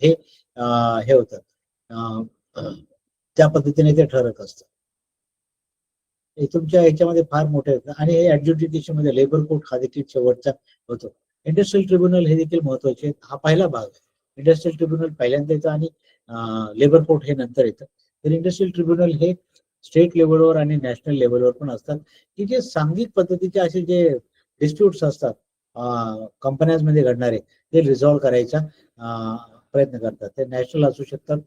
हे होतं, त्या पद्धतीने ते ठरत असतं. तुमच्या ह्याच्यामध्ये फार मोठे आहेत आणि हे ऍडज्युडिकेशन मध्ये लेबर कोर्ट हा देखील शेवटचा होतो. इंडस्ट्रियल ट्रिब्युनल हे देखील महत्वाचे, हा पहिला भाग आहे. इंडस्ट्रियल ट्रिब्युनल पहिल्यांदा येतं आणि लेबर कोर्ट हे नंतर येतं. तर इंडस्ट्रियल ट्रिब्युनल हे स्टेट लेवलवर आणि नॅशनल लेवलवर पण असतात, की जे सांघिक पद्धतीचे असे जे डिस्प्यूट्स असतात कंपन्यांमध्ये घडणारे, ते रिझॉल्व्ह करायचा प्रयत्न करतात. ते नॅशनल असू शकतात,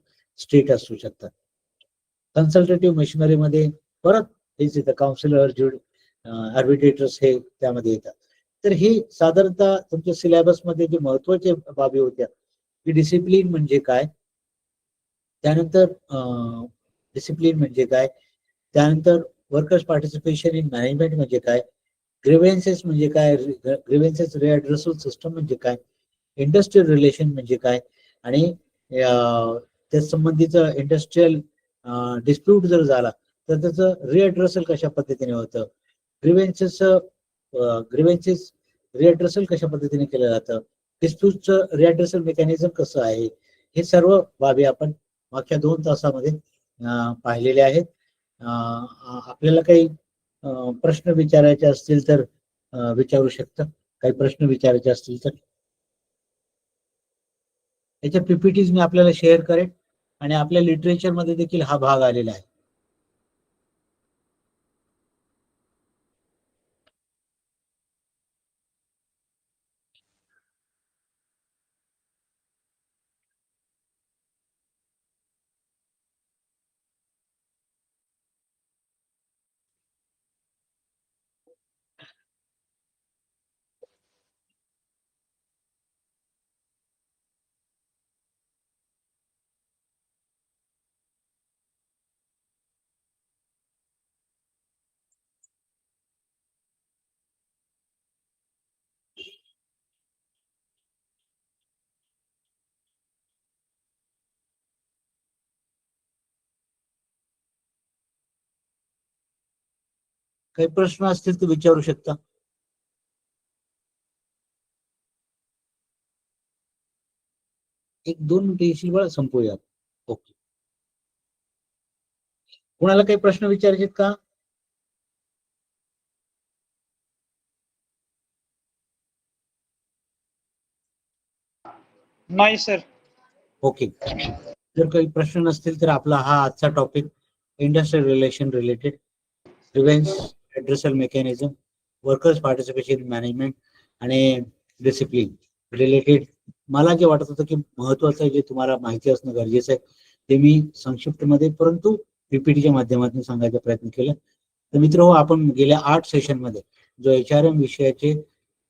स्टेट असू शकतात. कन्सल्टेटिव्ह मशिनरीमध्ये परत हेच येतं, काउन्सिलर, आर्बिट्रेटर्स हे त्यामध्ये येतात. तर हे साधारणतः तुमच्या सिलेबसमध्ये जे महत्वाचे बाबी होत्या की डिसिप्लिन म्हणजे काय, त्यानंतर डिसिप्लिन म्हणजे काय, त्यानंतर वर्कर्स पार्टिसिपेशन इन मॅनेजमेंट म्हणजे काय, ग्रीव्हन्सेस म्हणजे काय, ग्रीव्हन्सेस रिॲड्रेसल सिस्टम म्हणजे काय, इंडस्ट्रियल रिलेशन म्हणजे काय, आणि त्या संबंधीचं इंडस्ट्रियल डिस्प्यूट जर झाला तर त्याचं रिॲड्रेसल कशा पद्धतीने होतं, ग्रीव्हन्सेस रिॲड्रेसल कशा पद्धतीने केलं जातं, डिस्प्यूटचं रिॲड्रेसल मेकॅनिझम कसं आहे, हे सर्व बाबी आपण मागच्या 2 तासामध्ये पाहिलेले आहेत. आपल्याला काही प्रश्न विचारायचे असतील तर विचारू शकता. काही प्रश्न विचारायचे असतील तर याच्या पीपीटीज मी आपल्याला शेअर करेन आणि आपल्या लिटरेचर मध्ये देखील हा भाग आलेला आहे. काही प्रश्न असतील तर विचारू शकता. एक 2 मिनिटं येशील बघा, संपूया. ओके, कोणाला काही प्रश्न विचारायचे का? नाही सर. ओके, जर काही प्रश्न नसतील तर आपला हा आजचा topic industrial relation related, grievance redressal mechanism, workers participation management आणि डिसिप्लिन रिलेटेड मला जे वाटत होतं की महत्वाचं आहे, जे तुम्हाला माहिती असणं गरजेचं आहे, ते मी संक्षिप्त मध्ये परंतु पीपीटीच्या माध्यमातून सांगायचा प्रयत्न केला. तर मित्र, आपण गेल्या 8 सेशन मध्ये जो HRM विषयाचे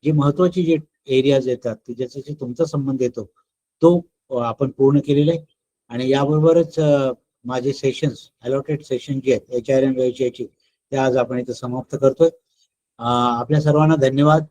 जे महत्वाचे जे एरियाज येतात की ज्याच्याशी तुमचा संबंध येतो तो आपण पूर्ण केलेला आहे. आणि याबरोबरच माझे सेशन्स, अलॉटेड सेशन जे आहेत HRM विषयाची, ते आज आपण इथे समाप्त करतोय. आपल्या सर्वांना धन्यवाद.